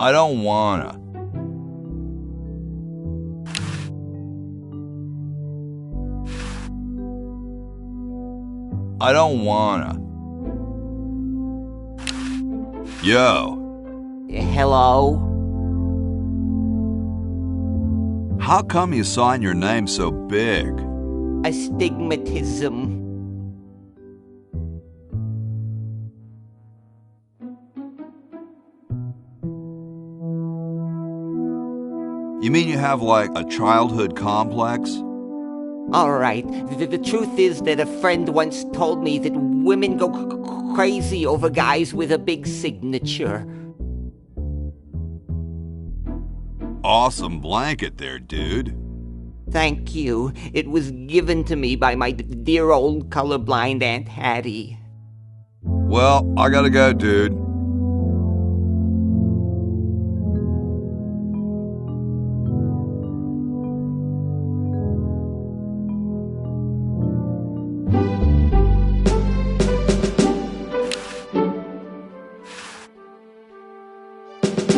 I don't wanna. I don't wanna. Yo. Hello? How come you sign your name so big? Astigmatism. You mean you have, like, a childhood complex? All right. The truth is that a friend once told me that women go crazy over guys with a big signature. Awesome blanket there, dude. Thank you. It was given to me by my dear old colorblind Aunt Hattie. Well, I gotta go, dude.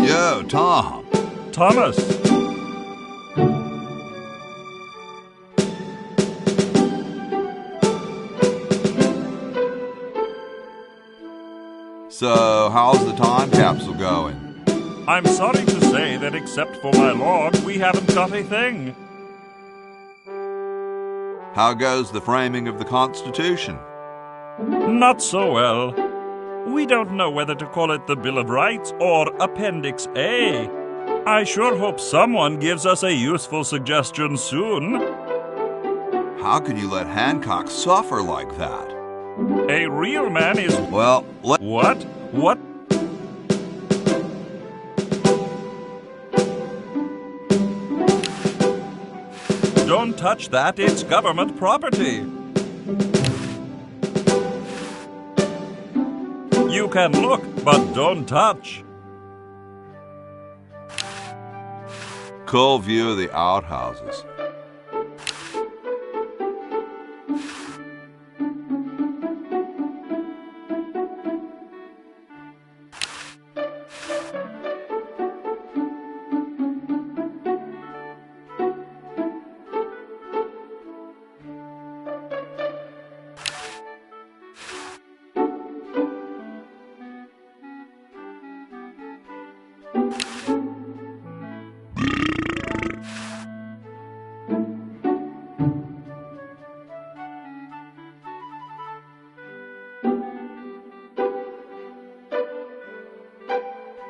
Yo, Tom. Thomas. So, how's the time capsule going? I'm sorry to say that except for my log, we haven't got a thing. How goes the framing of the Constitution? Not so well. We don't know whether to call it the Bill of Rights or Appendix A. I sure hope someone gives us a useful suggestion soon. How can you let Hancock suffer like that? A real man is... Well, What? What? Don't touch that, it's government property. You can look, but don't touch. Cool view of the outhouses.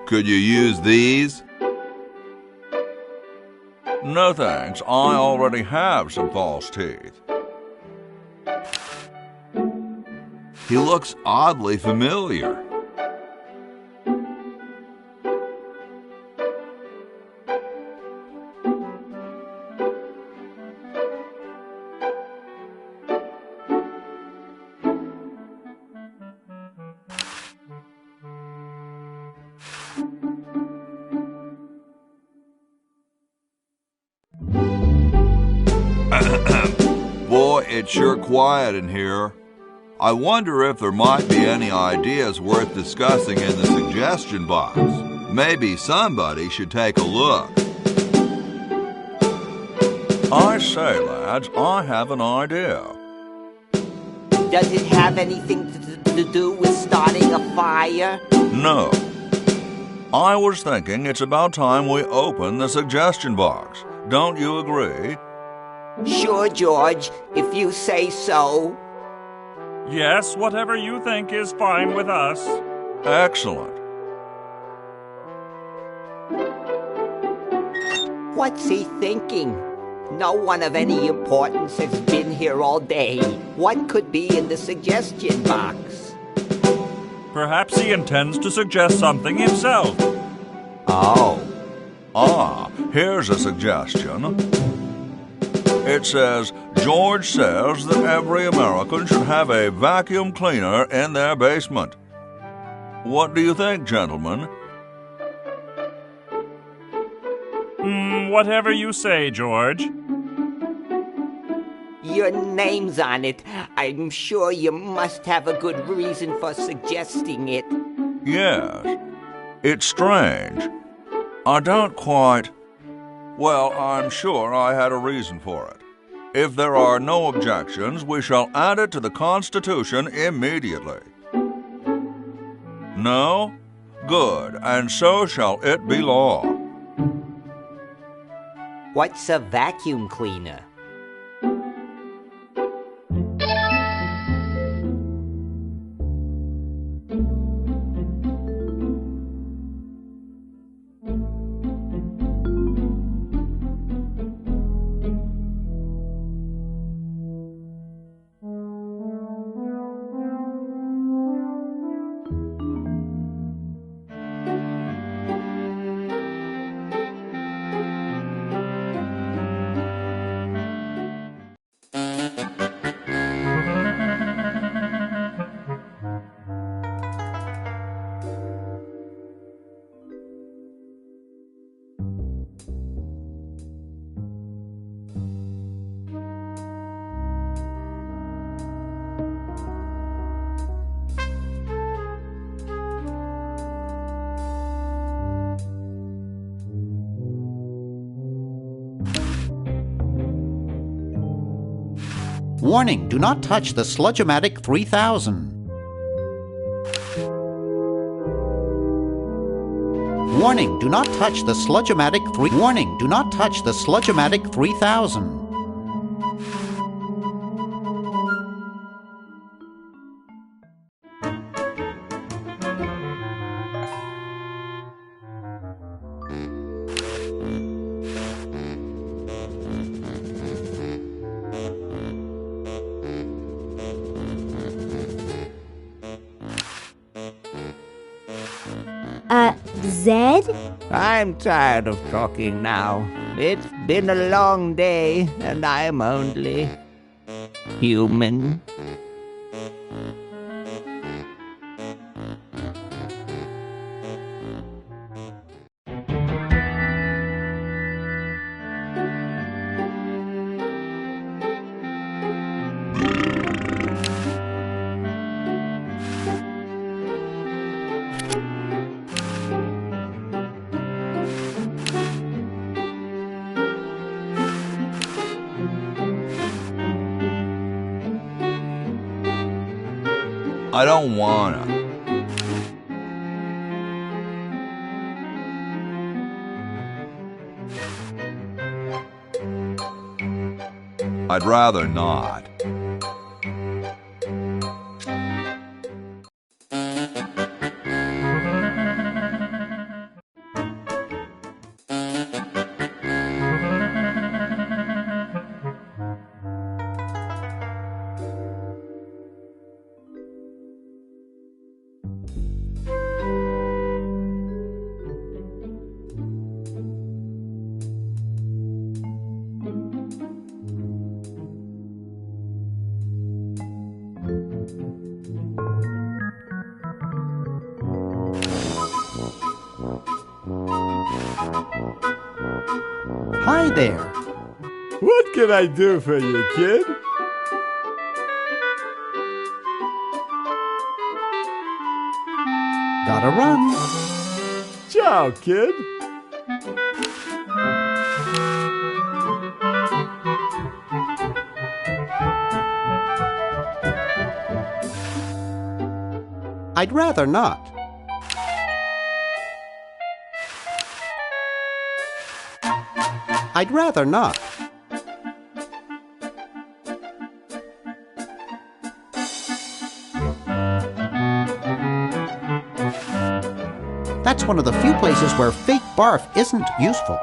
Could you use these? No thanks, I already have some false teeth. He looks oddly familiar. Boy, it's sure quiet in here. I wonder if there might be any ideas worth discussing in the suggestion box. Maybe somebody should take a look. I say, lads, I have an idea. Does it have anything to do with starting a fire? No. I was thinking it's about time we open the suggestion box. Don't you agree? Sure, George, if you say so. Yes, whatever you think is fine with us. Excellent. What's he thinking? No one of any importance has been here all day. What could be in the suggestion box? Perhaps he intends to suggest something himself. Oh. Here's a suggestion. It says, George says that every American should have a vacuum cleaner in their basement. What do you think, gentlemen? Whatever you say, George. Your name's on it. I'm sure you must have a good reason for suggesting it. Yes. It's strange. I don't quite... Well, I'm sure I had a reason for it. If there are no objections, we shall add it to the Constitution immediately. No? Good, and so shall it be law. What's a vacuum cleaner? Warning, do not touch the Sludge-O-Matic 3000. Warning, do not touch the Sludge-O-Matic 3. Warning, do not touch the Sludge-O-Matic 3000. Zed? I'm tired of talking now. It's been a long day, and I'm only human. I don't wanna. I'd rather not. Hi there. What can I do for you, kid? Gotta run. Ciao, kid. I'd rather not. I'd rather not. That's one of the few places where fake barf isn't useful.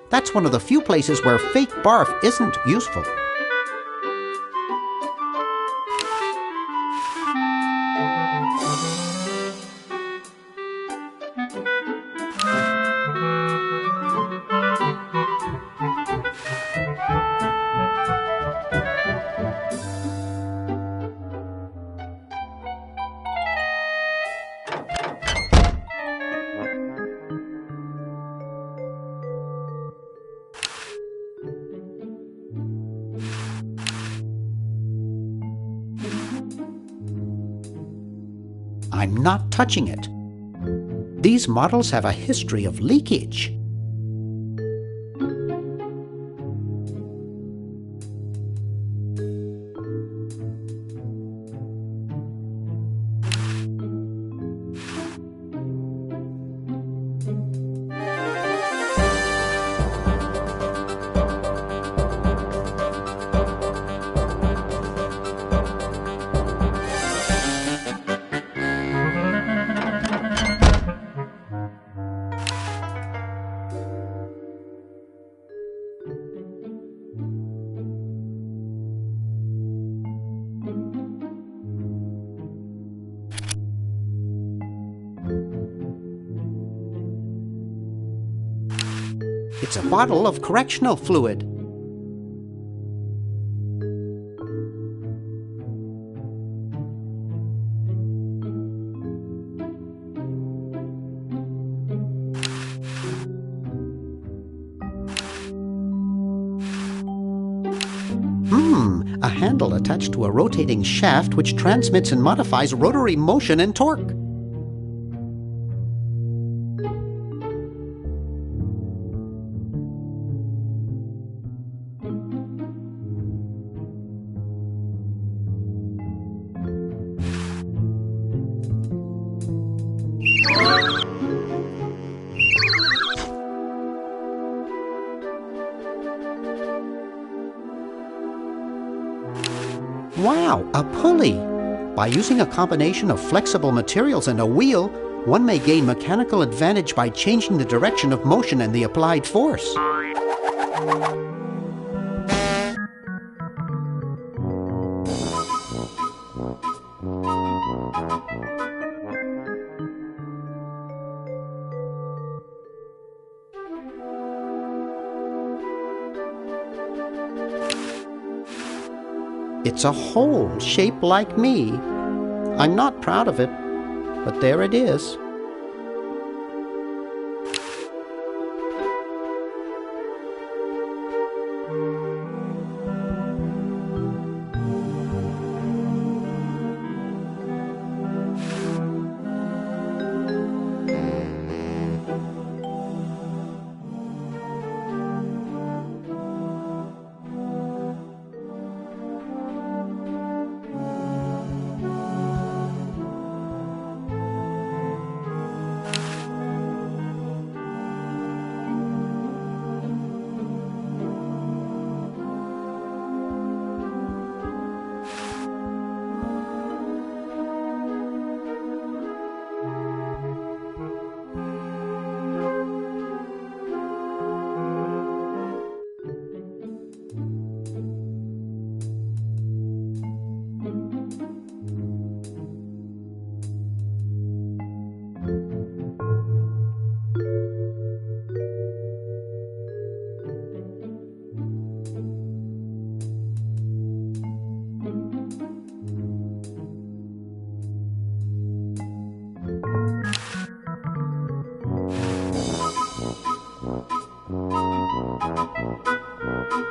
That's one of the few places where fake barf isn't useful. I'm not touching it. These models have a history of leakage. It's a bottle of correctional fluid. A handle attached to a rotating shaft which transmits and modifies rotary motion and torque. Wow, a pulley! By using a combination of flexible materials and a wheel, one may gain mechanical advantage by changing the direction of motion and the applied force. It's a hole shaped like me. I'm not proud of it, but there it is.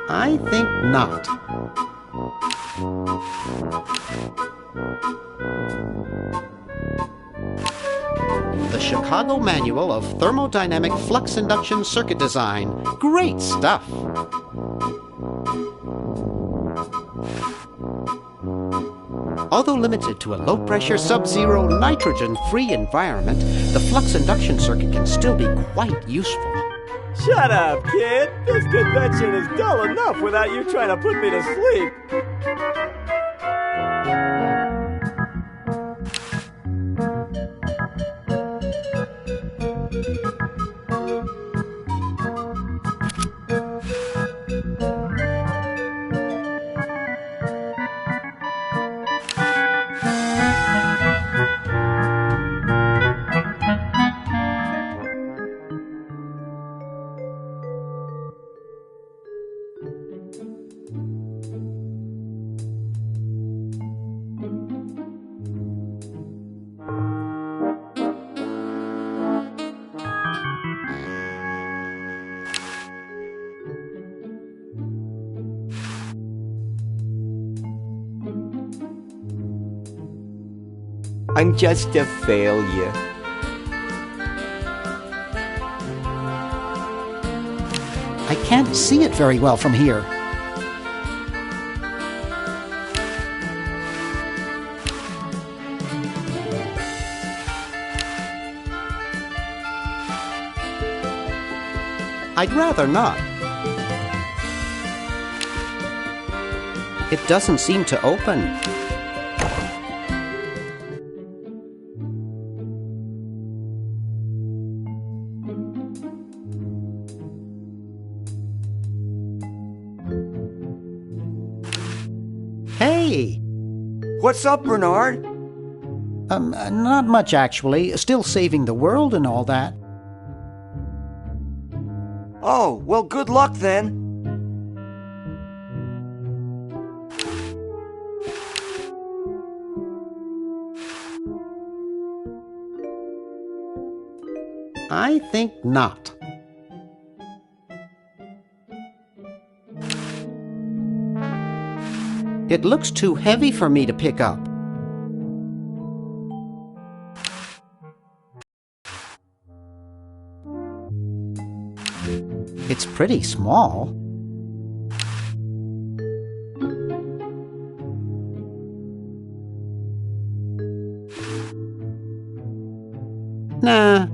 I think not. The Chicago Manual of Thermodynamic Flux Induction Circuit Design. Great stuff! Although limited to a low-pressure, sub-zero, nitrogen-free environment, the flux induction circuit can still be quite useful. Shut up, kid! This convention is dull enough without you trying to put me to sleep! I'm just a failure. I can't see it very well from here. I'd rather not. It doesn't seem to open. Hey! What's up, Bernard? Not much, actually. Still saving the world and all that. Oh, well, good luck then. I think not. It looks too heavy for me to pick up. It's pretty small. Nah.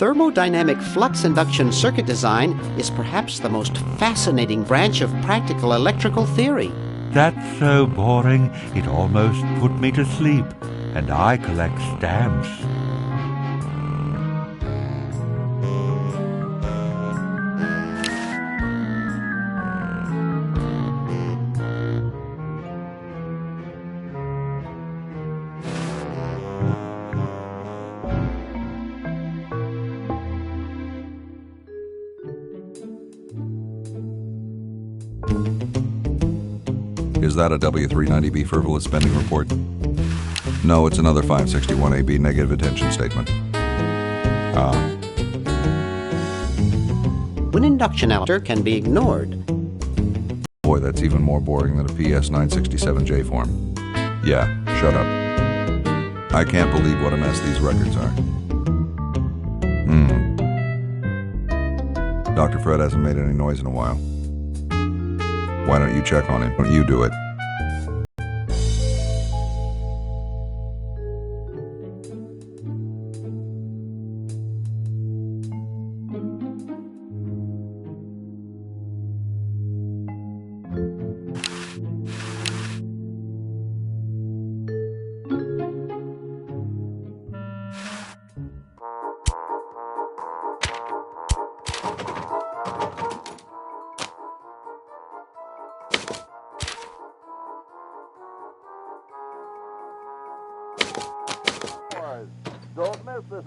thermodynamic flux induction circuit design is perhaps the most fascinating branch of practical electrical theory. That's so boring, it almost put me to sleep. And I collect stamps. Is that a W390B frivolous spending report? No, it's another 561AB negative attention statement. When induction alter can be ignored. Boy, that's even more boring than a PS 967J form. Yeah, shut up. I can't believe what a mess these records are. Dr. Fred hasn't made any noise in a while. Why don't you check on him? Why don't you do it? Don't miss this